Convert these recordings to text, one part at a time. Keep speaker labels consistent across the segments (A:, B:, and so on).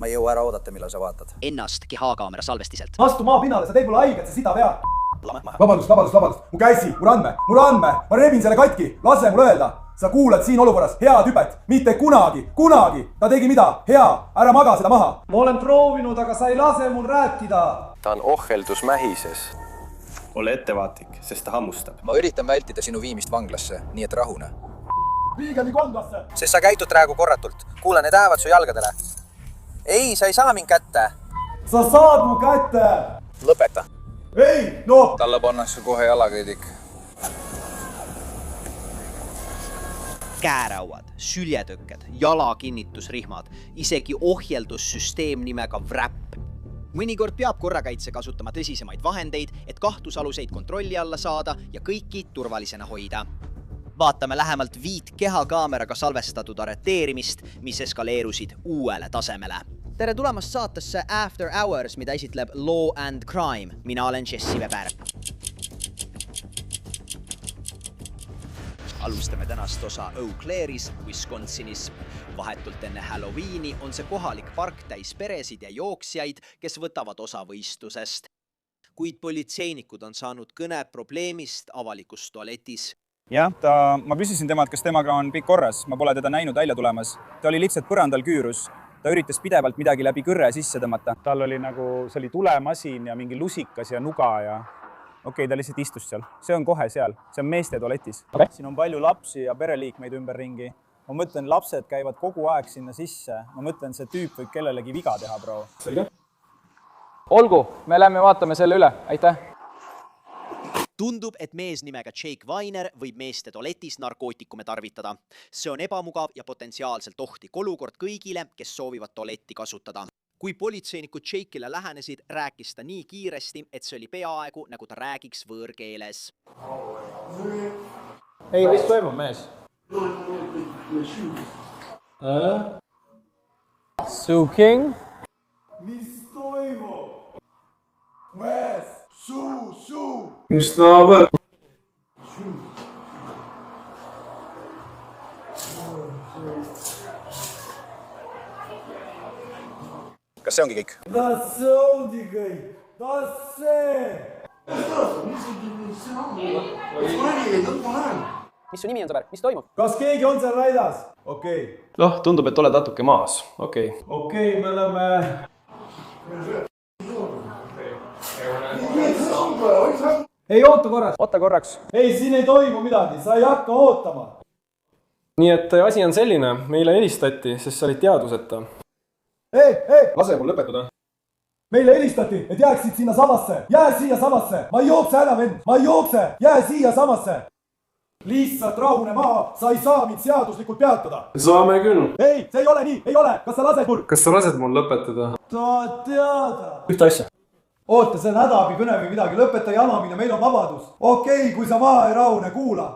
A: Ma ei jõua ära oodata, millal sa vaatad.
B: Ennast kehakaamera salvestiselt.
C: Astu maa pinnale, sa teed mulle haiget, see sida veab. Vabandust. Mu käsi, mu andme. Ma rebin selle katki. Lase mul öelda. Sa kuulad siin olukorras head hüpet. Mitte kunagi. Ta tegi mida? Hea. Ära maga seda maha. Ma olen proovinud, aga sa ei lase mul rääkida.
D: Ta on ohheldus mähises.
E: Ole ettevaatlik, sest ta hammustab.
A: Ma üritan vältida sinu viimist vanglasse, nii et rahune.
C: Viige mind vanglasse.
A: Sest sa käitud praegu korratult. Kuule, need häävad su jalgadele. Ei, sa ei saa mind kätte.
C: Sa saad mu kätte.
A: Lõpeta.
C: Ei, no.
A: Talle pannakse kohe jalakäidik.
B: Käärauad, süljetõkked, jalakinnitusrihmad, isegi ohjeldussüsteem nimega WRAP. Mõnikord peab korrakaitse kasutama tõsisemaid vahendeid, et kahtlusaluseid kontrolli alla saada ja kõiki turvalisena hoida. Vaatame lähemalt 5 kehakaameraga salvestatud arreteerimist, mis eskaleerusid uuele tasemele. Tere tulemast saatesse After Hours, mida esitleb Law and Crime. Mina olen Jesse Weber. Alustame tänast osa Eau Claire'is, Wisconsinis. Vahetult enne Halloweeni on see kohalik park täis peresid ja jooksjaid, kes võtavad osa võistlusest. Kuid politseinikud on saanud kõne probleemist avalikus tualetis.
F: Jah, ma küsisin temalt, kas temaga on kõik korras. Ma pole teda näinud välja tulemas. Ta oli lihtsalt põrandal küürus. Ta üritas pidevalt midagi läbi kõrre sisse tõmmata. Tal oli see oli tulemasin ja mingi lusikas ja nuga ja okei, ta lihtsalt istus seal. See on kohe seal. See on meeste tualetis. Okay. Siin on palju lapsi ja pereliikmeid ümberringi. Ma mõtlen, lapsed käivad kogu aeg sinna sisse. Ma mõtlen, see tüüp võib kellelegi viga teha, bro. Selge?
G: Olgu, me lähme vaatame selle üle. Aitäh!
B: Tundub, et mees nimega Jake Weiner võib meeste tualetis narkootikume tarvitada. See on ebamugav ja potentsiaalselt ohtlik olukord kõigile, kes soovivad tualetti kasutada. Kui politseinikud Jake'ile lähenesid, rääkis ta nii kiiresti, et see oli peaaegu, nagu ta räägiks võõrkeeles.
G: Ei, mis toimub, mees? Sue King?
C: Mis toimub? Mees! Suu!
E: Mis naabel?
A: Kas see ongi kõik?
C: See ongi kõik! See!
G: Mis su nimi on, sõber? Mis toimub?
C: Kas keegi on seal väidas? Okei.
E: Noh, tundub, et oled natuke maas. Okei,
C: me oleme... Ei, oota korraks.
G: Oota korraks.
C: Ei, siin ei toimu midagi, sa ei hakka ootama.
E: Nii et asi on selline, meile helistati, sest sa olid teaduseta.
C: Ei!
E: Lase mul lõpetada.
C: Meile helistati, et jääksid sinna samasse. Jää siia samasse. Ma ei jookse ära, vend. Ma ei jookse. Jää siia samasse. Lihtsalt rahune maha. Sa ei saa mind seaduslikult peatada.
E: Saame küll.
C: Ei, see ei ole nii. Ei ole. Kas sa lased mul lõpetada? Tahad teada.
E: Ühte asja.
C: Oota, see on hädaabi kõne või midagi. Lõpeta jamamine, meil on vabadus. Okei, kui sa maha ei rahune, kuula.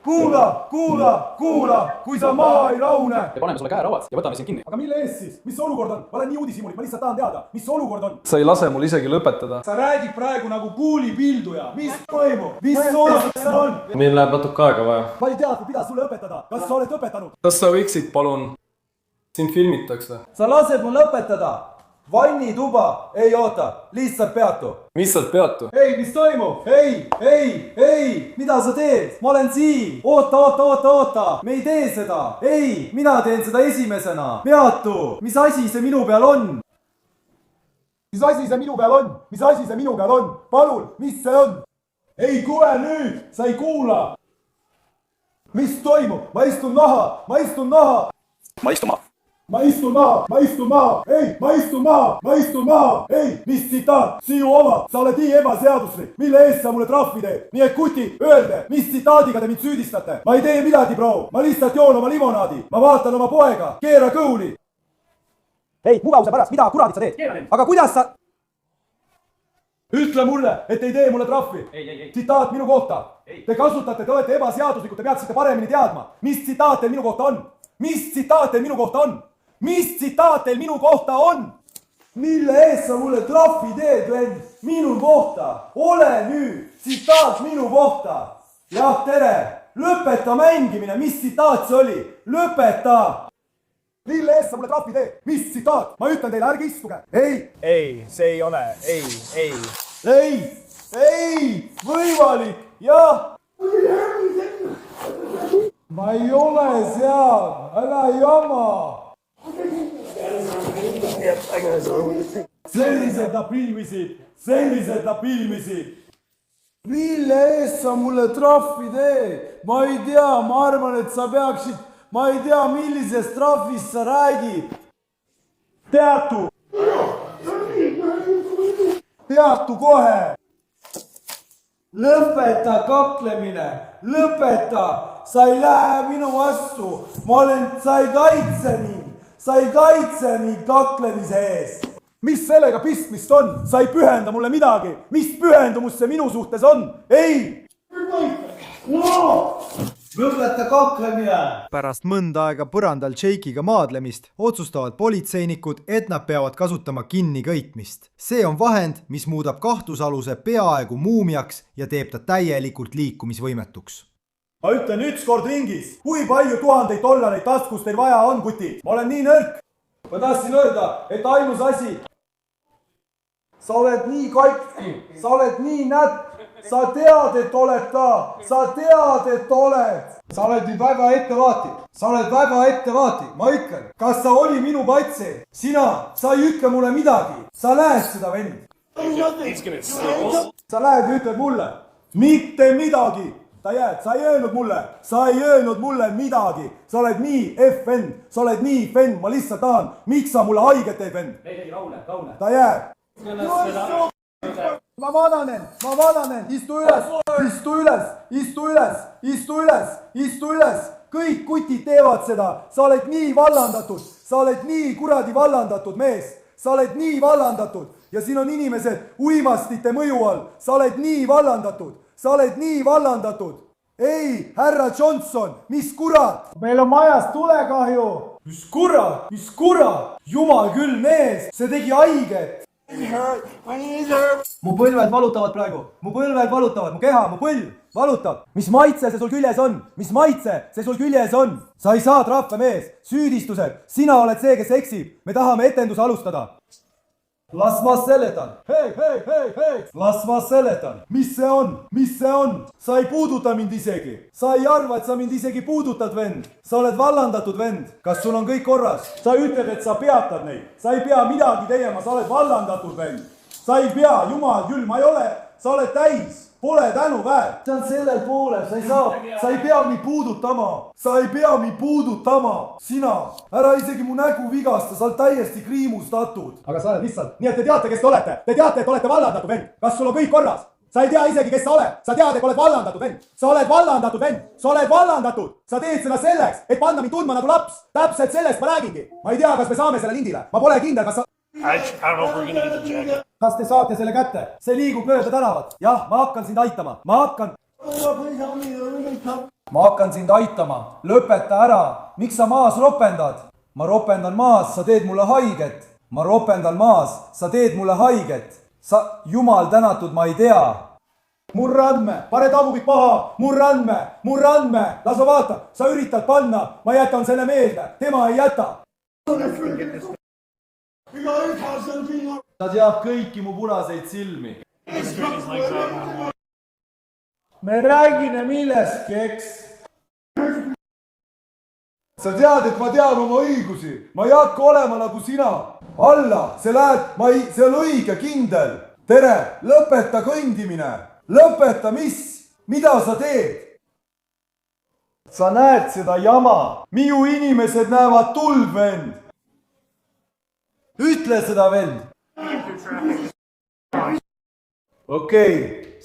C: Kuula, kui sa maha ei rahune.
E: Ja paneme sulle käerauad ja võtame sind kinni.
C: Aga mille eest siis? Mis olukord on? Ma olen nii uudishimulik, ma lihtsalt tahan teada. Mis olukord on?
E: Sa ei lase mul isegi lõpetada.
C: Sa räägid praegu nagu kuulipilduja. Mis toimub? Mis olukord see on?
E: Meil läheb natuke aega vaja.
C: Ma ei tea, mida sulle õpetada. Kas sa oled õpetanud?
E: Kas sa võiksid, palun? Sind filmitakse.
C: Sa lased mul õpetada. Vannituba. Ei oota, lihtsalt peatu.
E: Mis sealt peatu?
C: Ei, mis toimub? Ei, mida sa teed? Ma olen siin. Oota. Me ei tee seda. Ei, mina teen seda esimesena. Peatu. Mis asi see minu peal on? Mis asi see minu peal on? Palun, mis see on? Ei, kuule nüüd, sa ei kuula. Mis toimub? Ma istun maha.
A: Ma istun maha.
C: Ei, mis tsitaat? Sinu oma. Sa oled nii ebaseaduslik. Mille eest sa mulle trahvi teed? Nii et kuti, öelge, mis tsitaadiga te mind süüdistate? Ma ei tee midagi, bro. Ma lihtsalt joon oma limonaadi. Ma vaatan oma poega. Keera kõuli. Ei, mugavuse pärast, mida kuradit sa teed? Aga kuidas sa... Ütle mulle, et ei tee mulle trahvi.
E: Ei.
C: Tsitaat minu kohta. Te kasutate, te olete ebaseaduslikud, te peaksite paremini teadma. Mis tsitaat teil minu kohta on? Mis tsitaat teil minu kohta on? Mille eest sa mulle trahvi teed, vend? Minu kohta. Ole nüüd. Tsitaat minu kohta. Jah, tere. Lõpeta mängimine. Mis tsitaat see oli? Lõpeta. Mille eest sa mulle trahvi teed? Mis tsitaat? Ma ütlen teile, ärge istuge.
F: ei, see ei ole, ei.
C: Ei, võimalik, jah. Ma ei ole seal, ära jama. Sellised nad pilvisid. Mille eest sa mulle trahvi teed? Ma ei tea, ma arvan, et sa peaksid, ma ei tea, millisest trahvist sa räägid. Teatu kohe. Lõpeta kaklemine, lõpeta, sa ei lähe minu vastu, sa ei kaitse mind kaklemise eest. Mis sellega pistmist on? Sa ei pühenda mulle midagi, mis pühendumus see minu suhtes on? Ei! Lõpeta kaklemine!
H: Pärast mõnda aega põrandal Jake'iga maadlemist otsustavad politseinikud, et nad peavad kasutama kinnikõitmist. See on vahend, mis muudab kahtlusaluse peaaegu muumiaks ja teeb ta täielikult liikumisvõimetuks.
C: Ma ütlen üks kord ringis, kui palju $1000 taskus teil vaja on, kuti? Ma olen nii nõrk. Ma tahtsin öelda, et ainus asi. Sa oled nii katki, sa oled nii näpp. Sa tead, et oled ta. Sa tead, et oled. Sa oled nüüd väga ettevaatik. Ma ütlen, kas sa oli minu patsient? Sina, sa ei ütle mulle midagi. Sa näed seda vend. Sa lähed ja ütled mulle. Mitte midagi. Sa ei öelnud mulle midagi. Sa oled nii fenn. Ma lihtsalt tahan. Miks sa mulle haiget teed, vend? Me tegi raune. Ta jääb. Ma vananen. Istu üles. Kõik kutid teevad seda. Sa oled nii vallandatud. Sa oled nii kuradi vallandatud mees. Sa oled nii vallandatud. Ja siin on inimesed uimastite mõju all. Sa oled nii vallandatud. Ei, härra Johnson, mis kurat? Meil on majas tulekahju. Mis kurat? Jumal küll, mees, see tegi haiget. Mu põlved valutavad praegu. Mu keha, mu põlv valutab. Mis maitse see sul küljes on? Sa ei saa trahve, mees. Süüdistused. Sina oled see, kes eksib. Me tahame etenduse alustada. Las ma seletan. Hei. Las ma seletan. Mis see on? Sa ei puuduta mind isegi. Sa ei arva, et sa mind isegi puudutad, vend. Sa oled vallandatud, vend. Kas sul on kõik korras? Sa ütled, et sa peatad neid. Sa ei pea midagi tegema, sa oled vallandatud, vend. Sa ei pea, jumal küll, ma ei ole. Sa oled täis. Pole tänu väärt. See on sellel poolel, sa ei pea mind puudutama. Sina, ära isegi mu nägu vigasta, sa oled täiesti kriimustatud. Aga sa oled lihtsalt, nii et te teate, kes te olete. Te teate, et olete vallandatud, vend. Kas sul on kõik korras? Sa ei tea isegi, kes sa oled. Sa tead, et oled vallandatud, vend. Sa oled vallandatud. Sa teed seda selleks, et panna mind tundma nagu laps. Täpselt sellest ma räägingi. Ma ei tea, kas me saame selle lindile. Ma pole kindel, kas sa... Kas te saate selle kätte? See liigub mööda tänavat. Jah, ma hakkan sind aitama. Ma hakkan sind aitama. Lõpeta ära. Miks sa maas ropendad? Ma ropendan maas, sa teed mulle haiget. Jumal tänatud, ma ei tea. Murrandme, pane tagumik paha. Murrandme. Las ma vaatan. Sa üritad panna. Ma jätan selle meelde. Tema ei jäta. Ta teab kõiki mu punaseid silmi. Me räägime millestki, eks? Sa tead, et ma tean oma õigusi. Ma ei hakka olema nagu sina. Alla, see on õige, kindel. Tere, lõpeta kõndimine. Lõpeta, mida sa teed? Sa näed seda jama. Minu inimesed näevad tuld, vend. Ütle seda, vend. Okei,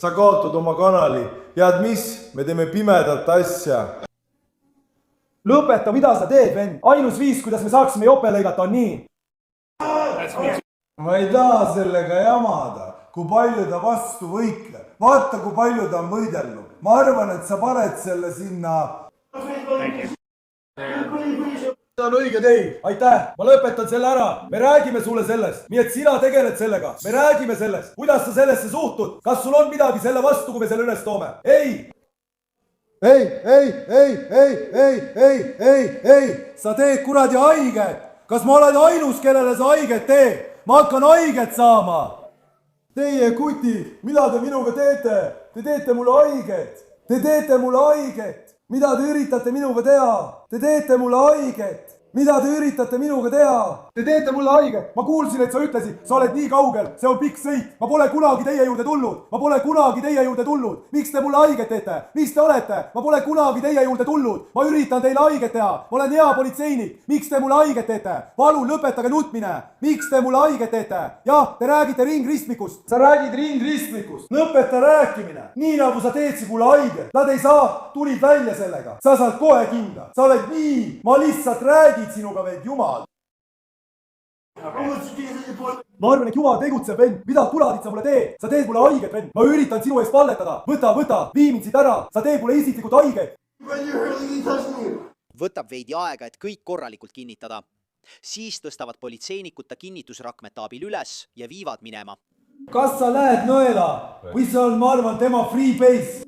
C: sa kaotad oma kanali. Tead mis? Me teeme pimedat asja. Lõpeta, mida sa teed, vend. Ainus viis, kuidas me saaksime jope lõigata, on nii. Ma ei taha sellega jamada. Kui palju ta vastu võitleb. Vaata, kui palju ta on võidelnud. Ma arvan, et sa paned selle sinna... See on õige teid. Aitäh. Ma lõpetan selle ära. Me räägime sulle sellest. Nii et sina tegeled sellega. Me räägime sellest. Kuidas sa sellesse suhtud? Kas sul on midagi selle vastu, kui me selle üles toome? Ei. Sa teed kuradi haiget. kas ma olen ainus, kellele sa haiget teed? Ma hakkan haiget saama. Teie kutid, mida te minuga teete? Te teete mulle haiget. Te teete mulle haiget. Mida te üritate minuga teha? Te teete mulle haiget. Mida te üritate minuga teha? Te teete mulle haiget. Ma kuulsin, et sa ütlesid, sa oled nii kaugel, see on pikk sõit. Ma pole kunagi teie juurde tulnud. Ma pole kunagi teie juurde tulnud. Miks te mulle haiget teete? Mis te olete? Ma pole kunagi teie juurde tulnud. Ma üritan teile haiget teha. Ma olen hea politseinik. Miks te mulle haiget teete? Palun lõpetage nutmine. Miks te mulle haiget teete? Jah, te räägite ringristmikust. Sa räägid ringristmikust. Lõpeta rääkimine. Nii nagu sa teedsid mulle haiget. Nad ei saa, tulid välja sellega. Sa saad kohe kinda. Sa oled nii. Ma lihtsalt räägid sinuga veel jumal. Ma arvan, et jumal tegutseb, vend. Mida kuradit sa mulle teed? Sa teed mulle haiget, vend. Ma üritan sinu eest palletada. Võta, vii mind siit ära. Sa teed mulle isiklikult haiget.
B: Võtab veidi aega, et kõik korralikult kinnitada. Siis tõstavad politseinikud ta kinnitusrakmete abil üles ja viivad minema.
C: Kas sa lähed nõela? Või see on, ma arvan, tema free base?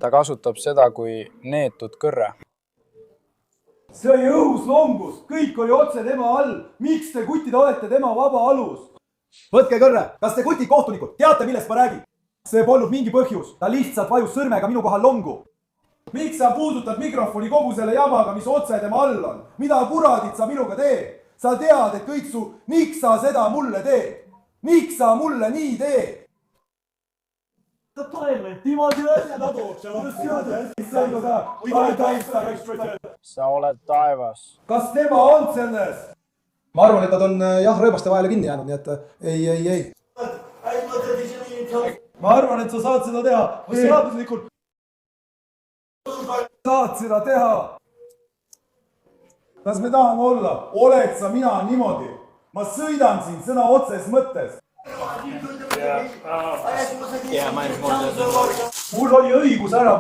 G: ta kasutab seda kui neetud kõrre.
C: See oli õhus longus. Kõik oli otse tema all. Miks te kutid olete tema vaba alus? Võtke kõrre. Kas te kutid kohtunikud? Teate, millest ma räägin? See polnud mingi põhjus. Ta lihtsalt vajus sõrmega minu kohal longu. Miks sa puudutad mikrofoni kogu selle jamaga, mis otse tema all on? Mida kuradit sa minuga teed? Sa tead, et kõik su... Miks sa seda mulle teed? Miks sa mulle nii teed?
G: sa oled taevas.
C: Kas tema on selles? Ma arvan, et nad on jah rööbaste vahele kinni jäänud, nii et ei. Ma arvan, et sa saad seda teha. Seaduslikult. Saad seda teha. Kas me tahame olla? Oled sa mina niimoodi? Ma sõidan siin sõna otses mõttes. Mul oli õigus ära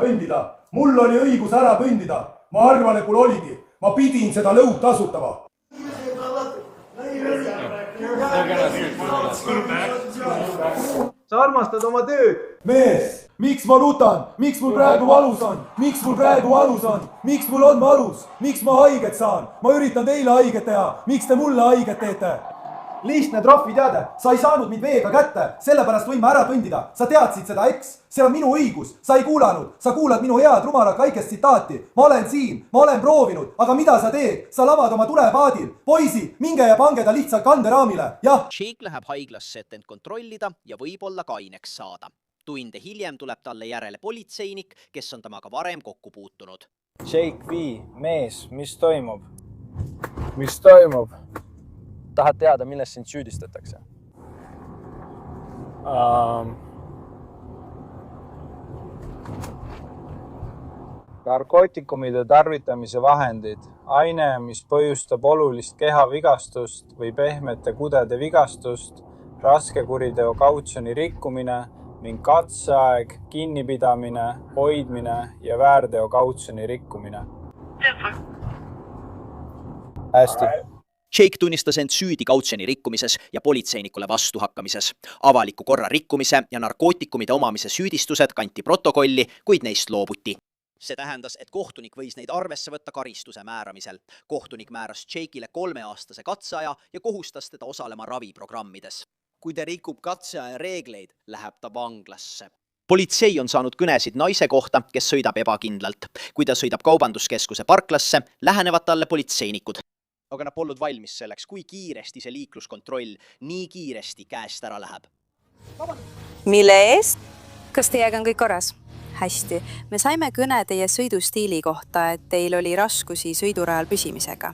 C: põndida. Ma arvan, et mul oligi. Ma pidin seda lõud tasutama. Sa armastad oma tööd. Mees, miks ma nutan? Miks mul praegu valus on? Miks mul on valus? Miks ma haiget saan? Ma üritan teile haiget teha. Miks te mulle haiget teete? Lihtne trahviteade. Sa ei saanud mind veega kätte. Sellepärast võin ma ära põndida. Sa teadsid seda, eks? See on minu õigus. Sa ei kuulanud. Sa kuulad minu head rumalat väikest tsitaati. Ma olen siin. Ma olen proovinud. Aga mida sa teed? Sa lavad oma tulepaadil. Poisi, minge ja pange ta lihtsalt kanderaamile. Jah.
B: Jake läheb haiglasse, et end kontrollida ja võib-olla kaineks saada. Tunde hiljem tuleb talle järele politseinik, kes on temaga varem kokku puutunud.
G: Jake V, mees, mis toimub? Mis toimub? Tahad teada, milles sind süüdistatakse? Narkootikumide tarvitamise vahendid. Aine, mis põhjustab olulist kehavigastust või pehmete kudede vigastust, raske kuriteo kautsjoni rikkumine ning katseaeg, kinnipidamine, hoidmine ja väärteo kautsjoni rikkumine. Hästi.
B: Jake tunnistas end süüdi kautsjoni rikkumises ja politseinikule vastuhakkamises. Avaliku korra rikkumise ja narkootikumide omamise süüdistused kanti protokolli, kuid neist loobuti. See tähendas, et kohtunik võis neid arvesse võtta karistuse määramisel. Kohtunik määras Jake'ile 3-aastase katseaja ja kohustas teda osalema raviprogrammides. Kui ta rikub katseaja reegleid, läheb ta vanglasse. Politsei on saanud kõnesid naise kohta, kes sõidab ebakindlalt. Kui ta sõidab kaubanduskeskuse parklasse, lähenevad talle politseinikud. Aga nad polnud valmis selleks, kui kiiresti see liikluskontroll nii kiiresti käest ära läheb.
I: Mille eest? Kas teiega on kõik korras? Hästi. Me saime kõne teie sõidustiili kohta, et teil oli raskusi sõidurajal püsimisega.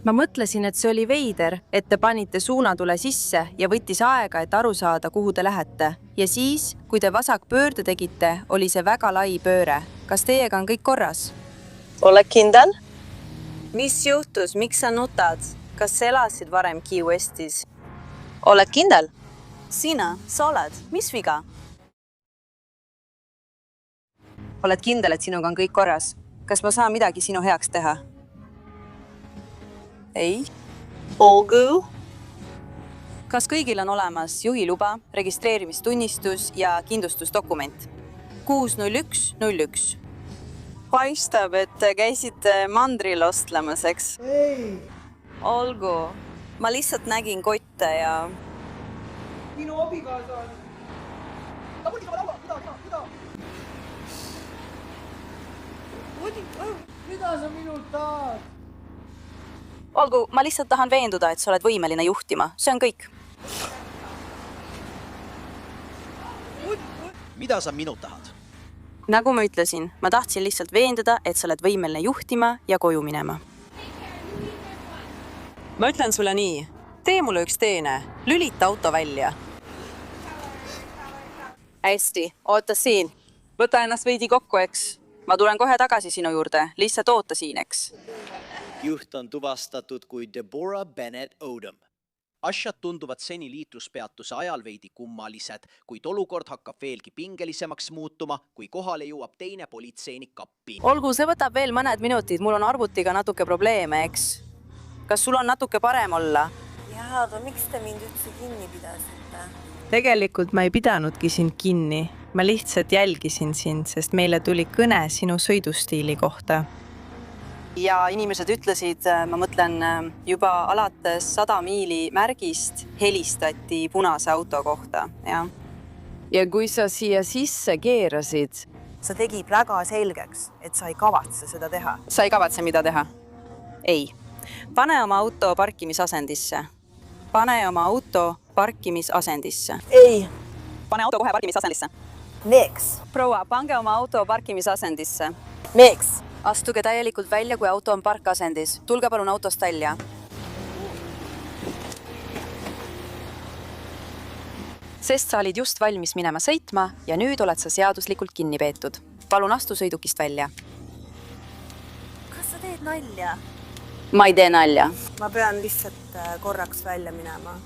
I: Ma mõtlesin, et see oli veider, et te panite suunatule sisse ja võttis aega, et aru saada, kuhu te lähete. Ja siis, kui te vasakpöörde tegite, oli see väga lai pööre. Kas teiega on kõik korras?
J: Ole kindel?
I: Mis juhtus? Miks sa nutad? Kas sa elasid varem Key Westis?
J: Oled kindel?
I: Sina, sa oled. Mis viga?
J: Oled kindel, et sinuga on kõik korras?
I: Kas ma saan midagi sinu heaks teha? Ei.
J: Olgu?
I: Kas kõigil on olemas juhiluba, registreerimistunnistus ja kindlustusdokument? 60101.
J: paistab, et te käisite mandril ostlemas, eks?
C: ei!
J: Olgu. Ma lihtsalt nägin kotte ja...
C: Minu abikaasa on... Ta võtib laua, mida? Mida sa minult tahad?
J: Olgu, ma lihtsalt tahan veenduda, et sa oled võimeline juhtima. See on kõik.
B: Mida sa minult tahad?
J: Nagu ma ütlesin, ma tahtsin lihtsalt veenduda, et sa oled võimeline juhtima ja koju minema. Ma ütlen sulle nii. Tee mulle üks teene. Lülita auto välja. Hästi, oota siin. Võta ennast veidi kokku, eks? Ma tulen kohe tagasi sinu juurde. Lihtsalt oota siin, eks?
B: Juht on tuvastatud kui Deborah Bennett Odom. Asjad tunduvad seni liitluspeatuse ajal veidi kummalised, kuid olukord hakkab veelgi pingelisemaks muutuma, kui kohale jõuab teine politseinik kappi.
J: Olgu, see võtab veel mõned minutid. Mul on arvutiga natuke probleeme, eks? Kas sul on natuke parem olla?
K: Jaa, aga miks te mind üldse kinni pidasite?
I: Tegelikult ma ei pidanudki sind kinni. Ma lihtsalt jälgisin sind, sest meile tuli kõne sinu sõidustiili kohta.
J: Ja inimesed ütlesid, ma mõtlen, juba alates 100 miili märgist helistati punase auto kohta, jah.
K: Ja kui sa siia sisse keerasid, sa tegid väga selgeks, et sa ei kavatse seda teha.
J: Sa ei kavatse mida teha? Ei. Pane oma auto parkimisasendisse. Pane oma auto parkimisasendisse.
K: Ei.
J: Pane auto kohe parkimisasendisse.
K: Miks?
J: Proua, pange oma auto parkimisasendisse.
K: Miks?
J: Astuge täielikult välja, kui auto on parkasendis. Tulge palun autost välja. Sest sa olid just valmis minema sõitma ja nüüd oled sa seaduslikult kinni peetud. Palun astu sõidukist välja.
K: Kas sa teed nalja?
J: Ma ei tee nalja.
K: Ma pean lihtsalt korraks välja minema.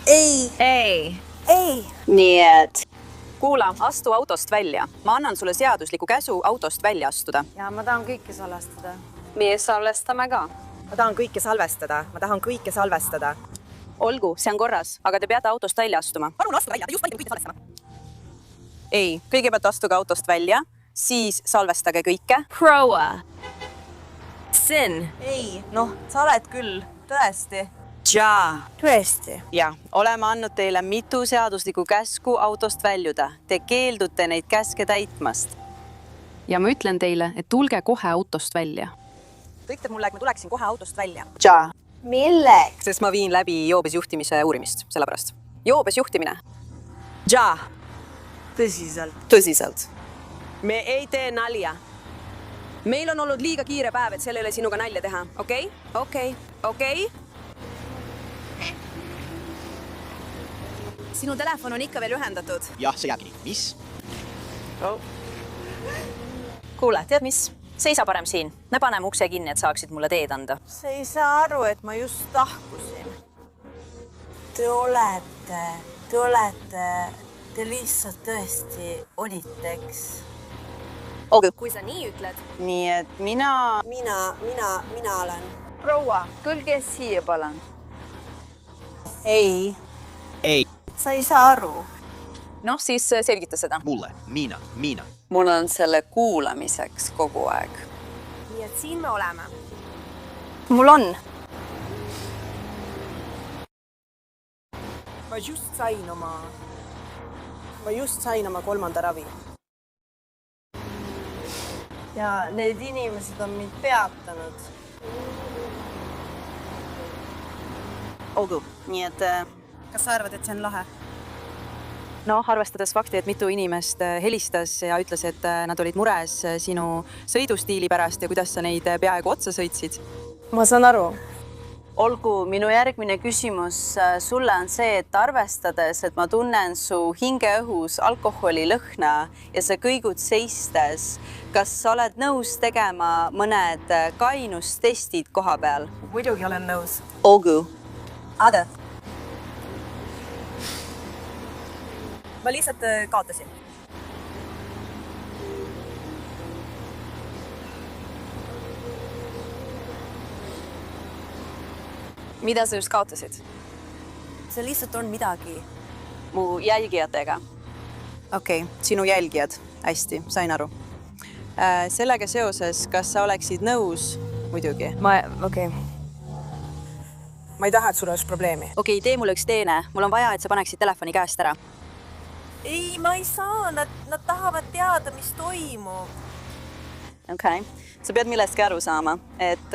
K: Ei!
J: Ei!
K: Ei!
J: Nii et... Kuula, astu autost välja. Ma annan sulle seadusliku käsu autost välja astuda.
K: Ja ma tahan kõike salvestada.
J: Meie salvestame ka.
K: Ma tahan kõike salvestada. Ma tahan kõike salvestada.
J: Olgu, see on korras, aga te peate autost välja astuma.
K: Palun astu välja, te just valite kõike salvestama.
J: Ei, kõigepealt astuge autost välja, siis salvestage kõike.
K: Proua! Sin! Ei, noh, sa oled küll, tõesti.
J: Jaa.
K: Tõesti.
J: Ja, oleme andnud teile mitu seaduslikku käsku autost väljuda. Te keeldute neid käske täitmast. Ja ma ütlen teile, et tulge kohe autost välja.
K: Ta ütleb mulle, et ma tuleksin kohe autost välja.
J: Jaa.
K: Milleks?
J: Sest ma viin läbi joobes juhtimise uurimist, sellepärast. Joobes juhtimine.
K: Jaa. Tõsiselt.
J: Tõsiselt.
K: Me ei tee nalja. Meil on olnud liiga kiire päev, et selle üle sinuga nalja teha, okei? Okei? Sinu telefon on ikka veel ühendatud.
B: Jah, see jäägi. Mis?
J: Kuule, tead mis? Seisa parem siin. Me paneme ukse kinni, et saaksid mulle teed anda.
K: Sa ei saa aru, et ma just tahkusin. Te lihtsalt tõesti olite, eks?
J: Olgu.
K: Kui sa nii ütled.
J: Nii et mina
K: olen.
J: Proua, tulge siia palun.
K: Ei.
B: Ei.
K: Sa ei saa aru.
J: Noh, siis selgita seda.
B: Mulle. Miina.
J: Mul on selle kuulamiseks kogu aeg.
K: Nii et siin me oleme.
J: Mul on.
K: Ma just sain oma 3. ravi. Ja need inimesed on mind peatanud.
J: Olgu, nii et...
K: Kas sa arvad, et see on lahe?
J: No, arvestades fakti, et mitu inimest helistas ja ütles, et nad olid mures sinu sõidustiili pärast ja kuidas sa neid peaaegu otsa sõitsid.
K: Ma saan aru.
J: Olgu, minu järgmine küsimus sulle on see, et arvestades, et ma tunnen su hingeõhus alkoholi lõhna ja sa kõigud seistes, kas sa oled nõus tegema mõned kainustestid koha peal?
K: Muidugi olen nõus.
J: Olgu.
K: Aga. Ma lihtsalt kaotasin.
J: Mida sa just kaotasid?
K: See lihtsalt on midagi.
J: Mu jälgijatega. Okei, sinu jälgijad. Hästi, sain aru. Sellega seoses, kas sa oleksid nõus? Muidugi.
I: Okei.
K: Ma ei taha, et sul oleks probleemi.
J: Okei, tee mulle üks teene. Mul on vaja, et sa paneksid telefoni käest ära.
L: Ei, ma ei saa. Nad tahavad teada, mis toimub.
J: Okei. Sa pead millestki aru saama, et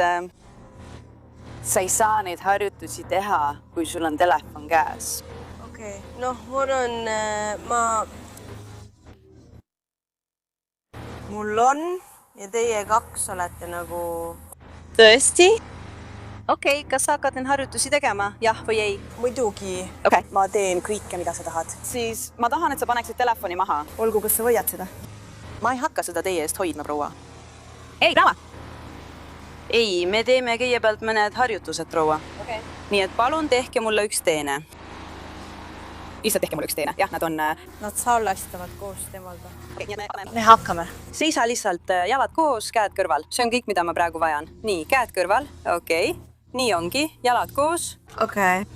J: sa ei saa neid harjutusi teha, kui sul on telefon käes.
L: Okei. Noh, mul on... Mul on ja teie kaks olete nagu...
J: Tõesti? Okei, kas sa hakkad neid harjutusi tegema? Jah või ei?
K: Muidugi.
J: Okei.
K: Ma teen kõike, mida sa tahad.
J: Siis ma tahan, et sa paneksid telefoni maha.
K: Olgu, kas sa võiad seda?
J: Ma ei hakka seda teie eest hoidma, proua. Ei, Raama! Ei, me teeme kõigepealt mõned harjutused, proua. Okay. Nii et palun tehke mulle üks teene. Lihtsalt tehke mulle üks teene. Jah, nad on...
L: Nad sallastavad koos temalda.
J: Okay,
L: me hakkame.
J: Seisa lihtsalt jalad koos, käed kõrval. See on kõik, mida ma praegu vajan. Nii, käed kõrval. Okei. Nii ongi. Jalad koos.
L: Okei.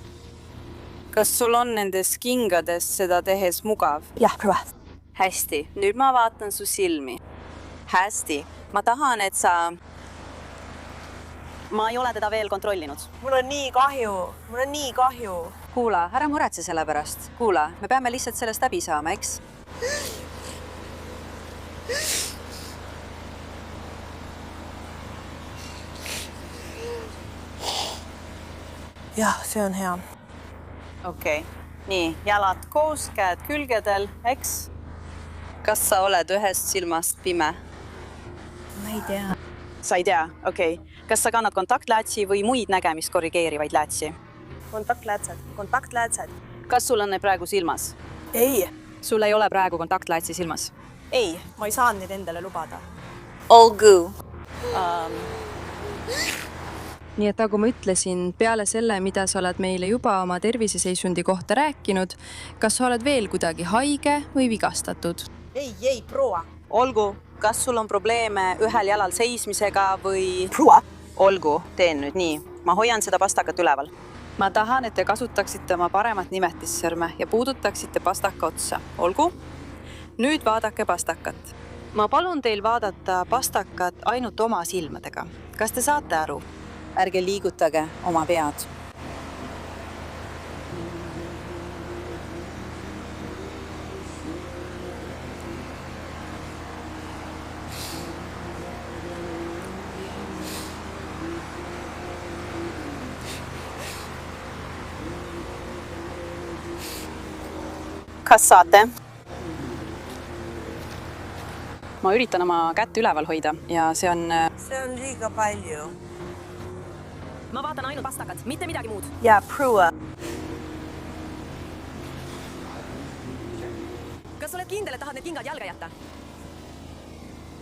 J: Kas sul on nendes kingades seda tehes mugav?
L: Jah, proua.
J: Hästi. Nüüd ma vaatan su silmi. Hästi. Ma tahan, et sa... Ma ei ole teda veel kontrollinud.
L: Mul on nii kahju.
J: Kuula, ära muretse selle pärast. Kuula, me peame lihtsalt sellest läbi saama, eks?
L: Jah, see on hea.
J: Okei. Nii, jalad koos, käed külgedel, eks? Kas sa oled ühest silmast pime?
L: Ma ei tea.
J: Sa ei tea, okei. Kas sa kannad kontaktläätsi või muid nägemist korrigeerivaid läätsi?
L: Kontaktläätsed.
J: Kas sul on need praegu silmas?
L: Ei.
J: Sul ei ole praegu kontaktläätsi silmas?
L: Ei, ma ei saa neid endale lubada.
J: Olgu.
I: Nii et nagu ma ütlesin, peale selle, mida sa oled meile juba oma terviseseisundi kohta rääkinud, kas sa oled veel kuidagi haige või vigastatud?
L: Ei, proua.
J: Olgu. Kas sul on probleeme ühel jalal seismisega või...
L: Proua.
J: Olgu, teen nüüd nii. Ma hoian seda pastakat üleval. Ma tahan, et te kasutaksite oma paremat nimetissõrme ja puudutaksite pastaka otsa. Olgu? Nüüd vaadake pastakat. Ma palun teil vaadata pastakat ainult oma silmadega. Kas te saate aru? Ärge liigutage oma pead. Kas saate? Ma üritan oma kätt üleval hoida ja see on...
L: See on liiga palju.
K: Ma vaatan ainult pastakat, mitte midagi muud.
L: Ja, proua.
K: Kas sa oled kindel, et tahad need kingad jalga jätta?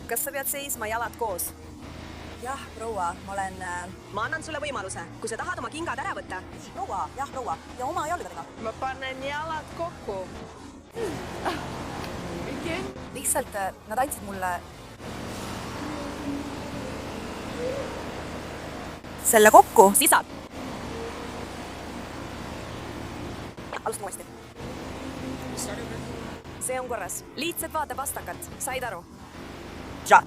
K: Kas sa pead seisma jalad koos?
L: Jah, proua, ma olen...
K: Ma annan sulle võimaluse. Kui sa tahad oma kingad ära võtta.
L: Proua, ja oma jalgadega.
K: Ma panen jalad kokku.
L: Lihtsalt nad andsid mulle... Selle kokku.
K: Sisad. Alustame uuesti. See on korras. Lihtsalt vaata pastakat. Said aru?
L: Ja.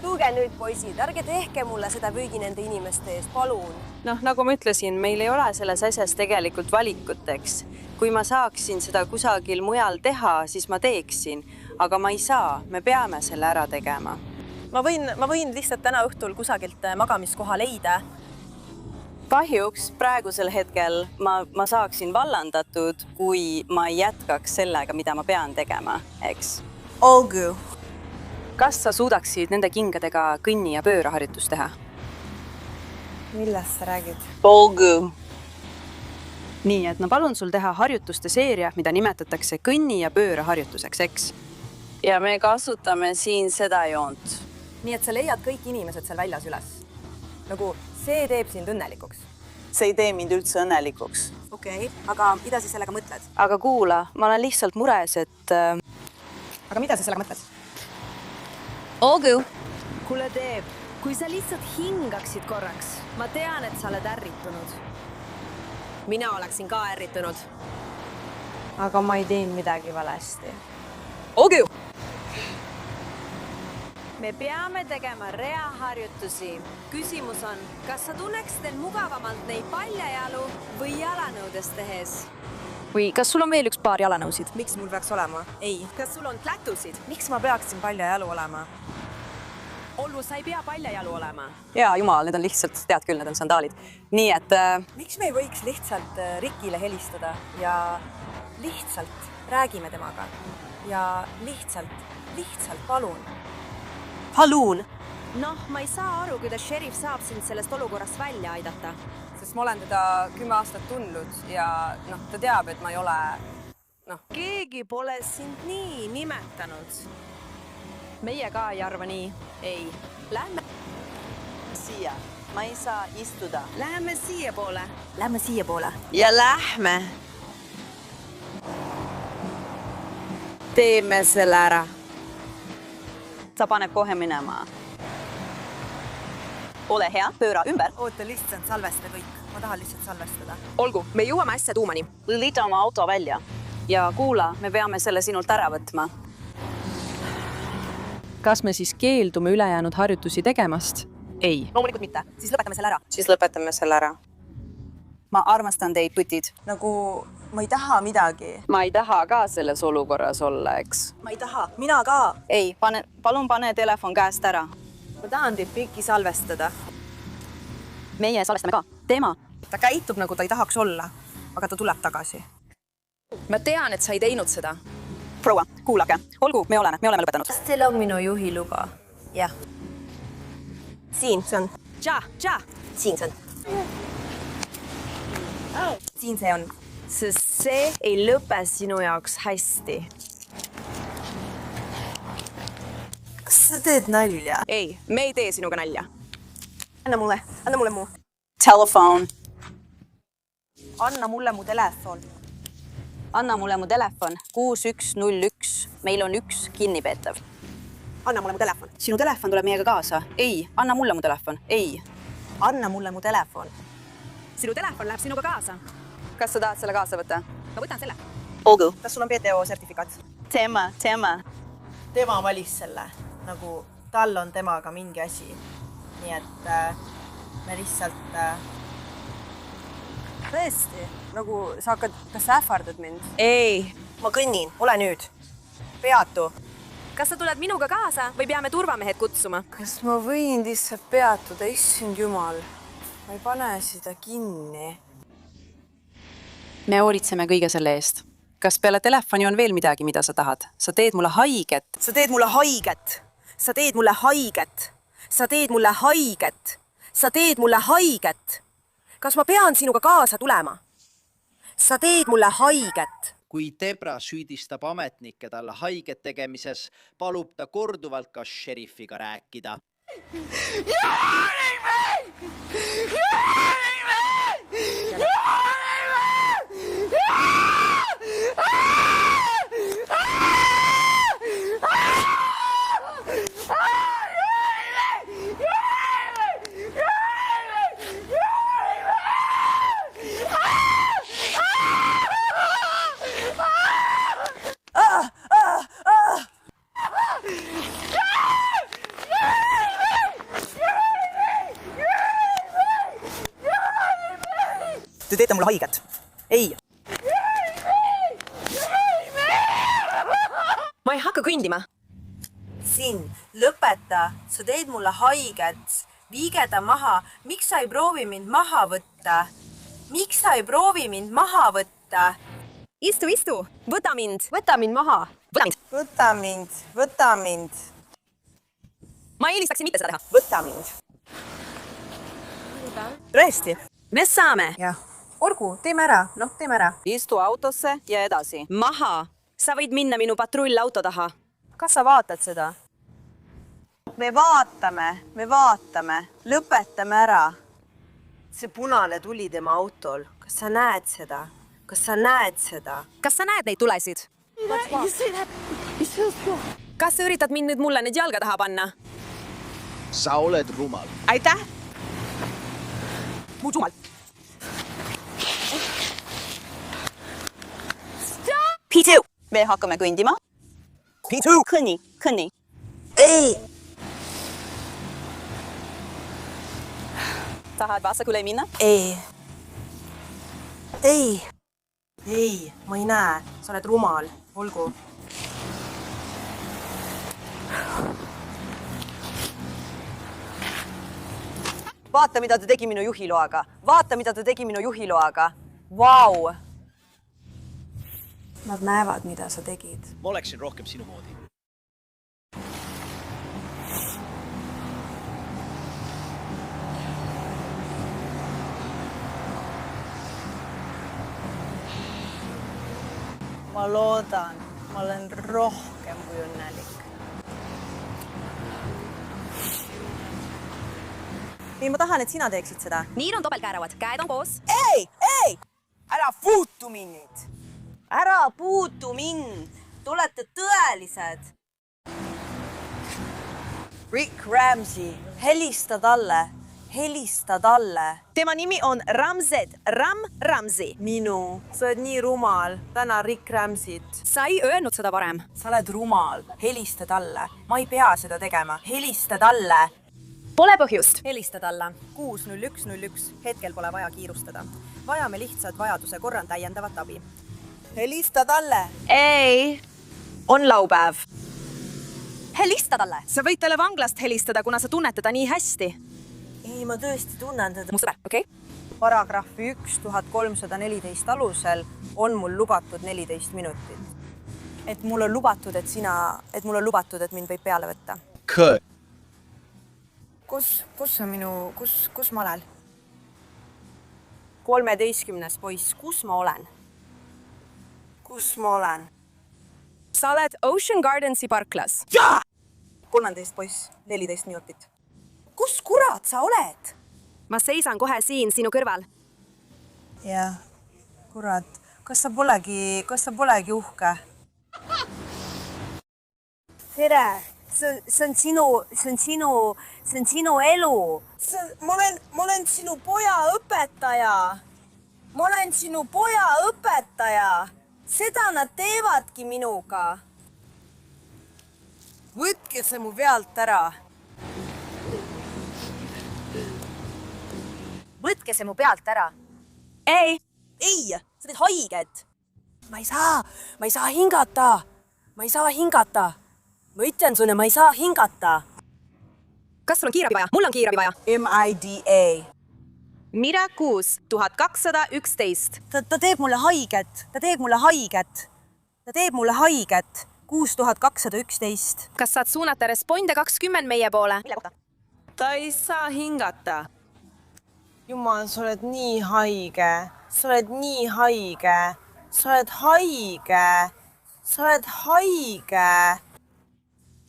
K: Tuuge nüüd, poisid, ärge tehke mulle seda võigi nende inimeste eest, palun.
J: Noh, nagu ma ütlesin, meil ei ole selles asjas tegelikult valikuteks. Kui ma saaksin seda kusagil mujal teha, siis ma teeksin. Aga ma ei saa, me peame selle ära tegema.
L: Ma võin lihtsalt täna õhtul kusagilt magamiskoha leida.
J: Kahjuks praegusel hetkel ma saaksin vallandatud, kui ma ei jätkaks sellega, mida ma pean tegema, eks?
L: Olgu.
J: Kas sa suudaksid nende kingadega kõnni- ja pööraharjutust teha?
L: Millest sa räägid?
J: Olgu. Nii, et ma palun sul teha harjutuste seeria, mida nimetatakse kõnni- ja pööraharjutuseks, eks? Ja me kasutame siin seda joont.
K: Nii et sa leiad kõik inimesed seal väljas üles. Nagu see teeb sind õnnelikuks.
J: See ei tee mind üldse õnnelikuks.
K: Okei, aga mida sa sellega mõtled?
J: Aga kuula, ma olen lihtsalt mures, et...
K: Aga mida sa sellega mõtled?
J: Olgu.
K: Kuule, Deeb, kui sa lihtsalt hingaksid korraks. Ma tean, et sa oled ärritunud. Mina oleksin ka ärritunud.
L: Aga ma ei teinud midagi valesti.
K: olgu!
L: me peame tegema reaharjutusi. Küsimus on, kas sa tunneksid end mugavamalt neid paljajalu või jalanõudes tehes?
I: või kas sul on veel üks paar jalanõusid?
L: Miks mul peaks olema? Ei.
K: Kas sul on klätusid?
L: Miks ma peaksin paljajalu olema?
K: Olgu, sa ei pea paljajalu olema.
J: Jaa, jumal, need on lihtsalt, tead küll, need on sandaalid. Nii et...
L: Miks me ei võiks lihtsalt Rikile helistada ja lihtsalt räägime temaga ja lihtsalt palun.
J: Palun!
L: Noh, ma ei saa aru, kuidas šerif saab sind sellest olukorrast välja aidata.
K: Sest ma olen teda 10 aastat tundnud ja ta teab, et ma ei ole...
L: Keegi pole sind nii nimetanud. Meie ka ei arva nii. Ei. Lähme
J: siia. Ma ei saa istuda.
L: Läheme siia poole.
J: Lähme siia poole. Ja lähme.
K: Teeme selle ära.
J: Sa paneb kohe minema. Ole hea, pööra ümber.
L: Oota, lihtsalt salvesta kõik. Ma tahan lihtsalt salvestada.
K: Olgu, me jõuame äsja tuumani.
J: Lita oma auto välja. Ja kuula, me peame selle sinult ära võtma.
I: Kas me siis keeldume ülejäänud harjutusi tegemast? Ei.
L: Loomulikult mitte. Siis lõpetame selle ära.
J: Siis lõpetame selle ära. Ma armastan teid, putid.
L: Nagu ma ei taha midagi.
K: Ma ei taha ka selles olukorras olla, eks?
L: Ma ei taha. Mina ka.
J: Ei, palun pane telefon käest ära.
L: Ma tahan teid pikki salvestada.
J: Meie salvestame ka. Tema.
L: Ta käitub nagu ta ei tahaks olla, aga ta tuleb tagasi.
K: Ma tean, et sa ei teinud seda.
J: Proua, kuulake. Olgu, me oleme lõpetanud.
L: Kas teil on minu juhi luba? Jah. Siin see on.
K: Ja.
L: Siin see on. Siin see on. Sest see ei lõpe sinu jaoks hästi. Kas sa teed nalja?
K: Ei, me ei tee sinuga nalja.
L: Anna mulle mu.
J: Telefon.
L: Anna mulle mu telefon.
J: Anna mulle mu telefon. 6101. Meil on üks kinnipeetav.
L: Anna mulle mu telefon.
J: Sinu telefon tuleb meiega kaasa. Ei, anna mulle mu telefon. Ei.
L: Anna mulle mu telefon.
K: Sinu telefon läheb sinuga kaasa.
J: Kas sa tahad selle kaasa võtta?
K: Ma võtan selle.
J: Olgu.
L: Kas sul on PTO sertifikaat?
J: Tema.
L: Tema valis selle. Nagu tal on temaga mingi asi. Nii et me lihtsalt... Tõesti, nagu sa hakkad... Kas sa ähvardad mind?
K: Ei.
L: Ma kõnnin. Ole nüüd. Peatu.
K: Kas sa tuled minuga kaasa või peame turvamehed kutsuma?
L: Kas ma võin lihtsalt peatuda? Issand jumal. Ma ei pane seda kinni.
J: Me hoolitseme kõige selle eest. Kas peale telefoni on veel midagi, mida sa tahad? Sa teed mulle haiget.
L: Sa teed mulle haiget. Sa teed mulle haiget. Sa teed mulle haiget. Sa teed mulle haiget. Kas ma pean sinuga kaasa tulema? Sa teed mulle haiget.
B: Kui Debra süüdistab ametnikke talle haiget tegemises, palub ta korduvalt ka šerifiga rääkida.
L: Te teete mulle haiget. Ei.
K: Ma ei hakka kõndima.
L: Siin, lõpeta. Sa teed mulle haiget. Viige ta maha. Miks sa ei proovi mind maha võtta? Miks sa ei proovi mind maha võtta?
K: Istu. Võta mind maha.
L: Võta mind.
K: Ma eelistaksin mitte seda teha.
L: Võta mind. Tõesti?
K: Me saame.
L: Jah. Olgu, teeme ära. Teeme ära.
J: Istu autosse ja edasi.
K: Maha. Sa võid minna minu patrullauto taha.
L: Kas sa vaatad seda? Me vaatame. Lõpetame ära. See punane tuli tema autol. Kas sa näed seda? Kas sa näed
K: neid tulesid? Kas sa üritad mind nüüd mulle need jalga taha panna?
B: Sa oled rumal.
K: Aitäh! Mu jumal.
J: P2. Me hakkame kõndima. P2. Kõnni.
L: Ei!
J: Tahad vasakule minna?
L: Ei. Ei! Ei, ma ei näe. Sa oled rumal. Olgu. Vaata, mida ta tegi minu juhiloaga. Vau! Nad näevad, mida sa tegid.
B: Ma oleksin rohkem sinu moodi.
L: Ma loodan, ma olen rohkem kui õnnelik. Ei, ma tahan, et sina teeksid seda.
K: Niin on topeltkääravad. Käed on koos.
L: Ei! Ära puutu mind! Ära puutu mind! Te olete tõelised! Rick Ramsey, helista talle. Tema nimi on Ramzed. Ramsey. Minu. Sa oled nii rumal. Täna Rick Ramseyt.
K: Sa ei öelnud seda varem.
L: Sa oled rumal. Helista talle. Ma ei pea seda tegema. Helista talle.
K: Pole põhjust.
L: Helista talle. 60101. Hetkel pole vaja kiirustada. Vajame lihtsalt vajaduse korral täiendavat abi. Helista talle.
K: Ei. On laupäev.
L: Helista talle.
K: Sa võid talle vanglast helistada, kuna sa tunned teda nii hästi.
L: Ei, ma tõesti tunnen teda.
K: Mu sõber, okei?
L: Paragrahvi 1314 alusel on mul lubatud 14 minutit. Et mul on lubatud, et mind võib peale võtta. Kus ma olen? 13. poiss, kus ma olen?
K: Sa oled Ocean Gardensi parklas.
L: 13 poiss, 14 minutit. Kus kurat sa oled?
K: Ma seisan kohe siin sinu kõrval.
L: Jah, kurat. Kas sa polegi uhke? Tere! See on sinu elu. Ma olen sinu poja õpetaja. Seda nad teevadki minuga. Võtke see mu pealt ära.
K: Ei.
L: Ei, sa teed haiget. Ma ei saa hingata. Ma ütlen sulle, ma ei saa hingata.
K: Kas sul on kiirabi vaja? Mul on kiirabi vaja.
L: MIDA.
K: Mira 6211.
L: Ta teeb mulle haiget. 6211.
K: Kas saad suunata Responde 20 meie poole?
L: Ta ei saa hingata. Jumal, sa oled nii haige. Sa oled haige.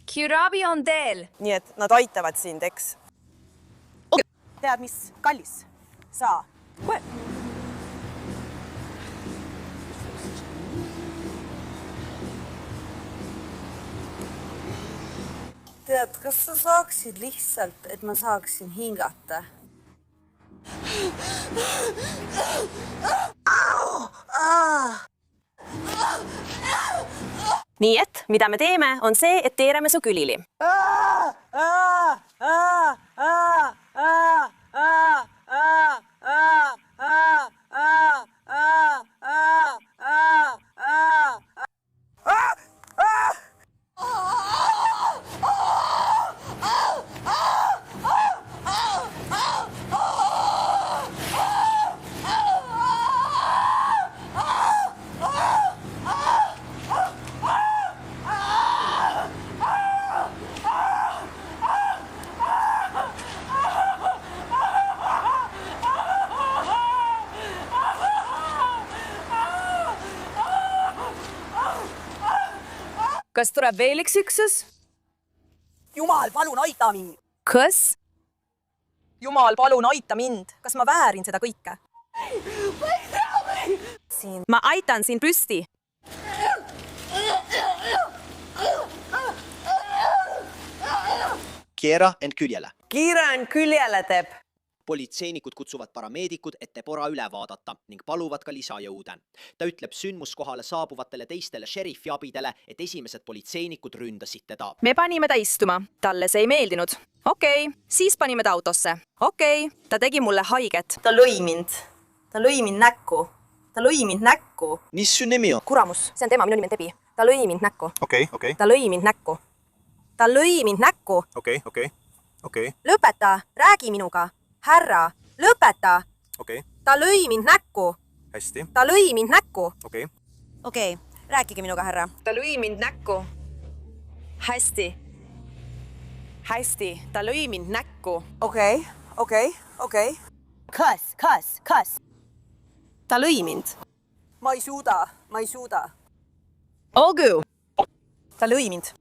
K: Kiirabi on teel.
L: Nii et nad aitavad sind, eks? Tead, mis? Kallis. Saa. Tead, kas sa saaksid lihtsalt, et ma saaksin hingata?
K: Nii et, mida me teeme, on see, et teereme su külili. Kas tuleb veel üks üksus?
L: Jumal, palun aita mind!
K: Kas?
L: Jumal, palun aita mind! Kas ma väärin seda kõike?
K: Ma aitan sind püsti.
B: Keera end küljele.
L: Kiire end küljele teeb.
B: Politseinikud kutsuvad parameedikud, et Deborah üle vaadata ning paluvad ka lisajõude. Ta ütleb sündmuskohale saabuvatele teistele šerifi abidele, et esimesed politseinikud ründasid teda.
M: Me panime ta istuma. Talle see ei meeldinud. Okei, siis panime ta autosse. Okei, ta tegi mulle haiget.
L: Ta lõi mind. Ta lõi mind näkku. Ta lõi mind näkku.
B: Mis su nimi on?
M: Kuramus, see on tema, minu nimi on Debi. Ta lõi mind näkku.
F: Okei.
M: Ta lõi mind näkku. Ta lõi mind näkku.
F: Okei.
M: Lõpeta, räägi minuga. Härra, lõpeta.
F: Okei.
M: Ta lõi mind näkku.
F: Hästi.
M: Ta lõi mind näkku.
L: Okei, rääkige minuga, härra.
M: Ta lõi mind näkku. Hästi. Ta lõi mind näkku.
L: Okei. Kas?
M: Ta lõi mind.
L: Ma ei suuda.
M: Olgu. Ta lõi mind.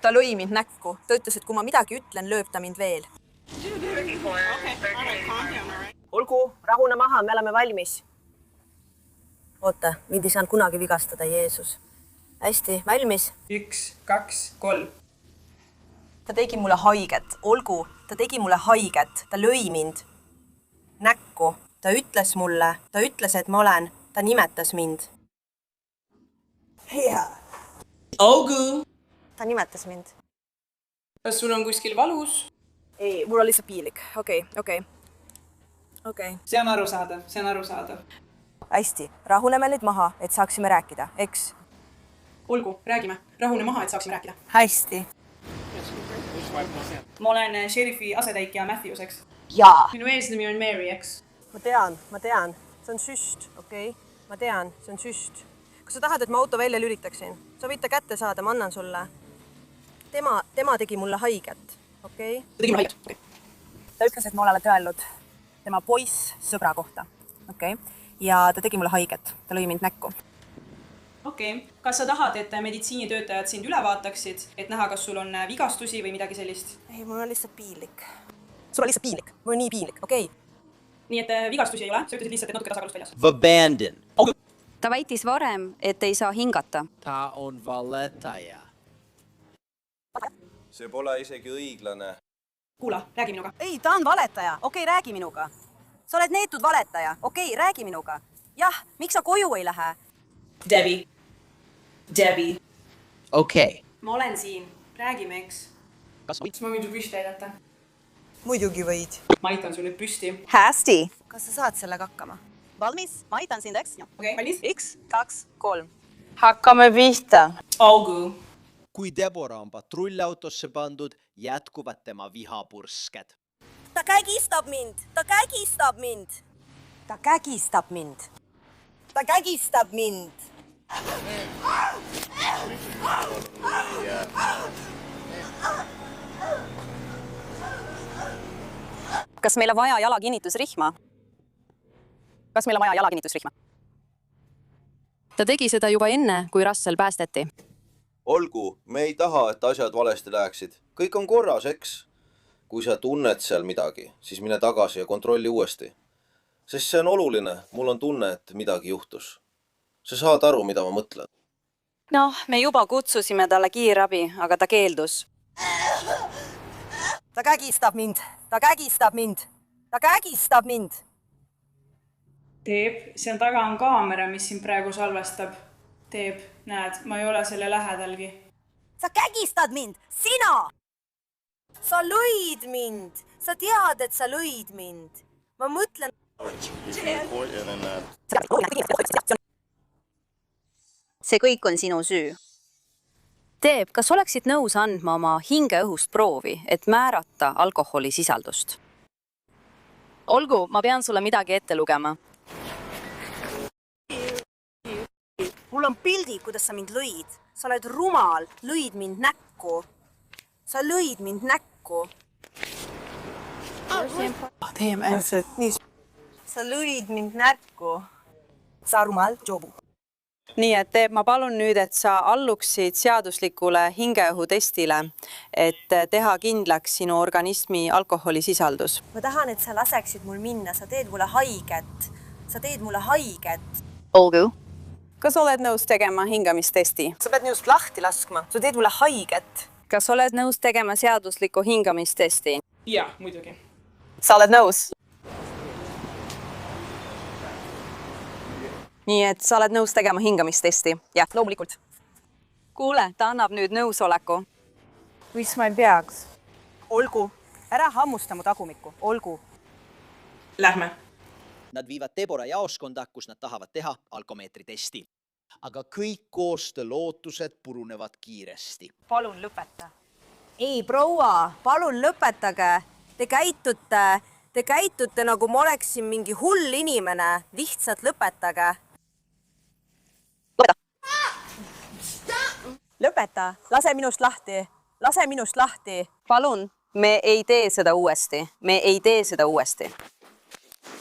L: Ta lõi mind näkku. Ta ütles, et kui ma midagi ütlen, lööb ta mind veel. Olgu, rahune maha, me oleme valmis. Oota, mind ei saanud kunagi vigastada, Jeesus. Hästi, valmis?
N: 1, 2, 3.
L: Ta tegi mulle haiget. Olgu, ta tegi mulle haiget. Ta lõi mind näkku. Ta ütles, et ma olen. Ta nimetas mind. Hea.
N: Olgu.
L: Ta nimetas mind.
N: Kas sul on kuskil valus?
L: Ei, mul on lihtsalt piilik. Okei.
N: See on arusaadav.
L: Hästi, rahuneme nüüd maha, et saaksime rääkida, eks?
N: Olgu, räägime. Rahune maha, et saaksime rääkida.
L: Hästi.
N: Ma olen šerifi asetäitja Matthews, eks?
L: Jaa.
N: Minu eesnimi on Mary, eks?
L: Ma tean. See on süst, okei? Ma tean, see on süst. Kas sa tahad, et ma auto välja lüritaksin? Sa võid ta kätte saada, ma annan sulle. Tema tegi mulle haiget, okei?
N: Ta tegi mulle haiget, okei.
L: Ta ütles, et ma olen öelnud tema poiss sõbra kohta, okei? Ja ta tegi mulle haiget, ta lõi mind näkku.
N: Okei. Kas sa tahad, et meditsiinitöötajad sind üle vaataksid, et näha, kas sul on vigastusi või midagi sellist?
L: Ei, mul on lihtsalt piinlik. Sul on lihtsalt piinlik? Mul on nii piinlik, okei?
N: Nii et vigastusi ei ole? Sa ütlesid lihtsalt, et natuke tasakaalust väljas.
B: Abandon.
J: Ta väitis varem, et ei saa hingata.
B: Ta on valetaja.
D: See pole isegi õiglane.
N: Kuula, räägi minuga.
L: Ei, ta on valetaja. Okei, räägi minuga. Sa oled neetud valetaja. Okei, räägi minuga. Jah, miks sa koju ei lähe?
N: Debbie.
B: Okei.
N: Ma olen siin. Räägime, eks?
B: Kas
N: ma võin su püsti aidata?
L: Muidugi võid.
N: Ma aitan su nüüd püsti.
J: Hästi.
L: Kas sa saad sellega hakkama? Valmis? Ma aitan sind, eks?
N: Okei, valmis?
L: 1, 2, 3.
M: Hakkame pihta.
N: Olgu.
B: Kui Deborah on patrullautosse pandud, jätkuvad tema vihapursked.
L: Ta kägistab mind.
J: Kas meil on vaja jalakinnitusrihma? Ta tegi seda juba enne, kui Russell päästeti.
D: Olgu, me ei taha, et asjad valesti läheksid. Kõik on korras, eks? Kui sa tunned seal midagi, siis mine tagasi ja kontrolli uuesti. Sest see on oluline. Mul on tunne, et midagi juhtus. Sa saad aru, mida ma mõtlen.
J: Noh, me juba kutsusime talle kiirabi, aga ta keeldus.
L: Ta kägistab mind.
N: Teeb, seal taga on kaamera, mis siin praegu salvestab. Teeb, näed, ma ei ole selle lähedalgi.
L: Sa kägistad mind, sina! Sa lõid mind, sa tead, et sa lõid mind. Ma mõtlen...
J: See kõik on sinu süü. Teeb, kas oleksid nõus andma oma hingeõhust proovi, et määrata alkoholisisaldust? Olgu, ma pean sulle midagi ette lugema.
L: Mul on pildid, kuidas sa mind lõid. Sa oled rumal, lõid mind näkku. Sa lõid mind näkku. Sa lõid mind näkku. Sa rumal, Jobu.
J: Nii et Teeb, ma palun nüüd, et sa alluksid seaduslikule hingeõhutestile, et teha kindlaks sinu organismi alkoholisisaldus.
L: Ma tahan, et sa laseksid mul minna. Sa teed mulle haiget.
J: Olgu. Kas oled nõus tegema hingamistesti?
L: Sa pead minust lahti laskma. Sa teed mulle haiget.
J: Kas oled nõus tegema seadusliku hingamistesti?
N: Jah, muidugi.
J: sa oled nõus? nii et sa oled nõus tegema hingamistesti? jah, loomulikult. kuule, ta annab nüüd nõusoleku.
L: mis ma ei peaks? olgu, ära hammusta mu tagumikku, olgu.
N: Lähme.
B: Nad viivad Debora jaoskonda, kus nad tahavad teha alkomeetri testi. Aga kõik koostöö lootused purunevad kiiresti.
L: Palun lõpeta. Ei, proua, palun lõpetage. Te käitute nagu ma oleksin mingi hull inimene. Lihtsalt lõpetage. Lõpeta. Lase minust lahti. Lase minust lahti.
J: Palun, me ei tee seda uuesti. Me ei tee seda uuesti.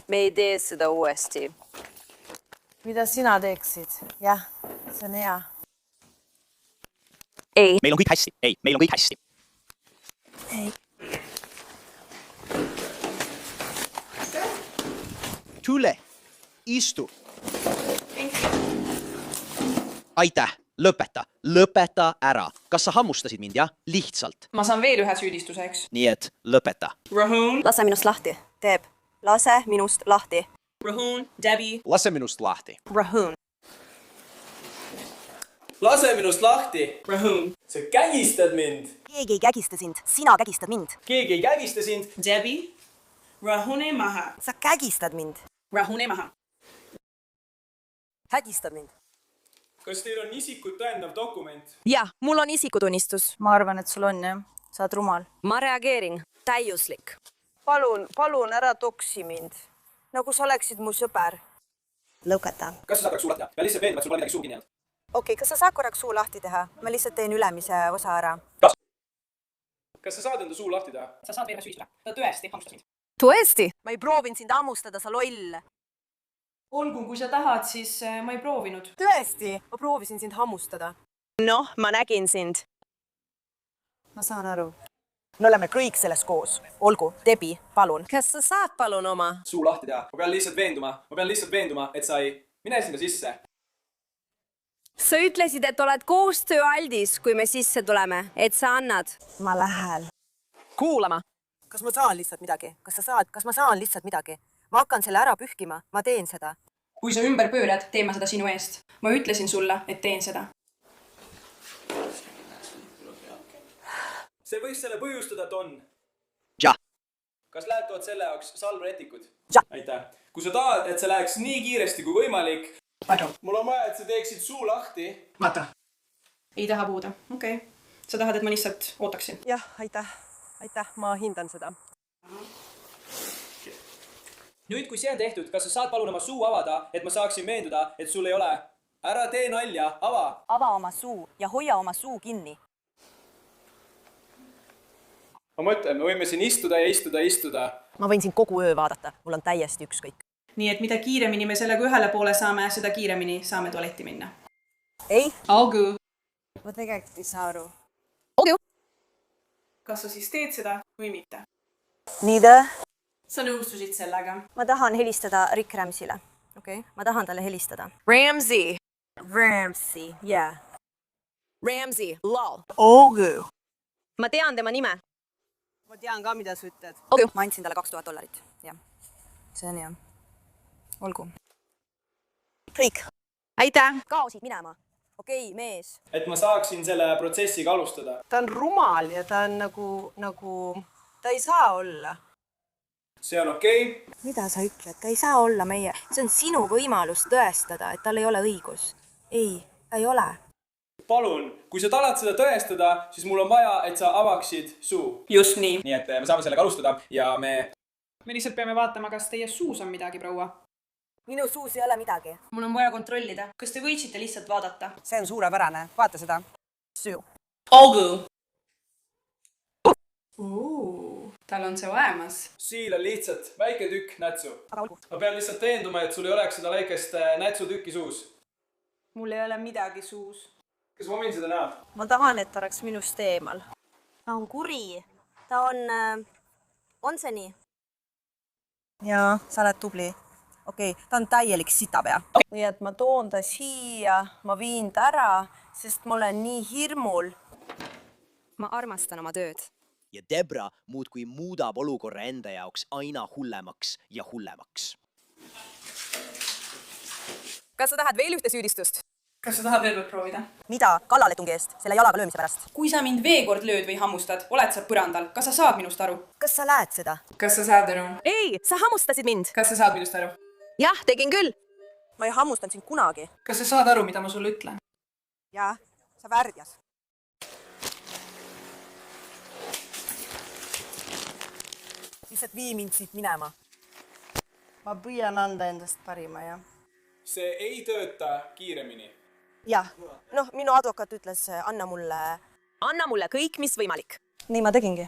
J: Me ei tee seda uuesti.
L: Mida sina teeksid? Jah, see on hea.
J: Ei.
B: Meil on kõik hästi. Ei, meil on kõik hästi.
L: Ei.
B: Tule, istu. Aitäh, lõpeta. Lõpeta ära. Kas sa hammustasid mind, jah? Lihtsalt.
N: Ma saan veel ühe süüdistuse, eks?
B: Nii et lõpeta.
N: Rahun.
L: Lase minust lahti. Teeb. Lase minust lahti.
N: Rahun, Debbie.
B: Lase minust lahti.
L: Rahun.
C: Lase minust lahti.
N: Rahun.
C: Sa kägistad mind.
L: Keegi ei kägista sind. Sina kägistad mind.
C: Keegi ei kägista sind.
N: Debbie. Rahune maha.
L: Sa kägistad mind.
N: Rahune maha.
L: Hägistad mind.
C: Kas teil on isikut tõendav dokument?
M: jah, mul on isikutunnistus.
L: Ma arvan, et sul on, jah. Sa oled rumal.
M: ma reageerin. Täiuslik.
L: Palun ära toksi mind. Nagu sa oleksid mu sõber. Lõukata.
C: Kas sa saad korraks suu lahti teha? Ja lihtsalt veendama, et sul pole midagi suu kinni jäänud.
L: Okei, kas sa saad korraks suu lahti teha? Ma lihtsalt teen ülemise osa ära.
C: Kas sa saad enda suu lahti teha?
N: Sa saad veel süüdistada. Ta tõesti hammustas mind.
M: tõesti?
L: Ma ei proovinud sind hammustada, sa loll.
N: Olgu, kui sa tahad, siis ma ei proovinud.
L: Tõesti, ma proovisin sind hammustada.
M: noh, ma nägin sind.
L: Ma saan aru. Me oleme kõik selles koos. Olgu, Debbie, palun.
M: kas sa saad palun oma?
C: Suu lahti teha. Ma pean lihtsalt veenduma, et sa ei... Mine sinna sisse.
M: sa ütlesid, et oled koostööaldis, kui me sisse tuleme, et sa annad.
L: Ma lähen.
M: kuulama.
L: Kas ma saan lihtsalt midagi? Kas ma saan lihtsalt midagi? Ma hakkan selle ära pühkima. Ma teen seda.
N: Kui sa ümber pöörad, teen ma seda sinu eest. Ma ütlesin sulle, et teen seda.
C: See võiks selle põhjustada, Don.
B: Ja.
C: Kas lähetuvad selle jaoks salvrätikud?
L: Ja.
C: Aitäh. Kui sa tahad, et see läheks nii kiiresti kui võimalik,
N: Vaata.
C: mul on vaja, et sa teeksid suu lahti.
N: Vaata. Ei taha puuda. Okei. Sa tahad, et ma lihtsalt ootaksin?
L: Jah, aitäh. Aitäh, ma hindan seda.
C: Nüüd, kui see on tehtud, kas sa saad palun oma suu avada, et ma saaksin veenduda, et sul ei ole? Ära tee nalja, ava.
L: Ava oma suu ja hoia oma suu kinni.
C: Ma mõtlen, me võime siin istuda.
L: Ma võin siin kogu öö vaadata. Mul on täiesti ükskõik.
N: Nii et mida kiiremini me sellega ühele poole saame, seda kiiremini saame tualetti minna.
L: Ei.
N: Olgu.
L: Ma tegelikult ei saa aru.
N: Kas sa siis teed seda või mitte?
L: Niide.
N: Sa nõustusid sellega.
L: Ma tahan helistada Rick Ramsile. Okei. Ma tahan talle helistada.
M: Ramsey.
L: Ramsey, yeah.
M: Ramsey, lol.
L: Olgu.
M: ma tean tema nime.
L: Ma tean ka, mida sa ütled. Ma andsin talle $2000. Jah. See on hea. Olgu. Rick.
M: aitäh.
L: Kaosid minema. Okei, mees.
C: Et ma saaksin selle protsessiga alustada.
L: Ta on rumal ja ta on nagu... Ta ei saa olla.
C: See on okei.
L: Mida sa ütled? Ta ei saa olla meie... See on sinu võimalus tõestada, et tal ei ole õigus. Ei, ta ei ole.
C: Palun, kui sa tahad seda tõestada, siis mul on vaja, et sa avaksid suu.
N: Just nii.
C: Nii et me saame sellega alustada ja me...
N: Me lihtsalt peame vaatama, kas teie suus on midagi, proua.
L: Minu suus ei ole midagi.
N: Mul on vaja kontrollida. Kas te võiksite lihtsalt vaadata?
L: See on suurepärane. Vaata seda. Suu.
N: Olgu. Tal on see olemas.
C: Siil on lihtsalt väike tükk nätsu.
L: Aga olgu.
C: Ma pean lihtsalt veenduma, et sul ei oleks seda väikest nätsutükki suus.
N: Mul ei ole midagi suus.
C: Kas ma võin seda näha?
L: Ma tahan, et ta oleks minust eemal. Ta on kuri. Ta on see nii? Jaa, sa oled tubli. Okei, ta on täielik sitapea. Nii et ma toon ta siia, ma viin ta ära, sest ma olen nii hirmul.
M: ma armastan oma tööd.
B: ja Debra muudkui muudab olukorra enda jaoks aina hullemaks ja hullemaks.
K: Kas sa tahad veel ühte süüdistust?
N: Kas sa tahad veel proovida?
L: Mida? Kallaletungi eest, selle jalaga löömise pärast.
N: Kui sa mind veekord lööd või hammustad, oled sa põrandal. Kas sa saad minust aru?
L: Kas sa näed seda?
N: Kas sa saad aru?
M: Ei, sa hammustasid mind.
N: Kas sa saad minust aru?
M: Jah, tegin küll.
L: Ma ei hammustanud sind kunagi.
N: Kas sa saad aru, mida ma sulle ütlen?
L: Jaa, sa värdjas. Lihtsalt vii mind siit minema. Ma püüan anda endast parima, jah.
E: See ei tööta kiiremini.
L: Jah, noh, minu advokaat ütles, anna mulle
M: kõik, mis võimalik.
L: Nii ma tegingi.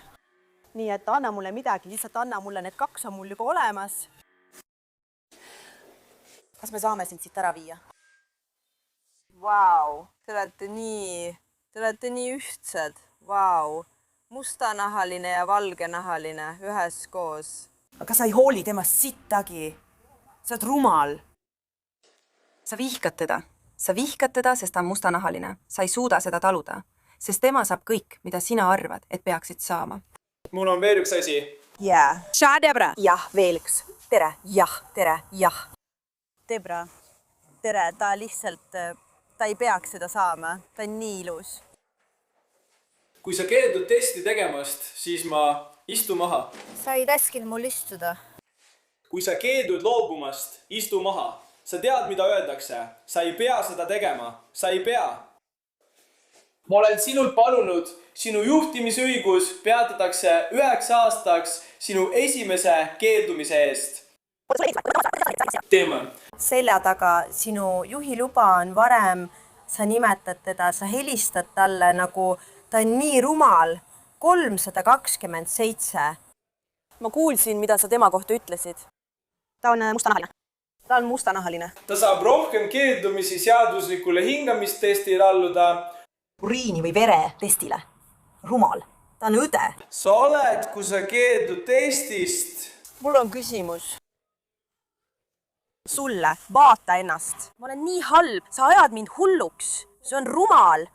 L: Nii, et anna mulle midagi, lihtsalt anna mulle, need 2 on mul juba olemas. Kas me saame sind siit ära viia? Vau, te olete nii ühtsed. Vau, mustanahaline ja valgenahaline üheskoos. Aga sa ei hooli temast sittagi. Sa oled rumal.
M: Sa vihkad teda, sest ta on mustanahaline. Sa ei suuda seda taluda, sest tema saab kõik, mida sina arvad, et peaksid saama.
E: Mul on veel üks asi.
L: Jaa.
M: Tša, Debra.
L: Jah, veel üks. Tere, jah. Debra, tere, ta lihtsalt, ta ei peaks seda saama. Ta on nii ilus.
E: Kui sa keeldud testi tegemast, siis ma istu maha.
L: Sa ei käskinud mul istuda.
E: Kui sa keeldud loobumast, istu maha. Sa tead, mida öeldakse. Sa ei pea seda tegema. Sa ei pea. Ma olen sinult palunud, sinu juhtimisõigus peatatakse 9 aastaks sinu esimese keeldumise eest. Teeme.
L: Selja taga sinu juhiluba on varem, sa nimetad teda, sa helistad talle nagu ta on nii rumal. 327. Ma kuulsin, mida sa tema kohta ütlesid. Ta on mustanahaline. Ta on mustanahaline.
E: Ta saab rohkem keeldumisi seaduslikule hingamistestile alluda.
L: Uriini või vere testile. Rumal. Ta on õde.
E: Sa oled, kui sa keeldud testist.
L: Mul on küsimus. Sulle, vaata ennast. Ma olen nii halb. Sa ajad mind hulluks. See on rumal.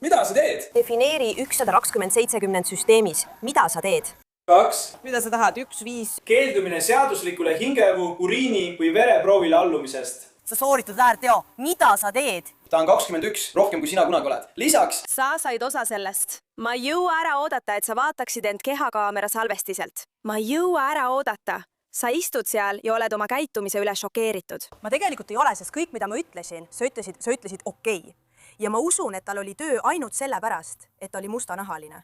E: Mida sa teed?
L: Defineeri 120-70 süsteemis. Mida sa teed?
E: 2.
L: Mida sa tahad? 1, 5.
E: Keeldumine seaduslikule hingeõhu, uriini või vereproovile allumisest.
L: Sa sooritad väärteo. Mida sa teed?
E: Ta on 21, rohkem kui sina kunagi oled. Lisaks.
M: Sa said osa sellest. Ma ei jõua ära oodata, et sa vaataksid end kehakaamera salvestiselt. Ma ei jõua ära oodata. Sa istud seal ja oled oma käitumise üle šokeeritud.
L: Ma tegelikult ei ole, sest kõik, mida ma ütlesin, sa ütlesid okei. Ja ma usun, et tal oli töö ainult selle pärast, et ta oli mustanahaline.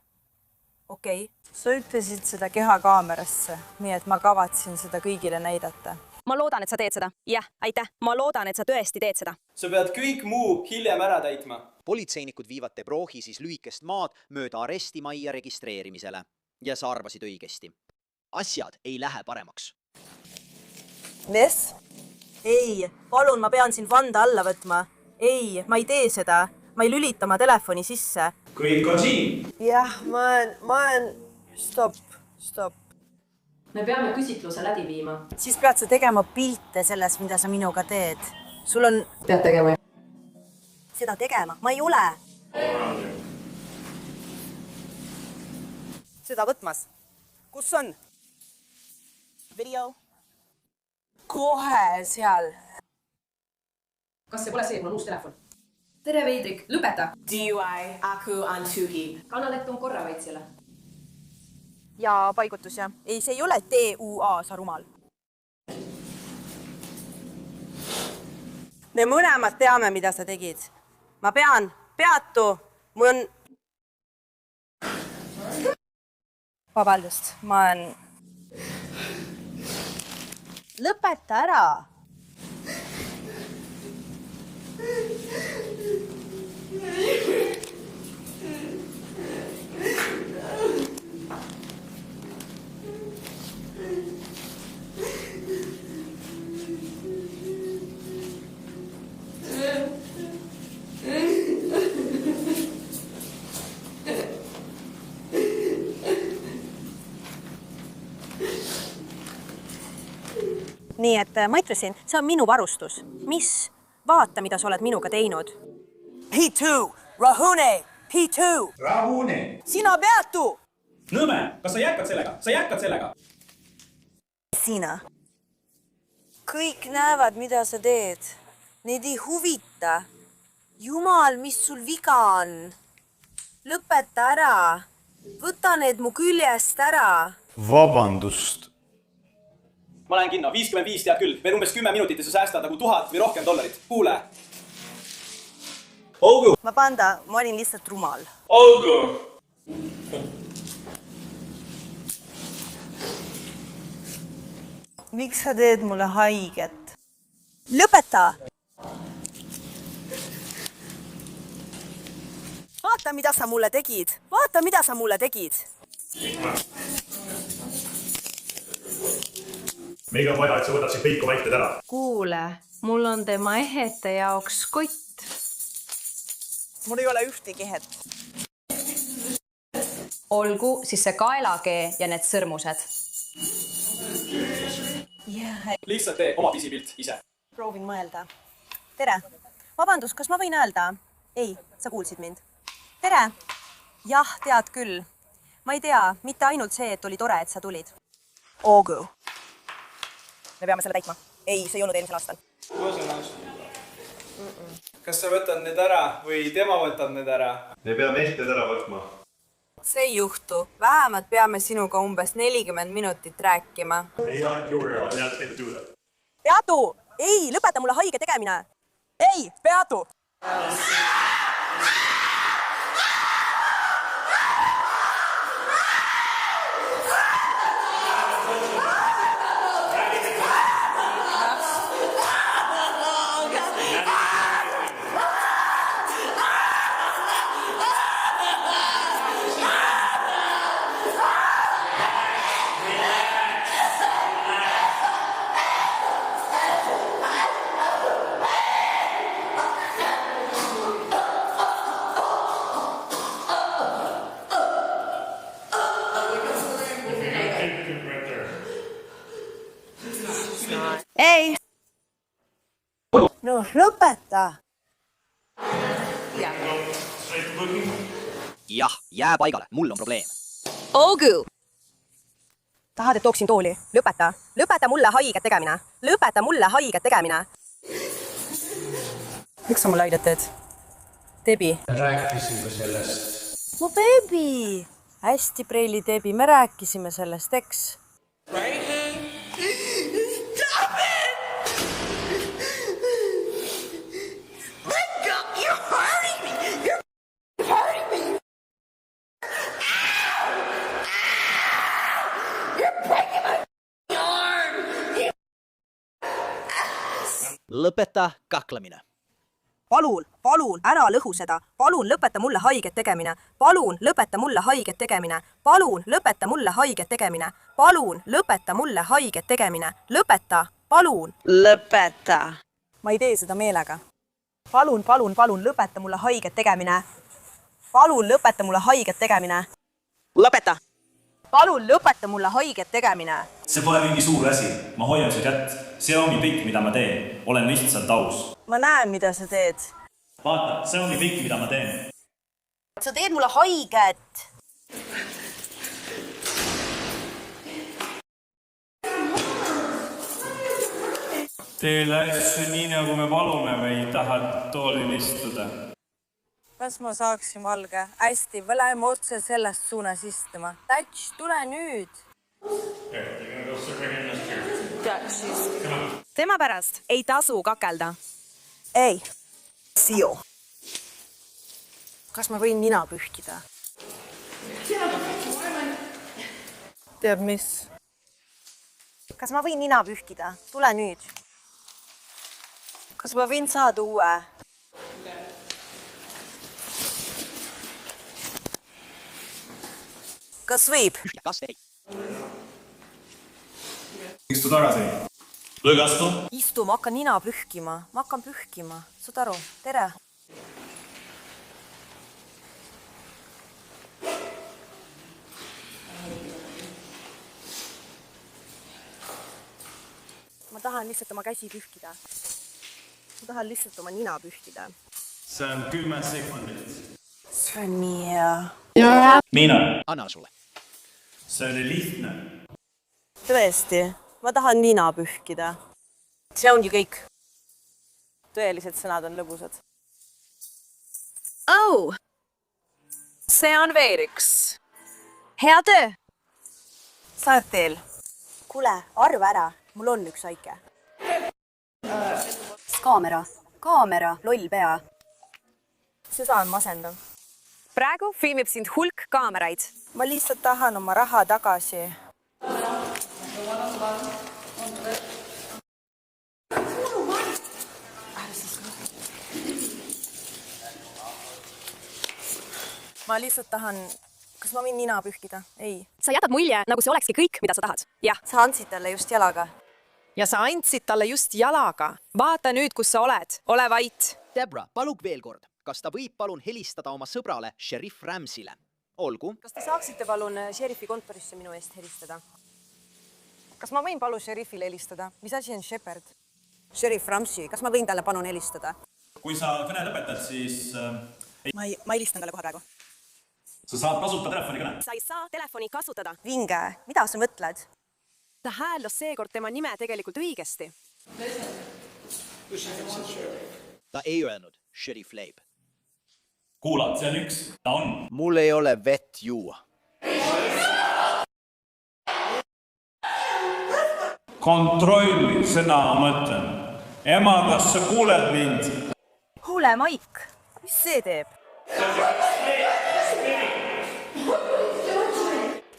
L: Okei. Sa ütlesid seda kehakaamerasse, nii et ma kavatsin seda kõigile näidata.
M: Ma loodan, et sa teed seda. Jah, aitäh. Ma loodan, et sa tõesti teed seda.
E: Sa pead kõik muu hiljem ära täitma.
B: Politseinikud viivad Debrohi siis lühikest maad mööda arestimajja registreerimisele. Ja sa arvasid õigesti. Asjad ei lähe paremaks.
L: Mis? Ei, palun, ma pean siin vanda alla võtma. Ei, ma ei tee seda. Ma ei lülita oma telefoni sisse.
E: Kõik on siin.
L: Jah, ma olen... Stop.
O: Me peame küsitluse läbi viima.
L: Siis pead sa tegema pilte sellest, mida sa minuga teed. Sul on...
O: Pead tegema.
L: Seda tegema. Ma ei ole. Seda võtmas. Kus on? Video. Kohe seal.
O: Kas see pole see, mul on uus telefon? Tere, Veidrik, lõpeta!
L: DUI, Aku Antuhi.
O: Kannalett on korra väitsele.
L: Ja paigutus, jah. Ei, see ei ole DUA, sa rumal. Me mõlemad teame, mida sa tegid. Ma pean, peatu, mul on... Vabandust, ma olen... Lõpeta ära! Nii et ma ütlesin, see on minu varustus. Mis? Vaata, mida sa oled minuga teinud. P2! Rahune! P2!
F: Rahune!
L: Sina peatu!
F: Nõme, kas sa jätkad sellega? Sa jätkad sellega?
L: Sina. Kõik näevad, mida sa teed. Neid ei huvita. Jumal, mis sul viga on? Lõpeta ära. Võta need mu küljest ära.
P: Vabandust.
E: Ma lähen kinno, 55 tead küll. Veel umbes 10 minutit ja sa säästad nagu $1000 või rohkem dollarit. Kuule. Olgu.
L: Ma panda, ma olin lihtsalt rumal.
E: Olgu.
L: Miks sa teed mulle haiget? Lõpeta! Vaata, mida sa mulle tegid. Vaata, mida sa mulle tegid.
P: Meil on vaja, et sa võtad siin kõik oma ehted ära.
Q: Kuule, mul on tema ehete jaoks kott.
L: Mul ei ole ühtegi ehet.
O: Olgu siis see kaelakee ja need sõrmused.
E: Lihtsalt tee oma pisipilt ise.
L: Proovin mõelda. Tere. Vabandust, kas ma võin öelda? Ei, sa kuulsid mind. Tere. Jah, tead küll. Ma ei tea, mitte ainult see, et oli tore, et sa tulid. Olgu. Me peame selle täitma. Ei, see ei olnud eelmisel aastal.
E: Kas sa võtad need ära või tema võtad need ära?
P: Me peame ehted ära võtma.
L: See ei juhtu. Vähemalt peame sinuga umbes 40 minutit rääkima. Peatu! Ei, lõpeta mulle haige tegemine! Ei, peatu! Ei! No, lõpeta!
B: Jah, jää paigale, mul on probleem.
L: Olgu! Tahad, et tooksin tooli? Lõpeta! Lõpeta mulle haiget tegemine! Lõpeta mulle haiget tegemine! Miks sa mulle haiget teed? Debi.
G: Rääkisime sellest.
L: Mu beebi! Hästi, Preili Debi, me rääkisime sellest, eks?
B: Lõpeta kaklemine.
L: Palun, ära lõhu seda. Palun, lõpeta mulle haiget tegemine. Palun, lõpeta mulle haiget tegemine. Palun, lõpeta mulle haiget tegemine. Palun, lõpeta mulle haiget tegemine. Lõpeta, palun. Lõpeta. Ma ei tee seda meelega. Palun, lõpeta mulle haiget tegemine. Palun, lõpeta mulle haiget tegemine. Lõpeta. Palun, lõpeta mulle haiget tegemine.
R: See pole mingi suur asi. Ma hoian su kätt. See ongi kõik, mida ma teen. Olen lihtsalt aus.
L: Ma näen, mida sa teed.
R: Vaata, see ongi kõik, mida ma teen.
L: Sa teed mulle haiget.
R: Teil läks nii, nagu me palume või tahad toolil istuda?
L: Kas ma saaksin valge? Hästi, me läheme otse sellest suunas istuma. Täts, tule nüüd.
M: Tema pärast ei tasu kakelda.
L: Ei, Sio. Kas ma võin nina pühkida? Tead mis? Kas ma võin nina pühkida? Tule nüüd. Kas ma võin saada uue? Kas võib?
B: Kas ei?
R: Istu tagasi. Lõgastu.
L: Istu, ma hakkan nina pühkima. Ma hakkan pühkima. Saad aru? Tere. Ma tahan lihtsalt oma käsi pühkida. Ma tahan lihtsalt oma nina pühkida.
R: See on 10 sekundit.
L: See on nii hea.
R: Miina.
B: Annan sulle.
R: see oli lihtne.
L: Tõesti, ma tahan nina pühkida. See ongi kõik. Tõelised sõnad on lõbusad.
K: Oh! See on veel üks. Hea töö!
L: Sa oled teel. Kuule, arva ära. Mul on üks aike. Kaamera, loll pea. Seda on masendav.
K: Praegu filmib sind hulk kaameraid.
L: Ma lihtsalt tahan oma raha tagasi. Ma lihtsalt tahan... Kas ma võin nina pühkida? Ei.
K: Sa jätad mulje, nagu see olekski kõik, mida sa tahad. Jah.
L: Sa andsid talle just jalaga.
K: Ja sa andsid talle just jalaga. Vaata nüüd, kus sa oled. Ole vait.
B: Debra, paluk veel kord. Kas ta võib palun helistada oma sõbrale Sheriff Ramsile? Olgu.
L: Kas te saaksite palun šerifi kontorisse minu eest helistada? Kas ma võin palun šerifile helistada? Mis asi on Shepard? Sheriff Ramsi, kas ma võin talle palun helistada?
R: Kui sa kõne lõpetad, siis...
L: Ma helistan talle kohe praegu.
R: Sa saad kasutada telefoni kõne.
K: Sa ei saa telefoni kasutada.
L: Vinge, mida sa mõtled?
K: Ta hääldas seekord tema nime tegelikult õigesti.
B: Ta ei öelnud Sheriff Leib.
R: Kuulad, see on üks. Ta on.
B: Mul ei ole vett juua.
R: Kontrolli, sõna mõtlen. Ema, kas sa kuuled mind?
L: Kuule, Maik, mis see teeb?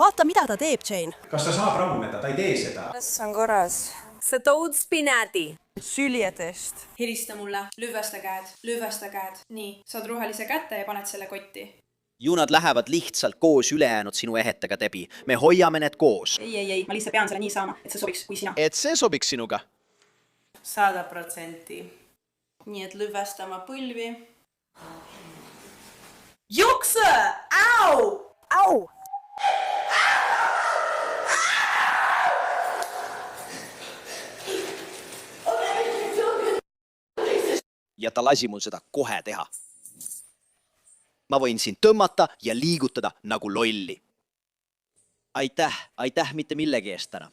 L: Vaata, mida ta teeb, Jane.
C: Kas ta saab rahuneda? Ta ei tee seda.
L: Kas on korras?
K: Sa tood spinati.
L: Süljedest.
N: Helista mulle, lühvesta käed. Nii, saad rohelise kätte ja paned selle kotti.
B: Ju nad lähevad lihtsalt koos ülejäänud sinu ehetega, Debi. Me hoiame need koos.
N: Ei, ma lihtsalt pean selle nii saama, et see sobiks kui sina.
B: Et see sobiks sinuga?
N: 100%. Nii et lühvesta oma põlvi.
L: Jukse! Au!
B: Ja ta lasi mul seda kohe teha. Ma võin sind tõmmata ja liigutada nagu lolli. Aitäh mitte millegi eest täna.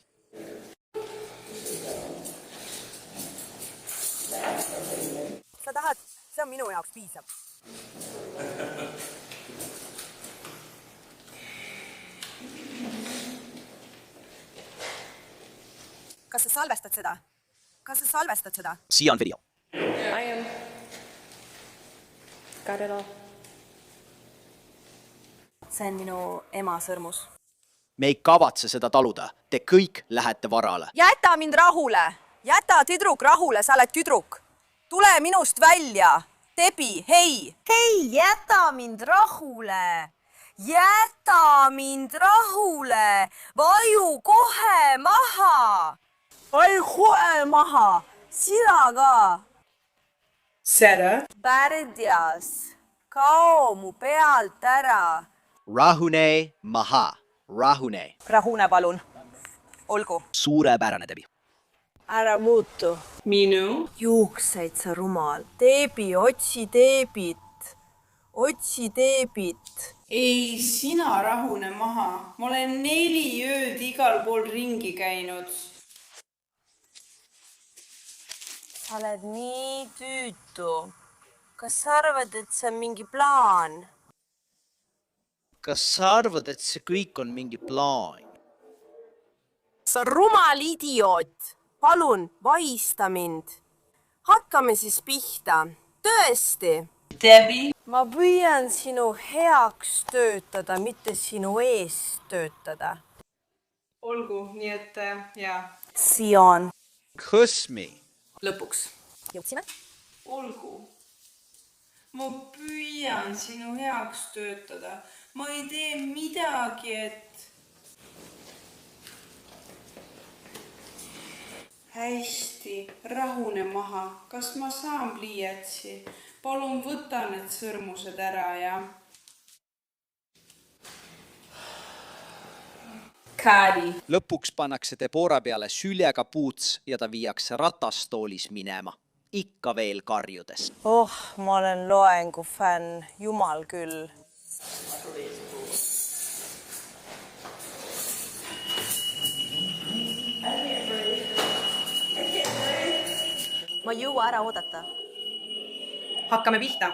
L: Sa tahad, see on minu jaoks piisab. Kas sa salvestad seda?
B: Siia on video.
K: I am. Got it all.
L: See on minu ema sõrmus.
B: Me ei kavatse seda taluda. Te kõik lähete varale.
L: Jäta mind rahule! Jäta tüdruk rahule, sa oled tüdruk! Tule minust välja! Debi, hei! Hei, jäta mind rahule! Jäta mind rahule! Vaju kohe maha! Vaju kohe maha! Sina ka!
N: Sere.
L: Pärdias, kao mu pealt ära.
B: Rahune maha. Rahune.
L: Rahune palun. Olgu.
B: Suurepärane, Debi.
L: Ära muutu.
N: Minu.
L: Juukseid sa rumal. Debi, otsi Debit. Otsi Debit.
N: Ei, sina rahune maha. Ma olen 4 ööd igal pool ringi käinud.
L: Sa oled nii tüütu. Kas sa arvad, et see on mingi plaan?
B: Kas sa arvad, et see kõik on mingi plaan?
L: Sa rumal idioot. Palun, vaista mind. Hakkame siis pihta. Tõesti.
N: Debi.
L: Ma püüan sinu heaks töötada, mitte sinu eest töötada.
N: Olgu, nii et jaa.
L: Sion.
B: Kõsmi.
N: Lõpuks.
L: Jõudsime?
N: Olgu. Ma püüan sinu heaks töötada. Ma ei tee midagi, et... Hästi, rahune maha. Kas ma saan pliiatsi? Palun võta need sõrmused ära ja... Kääri.
B: Lõpuks pannakse Debora peale süljega puuts ja ta viiakse ratastoolis minema. Ikka veel karjudes.
L: Oh, ma olen loengu fänn. Jumal küll. ma ei jõua ära oodata.
O: Hakkame pihta.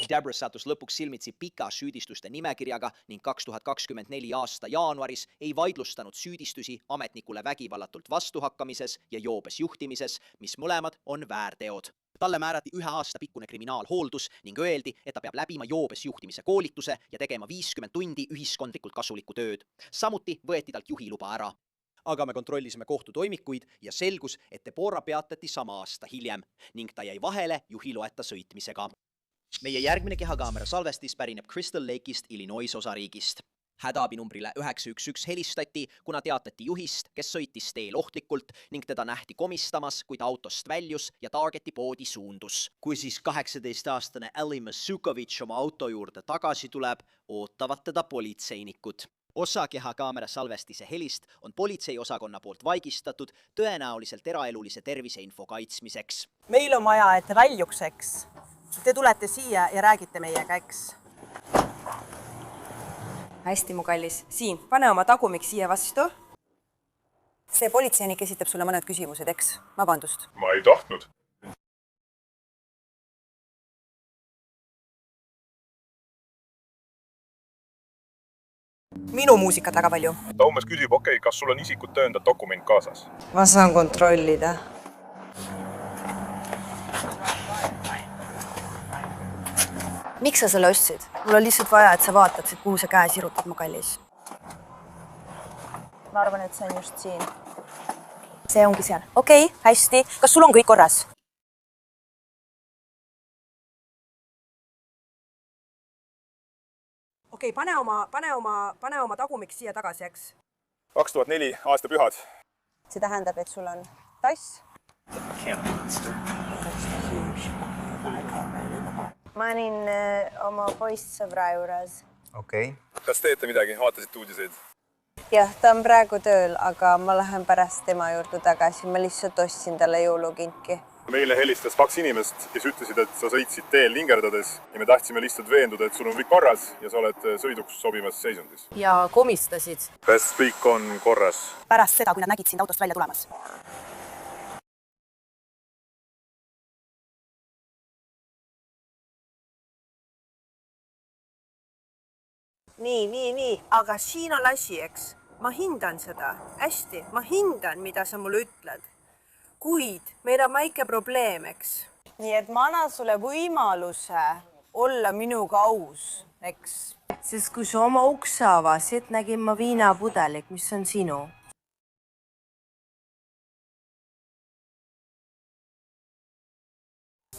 B: Debra sattus lõpuks silmitsi pika süüdistuste nimekirjaga ning 2024 aasta jaanuaris ei vaidlustanud süüdistusi ametnikule vägivallatult vastuhakkamises ja joobes juhtimises, mis mõlemad on väärteod. Talle määrati 1 aasta pikkune kriminaalhooldus ning öeldi, et ta peab läbima joobes juhtimise koolituse ja tegema 50 tundi ühiskondlikult kasulikku tööd. Samuti võeti talt juhiluba ära. Aga me kontrollisime kohtutoimikuid ja selgus, et Deborah peatati sama aasta hiljem ning ta jäi vahele juhiloeta sõitmisega. Meie järgmine kehakaamera salvestis pärineb Crystal Lake'ist Illinois osariigist. Hädaabinumbrile 911 helistati, kuna teatati juhist, kes sõitis teel ohtlikult ning teda nähti komistamas, kui ta autost väljus ja Targeti poodi suundus. Kui siis 18-aastane Ellie Masukovic oma auto juurde tagasi tuleb, ootavad teda politseinikud. Osa kehakaamera salvestise helist on politseiosakonna poolt vaigistatud tõenäoliselt eraelulise terviseinfo kaitsmiseks.
L: Meil on vaja, et väljukseks. Te tulete siia ja räägite meiega, eks?
S: Hästi, mu kallis. Siin, pane oma tagumik siia vastu.
L: See politseinik esitab sulle mõned küsimused, eks? Vabandust.
P: Ma ei tahtnud.
L: Minu muusikat väga palju.
P: Ta umbes küsib, okei, kas sul on isikut tõendav dokument kaasas?
S: Ma saan kontrollida.
L: Miks sa selle ostsid? Mul on lihtsalt vaja, et sa vaataksid, kuhu sa käe sirutad, mu kallis. Ma arvan, et see on just siin. See ongi seal. Okei, hästi. Kas sul on kõik korras? Okei, pane oma tagumik siia tagasi, eks?
P: 2004 aastapühad.
L: See tähendab, et sul on tass. Ma olin oma poissõbra juures.
P: Okei. Kas teete midagi? Vaatasid uudiseid?
L: Jah, ta on praegu tööl, aga ma lähen pärast tema juurde tagasi. Ma lihtsalt ostsin talle jõulukinki.
P: Meile helistas 2 inimest, kes ütlesid, et sa sõitsid teel lingerdades ja me tahtsime lihtsalt veenduda, et sul on kõik korras ja sa oled sõiduks sobimas seisundis.
L: Ja komistasid.
P: Kas kõik on korras?
L: Pärast seda, kui nad nägid sind autost välja tulemas. Nii. Aga siin on asi, eks? Ma hindan seda. Hästi, ma hindan, mida sa mulle ütled. Kuid meil on väike probleem, eks? Nii et ma annan sulle võimaluse olla minuga aus, eks? Sest kui sa oma ukse avasid, nägin ma viinapudelik, mis on sinu.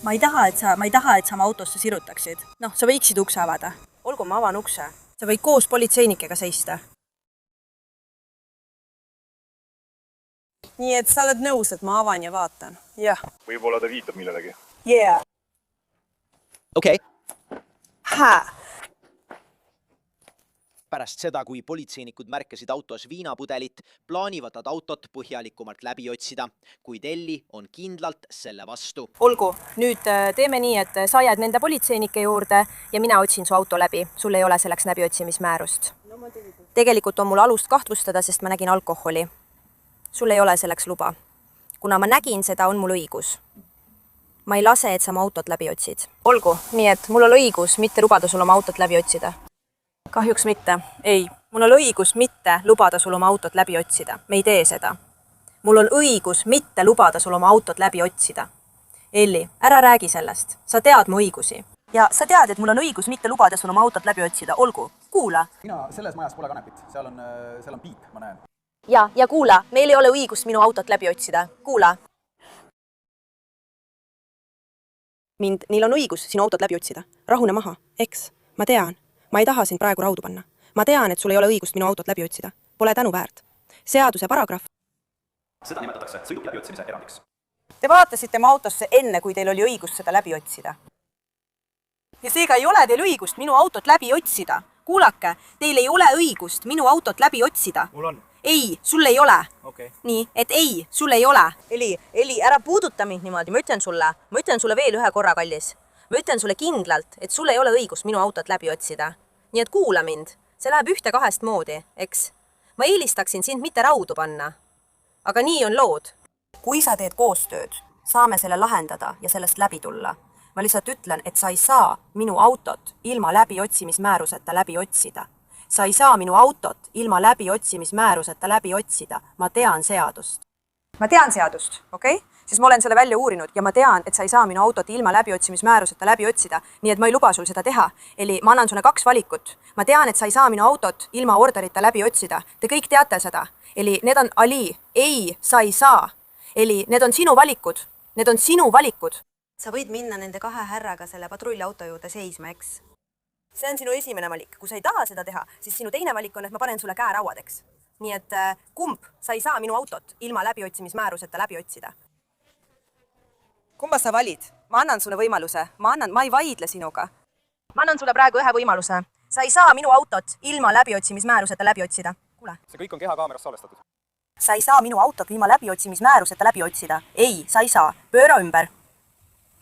L: Ma ei taha, et sa oma autosse sirutaksid. Noh, sa võiksid ukse avada. Olgu, ma avan ukse. Sa võid koos politseinikega seista. Nii et sa oled nõus, et ma avan ja vaatan. Jah.
P: Võib-olla ta viitab milledagi.
L: Yeah.
B: Okei.
L: Hää.
B: Pärast seda, kui politseinikud märkasid autos viinapudelit, plaanivad nad autot põhjalikumalt läbi otsida, kuid Ellie on kindlalt selle vastu.
I: Olgu, nüüd teeme nii, et sa jääd nende politseinike juurde ja mina otsin su auto läbi. Sul ei ole selleks läbiotsimismäärust. Tegelikult on mul alust kahtlustada, sest ma nägin alkoholi. Sul ei ole selleks luba. Kuna ma nägin seda, on mul õigus. Ma ei lase, et sa oma autot läbi otsid. Olgu, nii et mul on õigus mitte lubada sul oma autot läbi otsida. Kahjuks mitte. Ei, mul on õigus mitte lubada sul oma autot läbi otsida. Me ei tee seda. Mul on õigus mitte lubada sul oma autot läbi otsida. Ellie, ära räägi sellest. Sa tead mu õigusi. Ja sa tead, et mul on õigus mitte lubada sul oma autot läbi otsida. Olgu, kuula.
C: Mina selles majas pole kanepit. Seal on piip, ma näen.
I: Ja kuula, meil ei ole õigust minu autot läbi otsida. Kuula. Neil on õigus sinu autot läbi otsida. Rahune maha, eks? Ma tean. Ma ei taha sind praegu raudu panna. Ma tean, et sul ei ole õigust minu autot läbi otsida. Pole tänu väärt. Seaduse paragrahv.
T: Seda nimetatakse sõiduki läbiotsimise erandiks.
L: Te vaatasite mu autosse enne, kui teil oli õigust seda läbi otsida. Ja seega ei ole teil õigust minu autot läbi otsida. Kuulake, teil ei ole õigust minu autot läbi otsida.
F: Mul on.
I: Ei, sul ei ole.
F: Okay.
I: Nii, et ei, sul ei ole.
L: Eli, ära puuduta mind niimoodi. Ma ütlen sulle veel ühe korra, kallis. Ma ütlen sulle kindlalt, et sul ei ole õigust minu autot läbi otsida. Nii et kuula mind. See läheb 1-2 moodi, eks? Ma eelistaksin sind mitte raudu panna. Aga nii on lood. Kui sa teed koostööd
S: saame selle lahendada ja sellest läbi tulla. Ma lihtsalt ütlen, et sa ei saa minu autot ilma läbiotsimismääruseta läbi otsida. Sa ei saa minu autot ilma läbiotsimismääruseta läbi otsida. Ma tean seadust. Ma tean seadust, okei? Siis ma olen selle välja uurinud ja ma tean, et sa ei saa minu autot ilma läbiotsimismääruseta läbi otsida, nii et ma ei luba sul seda teha. Eli ma annan sulle 2 valikut. Ma tean, et sa ei saa minu autot ilma orderita läbi otsida. Te kõik teate seda. Eli need on Ali, ei, sa ei saa. Eli need on sinu valikud. Need on sinu valikud.
L: Sa võid minna nende 2 härraga selle patrullauto juurde seisma, eks?
S: See on sinu esimene valik. Kui sa ei taha seda teha, siis sinu teine valik on, et ma panen sulle käerauadeks. Nii et kumb, sa ei saa minu autot ilma läbiotsimismääruseta läbi otsida. Kumba sa valid? Ma annan sulle võimaluse. Ma ei vaidle sinuga. Ma annan sulle praegu 1 võimaluse. Sa ei saa minu autot ilma läbiotsimismääruseta läbi otsida. Kuule.
F: See kõik on kehakaameras salvestatud.
S: Sa ei saa minu autot ilma läbiotsimismääruseta läbi otsida. Ei, sa ei saa. Pööra ümber.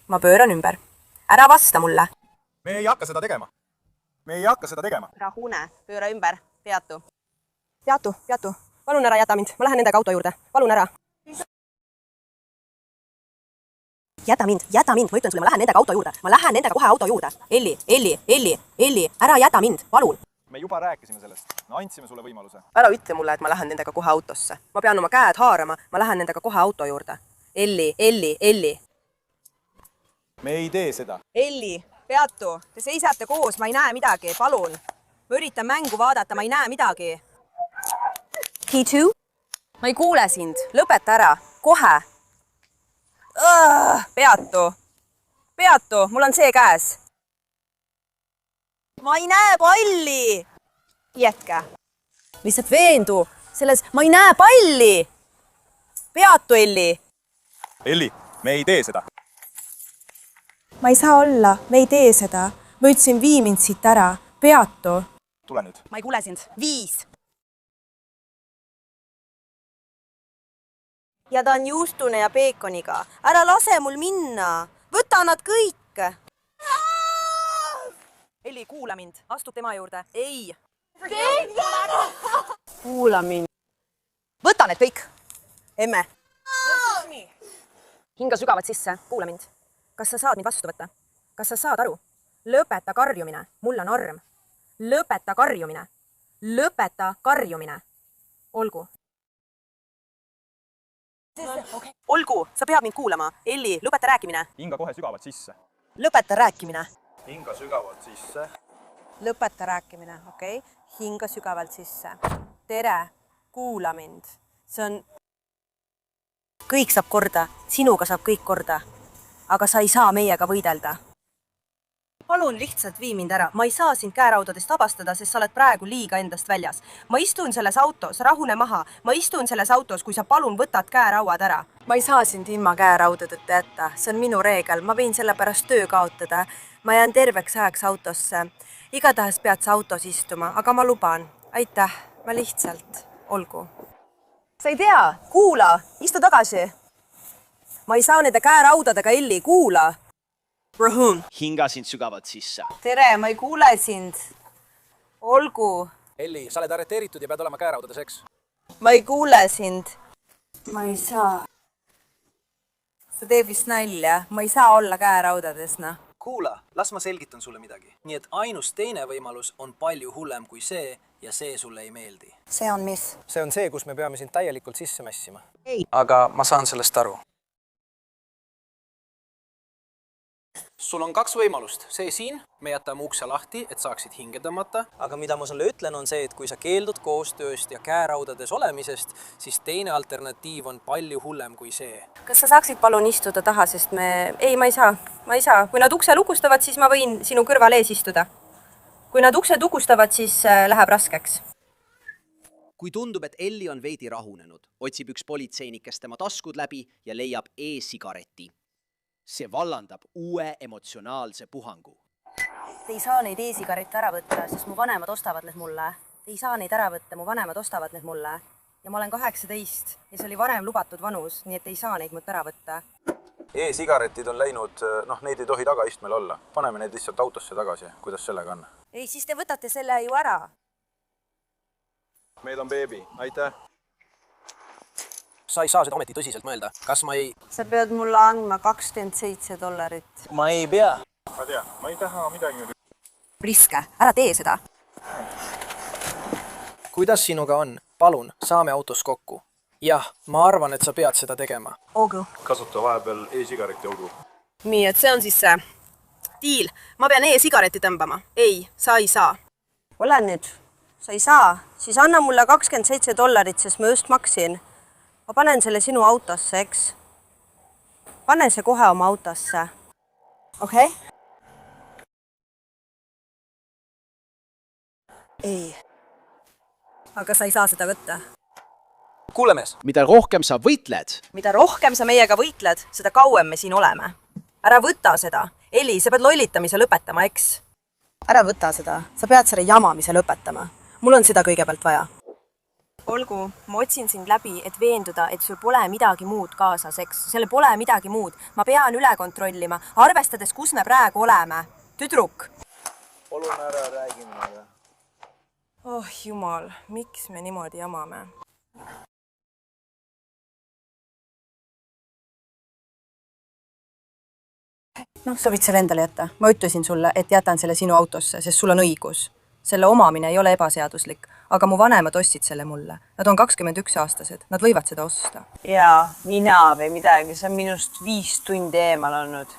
S: Ma pööran ümber. Ära vasta mulle.
F: Me ei hakka seda tegema.
S: Rahune. Pööra ümber. Peatu. Peatu. Palun ära jäta mind. Ma lähen nendega auto juurde. Palun ära. Jäta mind. Ma ütlen sulle, ma lähen nendega auto juurde. Ma lähen nendega kohe auto juurde. Elli. Ära jäta mind. Palun.
F: Me juba rääkisime sellest. Me andsime sulle võimaluse.
S: Ära ütle mulle, et ma lähen nendega kohe autosse. Ma pean oma käed haarama. Ma lähen nendega kohe auto juurde. Elli.
F: Me ei tee seda.
S: Elli, peatu. Te seisate koos. Ma ei näe midagi. Palun. Ma üritan mängu vaadata. Ma ei näe midagi. P2? Ma ei kuule sind. Lõpeta ära. Kohe. Peatu. Mul on see käes. Ma ei näe palli. Jätke. Lihtsalt veendu. Selles, ma ei näe palli. Peatu, Elli.
F: Elli, me ei tee seda.
S: Ma ei saa olla. Me ei tee seda. Ma ütlesin, vii mind siit ära. Peatu.
F: Tule nüüd.
S: Ma ei kuule sind. 5. Ja ta on juustune ja peekoniga. Ära lase mul minna. Võta nad kõik. Elli, kuula mind. Astu tema juurde. Ei. Kuula mind. Võta need kõik. Emme. Hinga sügavalt sisse. Kuula mind. Kas sa saad mind vastu võtta? Kas sa saad aru? Lõpeta karjumine. Mul on arm. Lõpeta karjumine. Olgu. Olgu, sa pead mind kuulama. Elli, lõpeta rääkimine.
F: Hinga kohe sügavalt sisse.
S: Lõpeta rääkimine.
F: Hinga sügavalt sisse.
S: Lõpeta rääkimine, okei? Hinga sügavalt sisse. Tere, kuula mind. See on... Kõik saab korda. Sinuga saab kõik korda. Aga sa ei saa meiega võidelda. Palun lihtsalt vii mind ära. Ma ei saa sind käeraudadest vabastada, sest sa oled praegu liiga endast väljas. Ma istun selles autos, rahune maha. Ma istun selles autos, kui sa palun võtad käerauad ära. Ma ei saa sind ilma käeraudadeta jätta. See on minu reegel. Ma võin selle pärast töö kaotada. Ma jään terveks ajaks autosse. Igatahes pead sa autos istuma, aga ma luban. Aitäh. Ma lihtsalt. Olgu. Sa ei tea. Kuula. Istu tagasi. Ma ei saa nende käeraudadega, Elli. Kuula. Rahun.
B: Hinga sind sügavalt sisse.
S: Tere, ma ei kuule sind. Olgu.
A: Elli, sa oled arreteeritud ja pead olema käeraudades, eks?
S: Ma ei kuule sind. Ma ei saa. Sa teeb vist nalja. Ma ei saa olla käeraudades, noh.
A: Kuula, las ma selgitan sulle midagi. Nii et ainus teine võimalus on palju hullem kui see ja see sulle ei meeldi.
S: See on mis?
A: See on see, kus me peame sind täielikult sisse mässima.
S: Ei.
A: Aga ma saan sellest aru. Sul on 2 võimalust. See siin, me jätame ukse lahti, et saaksid hinge tõmmata. Aga mida ma sulle ütlen on see, et kui sa keeldud koostööst ja käeraudades olemisest, siis teine alternatiiv on palju hullem kui see.
S: Kas sa saaksid palun istuda taha, sest Ei, ma ei saa. Ma ei saa. Kui nad ukse lukustavad, siis ma võin sinu kõrval ees istuda. Kui nad ukse lukustavad, siis läheb raskeks.
B: Kui tundub, et Elli on veidi rahunenud, otsib üks politseinikest tema taskud läbi ja leiab e-sigareti. See vallandab uue emotsionaalse puhangu.
S: Te ei saa neid e-sigarette ära võtta, sest mu vanemad ostavad need mulle. Te ei saa neid ära võtta, mu vanemad ostavad need mulle. Ja ma olen 18 ja see oli varem lubatud vanus, nii et ei saa neid mult ära võtta.
D: E-sigaretid on läinud, neid ei tohi tagaistmel olla. Paneme need lihtsalt autosse tagasi. Kuidas sellega on?
S: Ei, siis te võtate selle ju ära.
F: Meil on beebi, aitäh.
A: sa ei saa seda ometi tõsiselt mõelda. Kas ma ei...
L: Sa pead mulle andma $27.
A: Ma ei pea.
P: Ma tean, ma ei taha midagi nüüd.
L: Riske, ära tee seda.
A: Kuidas sinuga on? Palun, saame autos kokku. Jah, ma arvan, et sa pead seda tegema.
L: Olgu.
P: Kasuta vahepeal e-sigareti, olgu.
K: Nii, et see on siis see diil. Ma pean e-sigareti tõmbama. Ei, sa ei saa.
L: Ole nüüd, sa ei saa. Siis anna mulle $27, sest ma just maksin. Ma panen selle sinu autosse, eks? Pane see kohe oma autosse. Okei? Ei. Aga sa ei saa seda võtta.
A: Kuule mees.
B: Mida rohkem sa võitled,
L: Mida rohkem sa meiega võitled, seda kauem me siin oleme. Ära võta seda. Eli, sa pead lollitamise lõpetama, eks? Ära võta seda. Sa pead selle jamamise lõpetama. Mul on seda kõigepealt vaja. Olgu, ma otsin sind läbi, et veenduda, et sul pole midagi muud kaasas, eks? Selle pole midagi muud. Ma pean üle kontrollima, arvestades, kus me praegu oleme. Tüdruk.
A: Palun ära räägi minuga.
L: Oh jumal, miks me niimoodi jamame? Noh, sa võid selle endale jätta. Ma ütlesin sulle, et jätan selle sinu autosse, sest sul on õigus. Selle omamine ei ole ebaseaduslik, aga mu vanemad ostsid selle mulle. Nad on 21-aastased, nad võivad seda osta.
J: Jaa, mina või midagi, see on minust 5 tundi eemal olnud.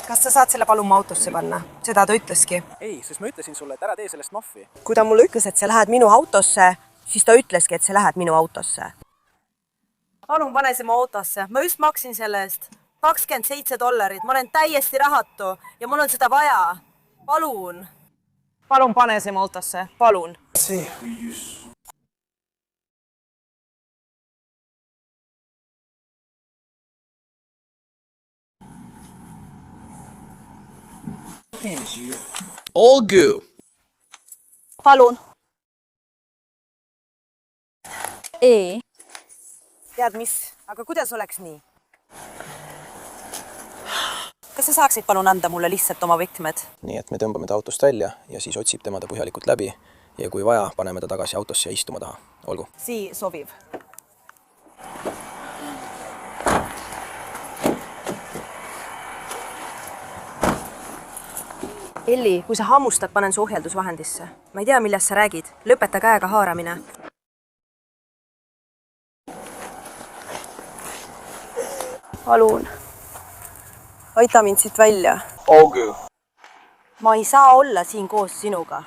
L: Kas sa saad selle palun mu autosse panna? Seda ta ütleski.
A: Ei, sest ma ütlesin sulle, et ära tee sellest maffi.
L: Kui ta mulle ütles, et sa lähed minu autosse, siis ta ütleski, et sa lähed minu autosse. Palun pane see mu autosse. Ma just maksin selle eest $27. Ma olen täiesti rahatu ja mul on seda vaja. Palun. Palun pane see mu autosse. Palun.
A: See.
B: Olgu.
L: Palun.
S: Ei.
L: Tead mis? Aga kuidas oleks nii? Kas sa saaksid palun anda mulle lihtsalt oma võtmed?
A: Nii, et me tõmbame ta autost välja ja siis otsib tema ta põhjalikult läbi ja kui vaja, paneme ta tagasi autosse ja istuma taha. Olgu.
L: Sii sobiv. Elli, kui sa hammustad, panen su ohjeldusvahendisse. Ma ei tea, millest sa räägid. Lõpeta käega haaramine. Palun. Aita mind siit välja.
A: Olgu.
L: Ma ei saa olla siin koos sinuga.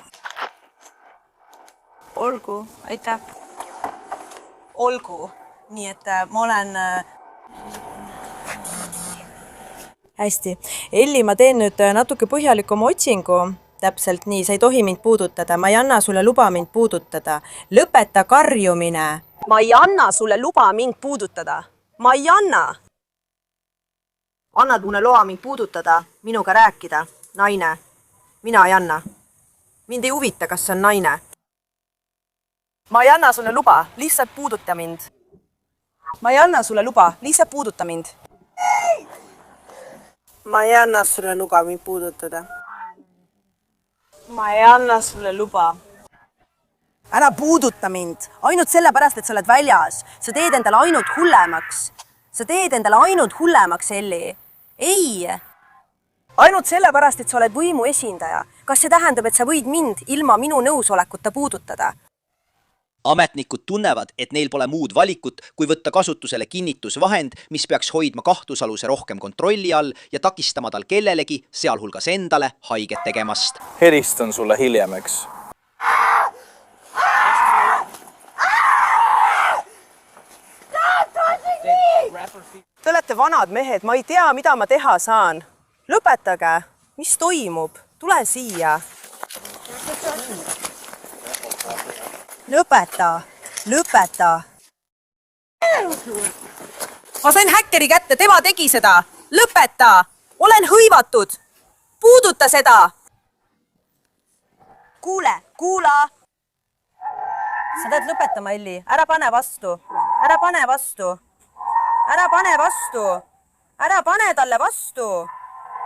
J: Olgu, aitäh.
L: Olgu. Nii et ma olen... Hästi. Elli, ma teen nüüd natuke põhjalikuma otsingu. Täpselt nii, sa ei tohi mind puudutada. Ma ei anna sulle luba mind puudutada. Lõpeta karjumine.
K: Ma ei anna sulle luba mind puudutada. Ma ei anna.
L: Annad mulle loa mind puudutada, minuga rääkida. Naine. Mina ei anna. Mind ei huvita, kas see on naine. Ma ei anna sulle luba, lihtsalt puuduta mind. Ma ei anna sulle luba, lihtsalt puuduta mind. Ma ei anna sulle luba mind puudutada.
J: Ma ei anna sulle luba.
L: Ära puuduta mind. Ainult sellepärast, et sa oled väljas. Sa teed endale ainult hullemaks. Sa teed endale ainult hullemaks, Elli. Ei. Ainult sellepärast, et sa oled võimu esindaja. Kas see tähendab, et sa võid mind ilma minu nõusolekuta puudutada?
B: Ametnikud tunnevad, et neil pole muud valikut, kui võtta kasutusele kinnitusvahend, mis peaks hoidma kahtlusaluse rohkem kontrolli all ja takistama tal kellelegi, sealhulgas endale, haiget tegemast.
E: Helistan sulle hiljem, eks?
L: Te olete vanad mehed, ma ei tea, mida ma teha saan. Lõpetage. Mis toimub? Tule siia. Lõpeta. Lõpeta. Ma sain häkkeri kätte, tema tegi seda. Lõpeta. Olen hõivatud. Puuduta seda. Kuule, kuula. Sa pead lõpetama, Elli. Ära pane vastu. Ära pane vastu. Ära pane vastu. Ära pane talle vastu.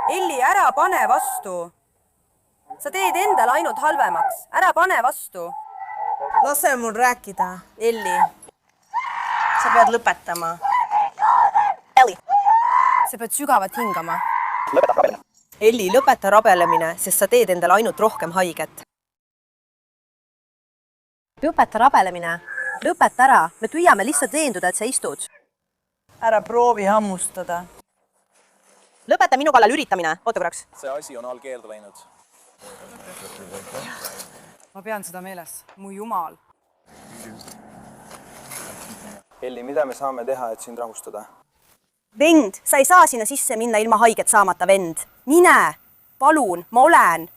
L: Elli, ära pane vastu.
S: sa teed endale ainult halvemaks. Ära pane vastu.
L: Lase mul rääkida.
S: Elli,
L: Sa pead lõpetama.
S: sa pead sügavalt hingama.
T: lõpeta rabelemine.
S: Elli, lõpeta rabelemine, sest sa teed endale ainult rohkem haiget. Lõpeta rabelemine. Lõpeta ära. Me püüame lihtsalt veenduda, et sa istud.
L: Ära proovi hammustada.
S: Lõpeta minu kallal üritamine. Oota korraks.
F: see asi on all keeldu läinud.
U: Ma pean seda meeles. Mu jumal.
E: Elli, mida me saame teha, et sind rahustada?
S: Vend, sa ei saa sinna sisse minna ilma haiget saamata, vend. Mine. Palun, ma olen.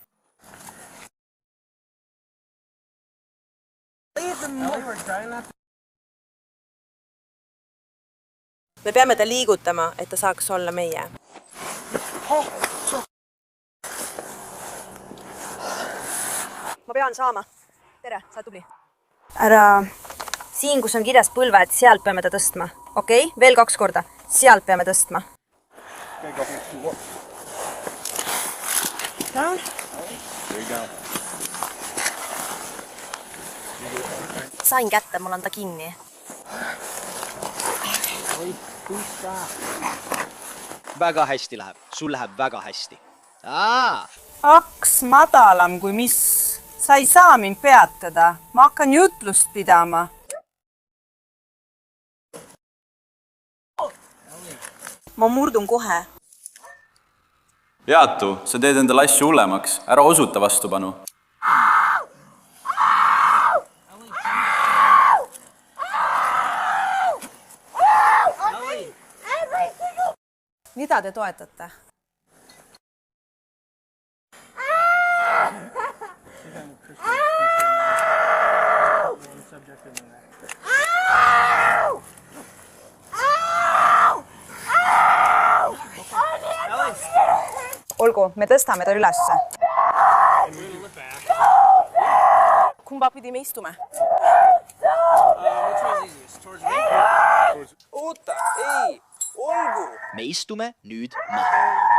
S: Me peame ta liigutama, et ta saaks olla meie. Ma pean saama. Tere, sa tubli. Ära. Siin, kus on kirjas põlved, sealt peame ta tõstma. Okei? Veel 2 korda. Sealt peame tõstma. Down. Sain kätte, mul on ta kinni.
B: Väga hästi läheb. Sul läheb väga hästi.
L: Aks madalam kui mis. Sa ei saa mind peatada. Ma hakkan jutlust pidama.
S: Ma murdun kohe.
R: Peatu, sa teed endale asju hullemaks. Ära osuta vastupanu.
S: Mida te toetate?
U: Olgu, me tõstame ta ülesse.
S: Kumba pidi me istume?
E: Oota, ei, olgu.
B: Me istume nüüd maha.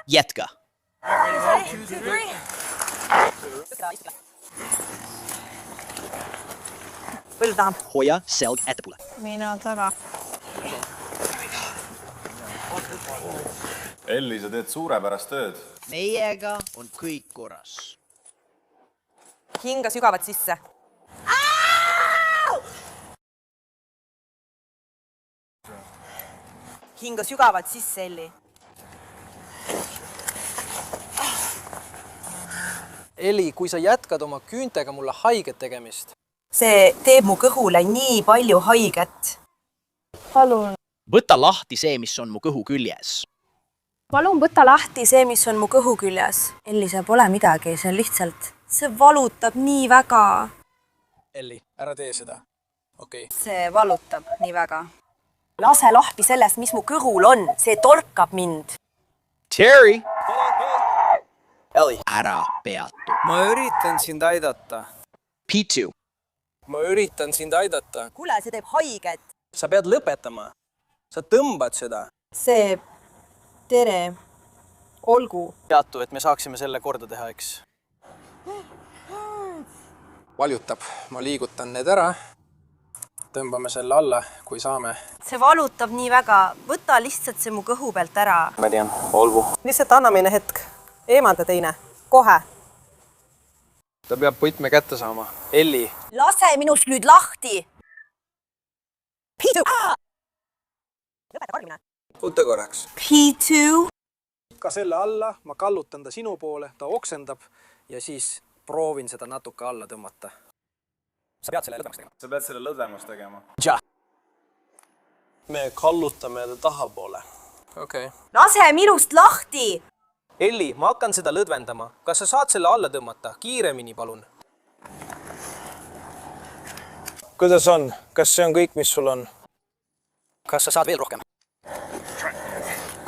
B: Jätka.
S: Põlv taha.
B: Hoia selg ettepoole.
L: Mina taga.
P: Elli, sa teed suurepärast tööd.
B: Meiega on kõik korras.
S: Hinga sügavalt sisse. Hinga sügavalt sisse, Elli.
A: Eli, kui sa jätkad oma küüntega mulle haiget tegemist.
S: See teeb mu kõhule nii palju haiget. Palun.
B: Võta lahti see, mis on mu kõhu küljes.
S: Palun võta lahti see, mis on mu kõhu küljes. Elli, see pole midagi, see on lihtsalt... See valutab nii väga.
A: Elli, ära tee seda. Okei.
S: See valutab nii väga. Lase lahti sellest, mis mu kõhul on. See torkab mind.
B: Terry!
A: Elli.
B: Ära peatu.
E: Ma üritan sind aidata.
B: P2.
E: Ma üritan sind aidata.
S: Kuule, see teeb haiget.
E: Sa pead lõpetama. Sa tõmbad seda.
S: See... Tere. Olgu.
A: Peatu, et me saaksime selle korda teha, eks. Valutab. Ma liigutan need ära. Tõmbame selle alla, kui saame.
S: See valutab nii väga. Võta lihtsalt see mu kõhu pealt ära.
E: Ma tean, olgu.
S: Lihtsalt anna meile hetk. Eemalda teine. Kohe.
A: Ta peab võtme kätte saama. Elli.
S: Lase minust nüüd lahti. P2. Lõpeta karmine.
E: Oota korraks.
S: P2.
A: Ka selle alla, ma kallutan ta sinu poole, ta oksendab ja siis proovin seda natuke alla tõmmata.
R: Sa pead selle lõdvemaks tegema. Sa pead selle lõdvemaks tegema.
A: Ja.
E: Me kallutame ta tahapoole.
A: Okei.
S: Lase minust lahti.
A: Elli, ma hakkan seda lõdvendama. Kas sa saad selle alla tõmmata? Kiiremini, palun.
E: Kuidas on? Kas see on kõik, mis sul on?
A: Kas sa saad veel rohkem?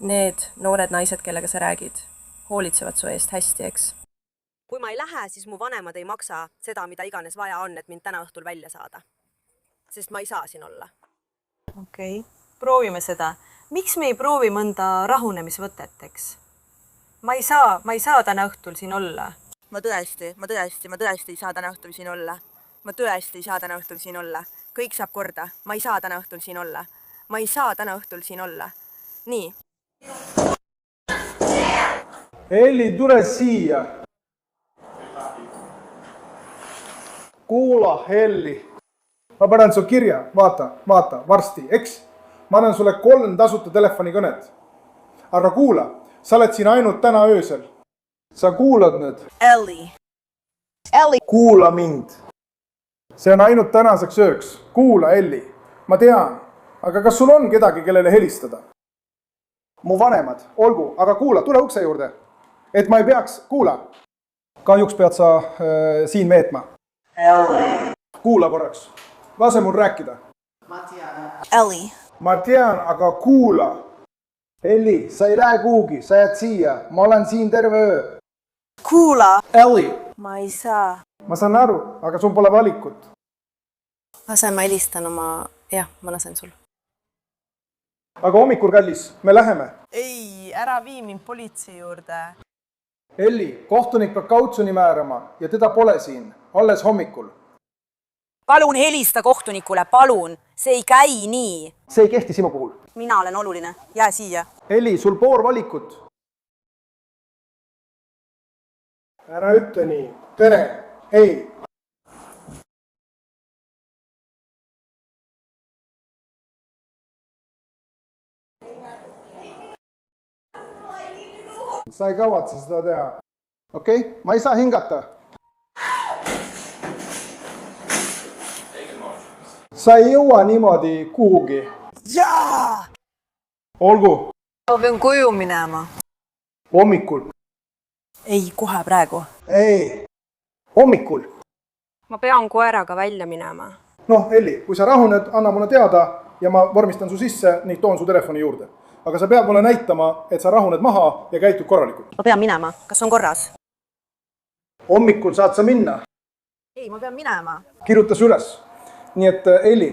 I: Need noored naised, kellega sa räägid, hoolitsevad su eest hästi, eks?
L: Kui ma ei lähe, siis mu vanemad ei maksa seda, mida iganes vaja on, et mind täna õhtul välja saada. Sest ma ei saa siin olla.
S: Okei, proovime seda. Miks me ei proovi mõnda rahunemisvõtet, eks? Ma ei saa täna õhtul siin olla.
L: Ma tõesti ei saa täna õhtul siin olla. Ma tõesti ei saa täna õhtul siin olla. Kõik saab korda. Ma ei saa täna õhtul siin olla. Ma ei saa täna õhtul siin olla. Nii.
Q: Elli, tule siia. Kuula, Elli. Ma panen su kirja. Vaata, varsti, eks? Ma annan sulle 3 tasuta telefonikõnet. Aga kuula, sa oled siin ainult täna öösel. Sa kuulad nüüd?
L: Elli.
Q: Kuula mind. See on ainult tänaseks ööks. Kuula, Elli. Ma tean. Aga kas sul on kedagi, kellele helistada? Mu vanemad, olgu, aga kuula, tule ukse juurde. Et ma ei peaks, kuula. Kahjuks pead sa siin meetma. Kuula korraks. Lase mul rääkida.
L: Elli.
Q: Ma tean, aga kuula. Elli, sa ei lähe kuhugi, sa jääd siia. Ma olen siin terve öö.
L: Kuula.
Q: Elli.
L: Ma ei saa.
Q: Ma saan aru, aga sul pole valikut.
S: Ma helistan oma... Jah, ma lasen sul.
Q: Aga hommikul, kallis, me läheme.
L: Ei, ära vii mind politsei juurde.
Q: Elli, kohtunik peab kautsjoni määrama ja teda pole siin. Alles hommikul.
H: Palun helista kohtunikule, palun. See ei käi nii.
Q: See ei kehti sinu puhul.
L: Mina olen oluline. Jää siia.
Q: Elli, sul pool valikut. Ära ütle nii. Tere. Ei. Sa ei kavatse seda teha. Okei? Ma ei saa hingata. Sa ei jõua niimoodi kuhugi.
L: Jaa!
Q: Olgu.
L: Ma pean koju minema.
Q: Hommikul.
S: Ei, kohe praegu.
Q: Ei. Hommikul.
S: Ma pean koeraga välja minema.
Q: Noh, Elli, kui sa rahuned, anna mulle teada ja ma vormistan su sisse ning toon su telefoni juurde. Aga sa pead mulle näitama, et sa rahuned maha ja käitud korralikult.
S: Ma pean minema. Kas on korras?
Q: Hommikul saad sa minna.
L: Ei, ma pean minema.
Q: Kirjutas üles. Nii et Elli.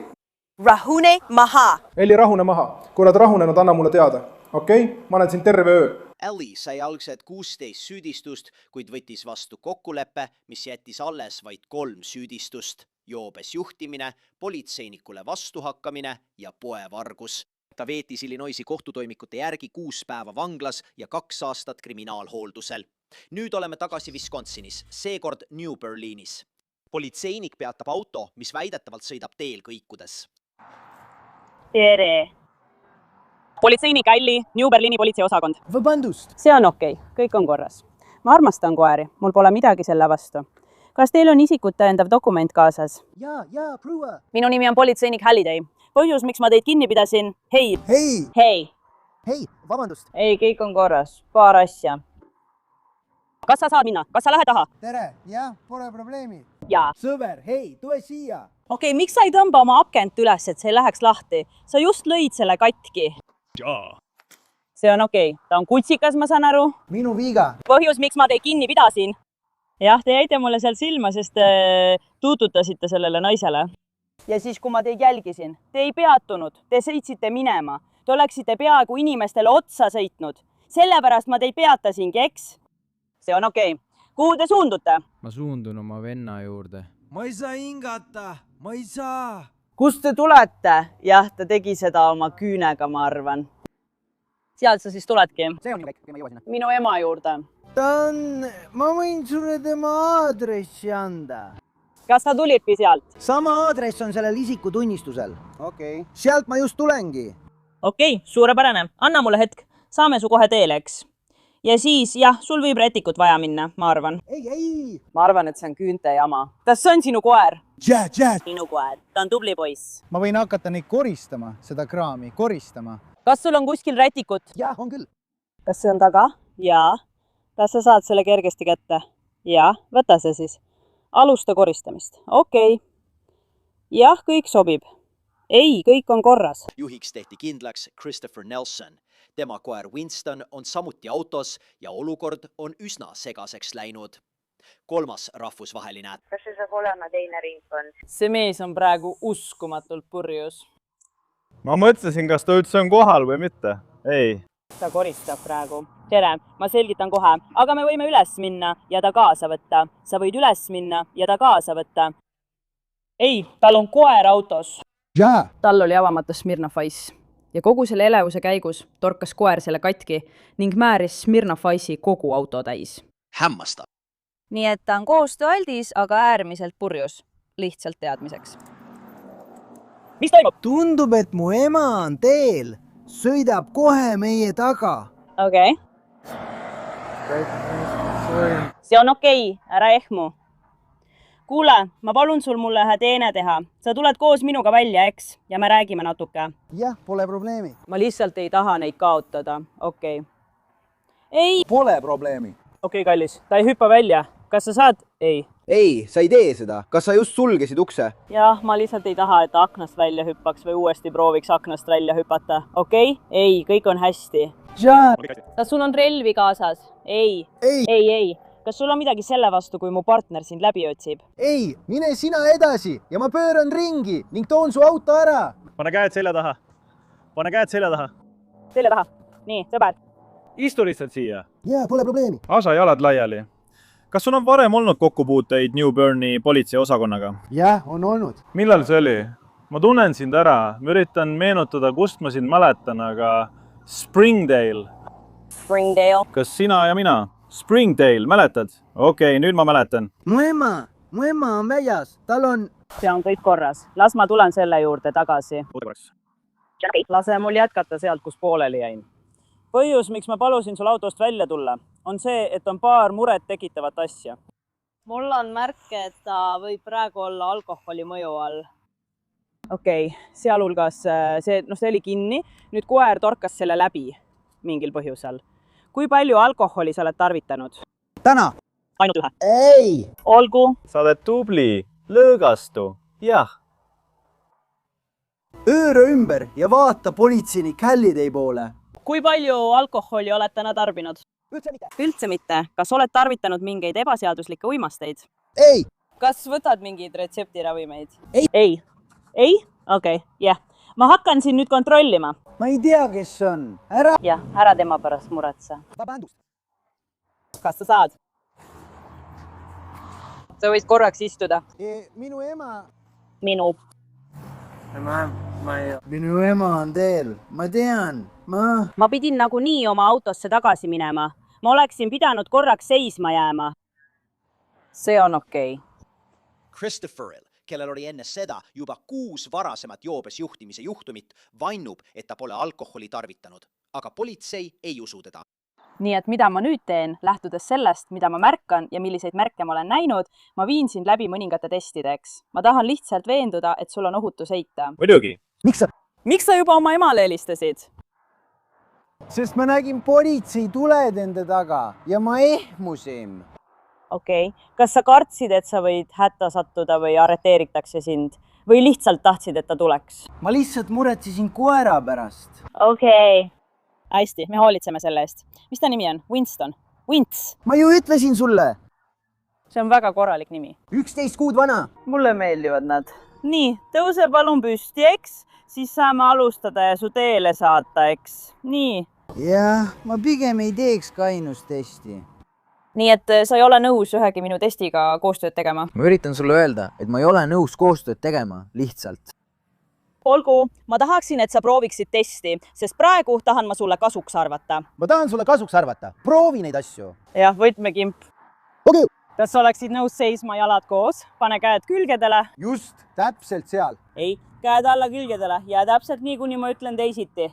L: Rahune maha.
Q: Elli, rahune maha. Kui oled rahunenud, anna mulle teada. Okei? Ma olen siin terve öö.
B: Ellie sai algselt 16 süüdistust, kuid võttis vastu kokkuleppe, mis jättis alles vaid 3 süüdistust. Joobes juhtimine, politseinikule vastuhakkamine ja poevargus. Ta veetis Illinoisi kohtutoimikute järgi 6 päeva vanglas ja 2 aastat kriminaalhooldusel. Nüüd oleme tagasi Wisconsinis, seekord New Berlinis. Politseinik peatab auto, mis väidetavalt sõidab teel kõikudes.
V: Tere! Politseinik Elli, New Berliini politseiosakond.
W: Vabandust!
V: See on okei, kõik on korras. Ma armastan koeri, mul pole midagi selle vastu. Kas teil on isikut tõendav dokument kaasas?
W: Jaa, proua.
V: Minu nimi on politseinik Halliday. Põhjus, miks ma teid kinni pidasin? Hei!
W: Hei, vabandust!
V: Ei, kõik on korras. Paar asja. Kas sa saad minna? Kas sa lähed taha?
W: Tere, jah, pole probleemi.
V: Jaa.
W: Sõber, hei, tule siia.
V: Okei, miks sa ei tõmba oma akent üles, et see läheks lahti? Sa just lõid selle katki.
W: Jaa.
V: See on okei. Ta on kutsikas, ma saan aru.
W: Minu viga.
V: Põhjus, miks ma teid kinni pidasin? Jah, te jäite mulle seal silma, sest te tuututasite sellele naisele. Ja siis, kui ma teid jälgisin, te ei peatunud, te sõitsite minema. Te oleksite peaaegu inimestele otsa sõitnud. Sellepärast ma teid peatasingi, eks? See on okei. Kuhu te suundute?
X: Ma suundun oma venna juurde.
W: Ma ei saa hingata, ma ei saa.
V: Kust te tulete? Jah, ta tegi seda oma küünega, ma arvan. Sealt sa siis tuledki?
W: See on ju kõik, ma jõua sinna.
V: Minu ema juurde.
W: Ma võin sulle tema aadressi anda.
V: Kas sa tulidki sealt?
W: Sama aadress on sellel isikutunnistusel. Okei. Sealt ma just tulengi.
V: Okei, suurepärane. Anna mulle hetk. Saame su kohe teele, eks? Ja siis, jah, sul võib retikut vaja minna, ma arvan.
W: Ei.
V: Ma arvan, et see on küünte jama. Kas see on sinu koer?
W: Jät.
V: Minu koer. Ta on tubli poiss.
W: Ma võin hakata neid koristama, seda kraami, koristama.
V: Kas sul on kuskil retikut?
W: Jah, on küll.
V: Kas see on taga? Jaa. Kas sa saad selle kergesti kätte? Jaa, võta see siis. Alusta koristamist. Okei. Jah, kõik sobib. ei, kõik on korras.
B: Juhiks tehti kindlaks Christopher Nelson. Tema koer Winston on samuti autos ja olukord on üsna segaseks läinud. 3. rahvusvaheline.
D: Kas see saab olema teine ringkond?
V: See mees on praegu uskumatult purjus.
G: Ma mõtlesin, kas ta üldse on kohal või mitte. Ei.
V: Ta koristab praegu. Tere, ma selgitan kohe, aga me võime üles minna ja ta kaasa võtta. Sa võid üles minna ja ta kaasa võtta. Ei, tal on koer autos.
W: Jaa.
I: Tal oli avamata Smirnoff Ice ja kogu selle elevuse käigus torkas koer selle katki ning määris Smirnoff Ice'i kogu auto täis.
B: Hämmastav.
H: Nii et ta on koostööaldis, aga äärmiselt purjus. Lihtsalt teadmiseks.
V: Mis toimub?
W: Tundub, et mu ema on teel. Sõidab kohe meie taga.
V: Okei. See on okei, ära ehmu. Kuule, ma palun sul mulle ühe teene teha. Sa tuled koos minuga välja, eks? Ja me räägime natuke.
W: Jah, pole probleemi.
V: Ma lihtsalt ei taha neid kaotada. Okei. Ei.
W: Pole probleemi.
V: Okei, kallis. Ta ei hüppa välja. Kas sa saad? Ei.
W: Ei, sa ei tee seda. Kas sa just sulgesid ukse?
V: Jah, ma lihtsalt ei taha, et aknast välja hüppaks või uuesti prooviks aknast välja hüpata. Okei? Ei, kõik on hästi. Kas sul on relvi kaasas? Ei. Ei. Kas sul on midagi selle vastu, kui mu partner sind läbi otsib?
W: Ei, mine sina edasi ja ma pööran ringi ning toon su auto ära.
F: Pane käed selja taha. Pane käed selja taha.
V: Selja taha. Nii, sõber.
F: Istu lihtsalt siia.
W: Jaa, pole probleemi.
F: Asa jalad laiali. Kas sul on varem olnud kokkupuuteid New Berni politseiosakonnaga?
W: Jah, on olnud.
F: Millal see oli? Ma tunnen sind ära. Ma üritan meenutada, kust ma sind mäletan, aga Springdale.
V: Springdale?
F: Kas sina ja mina? Springdale, mäletad? Okei, nüüd ma mäletan.
W: Mu ema on väljas, tal on...
V: See on kõik korras. Las ma tulen selle juurde tagasi. Lase mul jätkata sealt, kus pooleli jäin. Põhjus, miks ma palusin sul autost välja tulla, on see, et on paar muret tekitavat asja. Mul on märke, et ta võib praegu olla alkoholi mõju all. Okei, sealhulgas see oli kinni. Nüüd koer torkas selle läbi mingil põhjusel. Kui palju alkoholi sa oled tarvitanud?
W: Täna.
V: Ainult ühe?
W: Ei.
V: Olgu.
F: Sa oled tubli. Lõõgastu. Jah.
W: Ööra ümber ja vaata politseinik Halliday poole.
V: Kui palju alkoholi oled täna tarbinud? Üldse mitte. Kas oled tarvitanud mingeid ebaseaduslikke uimasteid?
W: Ei.
V: Kas võtad mingeid retseptiravimeid? Ei. Ei? Okei, jah. Ma hakkan siin nüüd kontrollima.
W: Ma ei tea, kes on. Ära...
V: Jah, ära tema pärast muretse. Kas sa saad? Sa võid korraks istuda.
W: Minu ema...
V: Minu
W: ema on teel. Ma tean.
V: Ma pidin nagunii oma autosse tagasi minema. Ma oleksin pidanud korraks seisma jääma. See on okei.
B: Christopheril, kellel oli enne seda juba 6 varasemat joobes juhtimise juhtumit, vannub, et ta pole alkoholi tarvitanud. Aga politsei ei usu teda.
I: Nii et mida ma nüüd teen, lähtudes sellest, mida ma märkan ja milliseid märke ma olen näinud, ma viin sind läbi mõningate testideks. Ma tahan lihtsalt veenduda, et sul on ohutu sõita.
F: Muidugi.
V: Miks sa juba oma emale helistasid?
W: Sest ma nägin politsei tuled enda taga ja ma ehmusin.
V: Okei. Kas sa kartsid, et sa võid hätta sattuda või arreteeritakse sind? Või lihtsalt tahtsid, et ta tuleks?
W: Ma lihtsalt muretsesin koera pärast.
V: Okei. Hästi, me hoolitseme selle eest. Mis ta nimi on? Winston? Wints?
W: Ma ju ütlesin sulle.
V: See on väga korralik nimi.
W: 11 kuud vana.
V: Mulle meeldivad nad. Nii, tõuse palun püsti, eks? Siis saame alustada ja su teele saata, eks? Nii.
W: Jah, ma pigem ei teeks kainustesti.
I: Nii et sa ei ole nõus ühegi minu testiga koostööd tegema?
W: Ma üritan sulle öelda, et ma ei ole nõus koostööd tegema, lihtsalt.
V: Olgu, ma tahaksin, et sa prooviksid testi, sest praegu tahan ma sulle kasuks arvata.
W: Ma tahan sulle kasuks arvata. Proovi neid asju.
V: Jah, võtmekimp.
W: Okei.
V: Kas sa oleksid nõus seisma jalad koos? Pane käed külgedele.
W: Just, täpselt seal.
V: Ei, käed alla külgedele ja täpselt nii, kuni ma ütlen teisiti.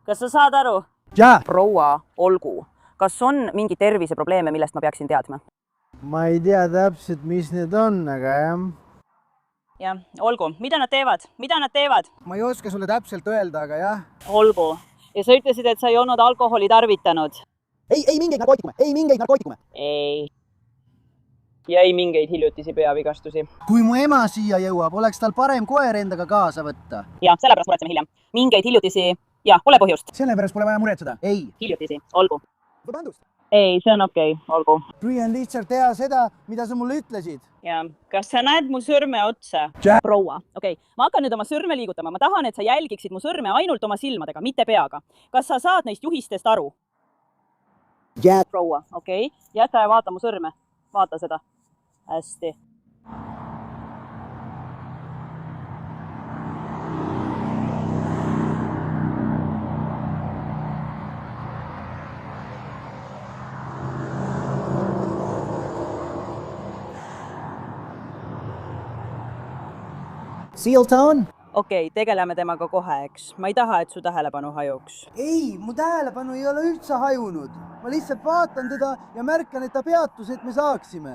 V: Kas sa saad aru?
W: Jaa.
I: Proua, olgu. Kas on mingi terviseprobleeme, millest ma peaksin teadma?
W: Ma ei tea täpselt, mis need on, aga jah.
V: Jah, olgu. Mida nad teevad? Mida nad teevad?
W: Ma ei oska sulle täpselt öelda, aga jah.
V: Olgu. Ja sa ütlesid, et sa ei olnud alkoholi tarvitanud.
W: Ei mingeid narkootikume. Ei mingeid narkootikume.
V: Ei. ja ei mingeid hiljutisi peavigastusi.
W: Kui mu ema siia jõuab, oleks tal parem koer endaga kaasa võtta.
V: Ja sellepärast muretseme hiljem. Mingeid hiljutisi ja pole põhjust.
W: Sellepärast pole vaja muretseda. Ei.
V: Hiljutisi, olgu. Ei, see on okei, olgu.
W: Püüan lihtsalt teha seda, mida sa mulle ütlesid.
V: Ja kas sa näed mu sõrme otsa? Proua, okei. Ma hakkan nüüd oma sõrme liigutama. Ma tahan, et sa jälgiksid mu sõrme ainult oma silmadega, mitte peaga. Kas sa saad neist juhistest aru? Proua, okei. Jäta ja vaata mu sõrme. Vaata seda. Hästi.
W: Seal Town?
V: Okei, tegeleme temaga kohe, eks. Ma ei taha, et su tähelepanu hajuks.
W: Ei, mu tähelepanu ei ole üldse hajunud. Ma lihtsalt vaatan teda ja märkan, et ta peatus, et me saaksime.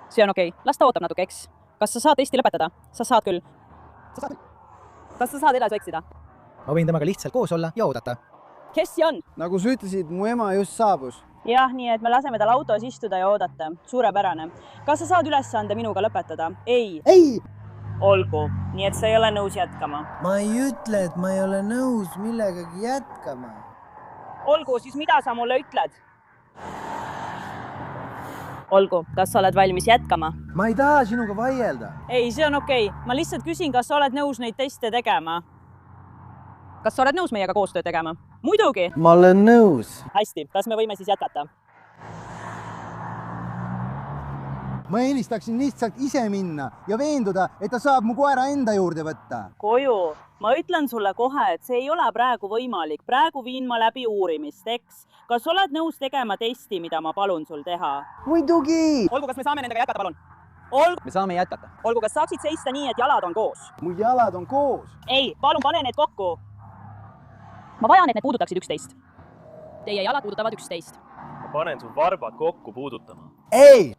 V: See on okei. Las ta ootab natuke, eks. Kas sa saad testi lõpetada? Sa saad küll. Kas sa saad edasi eksida?
W: Ma võin temaga lihtsalt koos olla ja oodata.
V: Kes see on?
W: Nagu sa ütlesid, mu ema just saabus.
V: Jah, nii et me laseme tal autos istuda ja oodata. Suurepärane. Kas sa saad ülesande minuga lõpetada? Ei.
W: Ei!
V: Olgu, nii et sa ei ole nõus jätkama.
W: Ma ei ütle, et ma ei ole nõus millegagi jätkama.
V: Olgu, siis mida sa mulle ütled? Olgu, kas sa oled valmis jätkama?
W: Ma ei taha sinuga vaielda.
V: Ei, see on okei. Ma lihtsalt küsin, kas sa oled nõus neid teste tegema. Kas sa oled nõus meiega koostöö tegema? Muidugi.
W: Ma olen nõus.
V: Hästi, kas me võime siis jätkata?
W: Ma eelistaksin lihtsalt ise minna ja veenduda, et ta saab mu koera enda juurde võtta.
V: Koju, ma ütlen sulle kohe, et see ei ole praegu võimalik. Praegu viin ma läbi uurimist, eks? Kas oled nõus tegema testi, mida ma palun sul teha?
W: Muidugi!
V: Olgu, kas me saame nendega jätkata, palun? Olgu.
W: Me saame jätkata.
V: Olgu, kas saaksid seista nii, et jalad on koos?
W: Mu jalad on koos.
V: Ei, palun pane need kokku. Ma vajan, et need puudutaksid üksteist. Teie jalad puudutavad üksteist.
R: Ma panen sul varbad kokku puudutama.
W: Ei!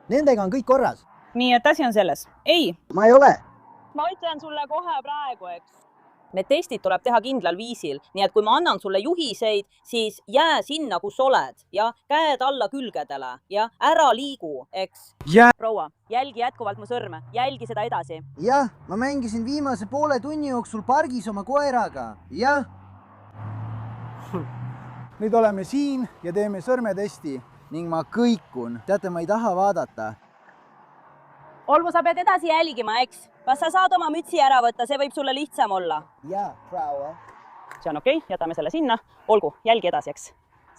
W: Nendega on kõik korras.
V: Nii, et asi on selles. Ei.
W: Ma ei ole.
V: Ma ütlen sulle kohe praegu, eks. Need testid tuleb teha kindlal viisil, nii et kui ma annan sulle juhiseid, siis jää sinna, kus oled ja käed alla külgedele ja ära liigu, eks. Proua, jälgi jätkuvalt mu sõrme, jälgi seda edasi.
W: Jah, ma mängisin viimase poole tunni jooksul pargis oma koeraga. Jah. Nüüd oleme siin ja teeme sõrmetesti. Ning ma kõikun. Teate, ma ei taha vaadata.
V: Olgu, sa pead edasi jälgima, eks? Kas sa saad oma mütsi ära võtta? See võib sulle lihtsam olla.
W: Jaa, proua.
V: See on okei, jätame selle sinna. Olgu, jälgi edasi, eks?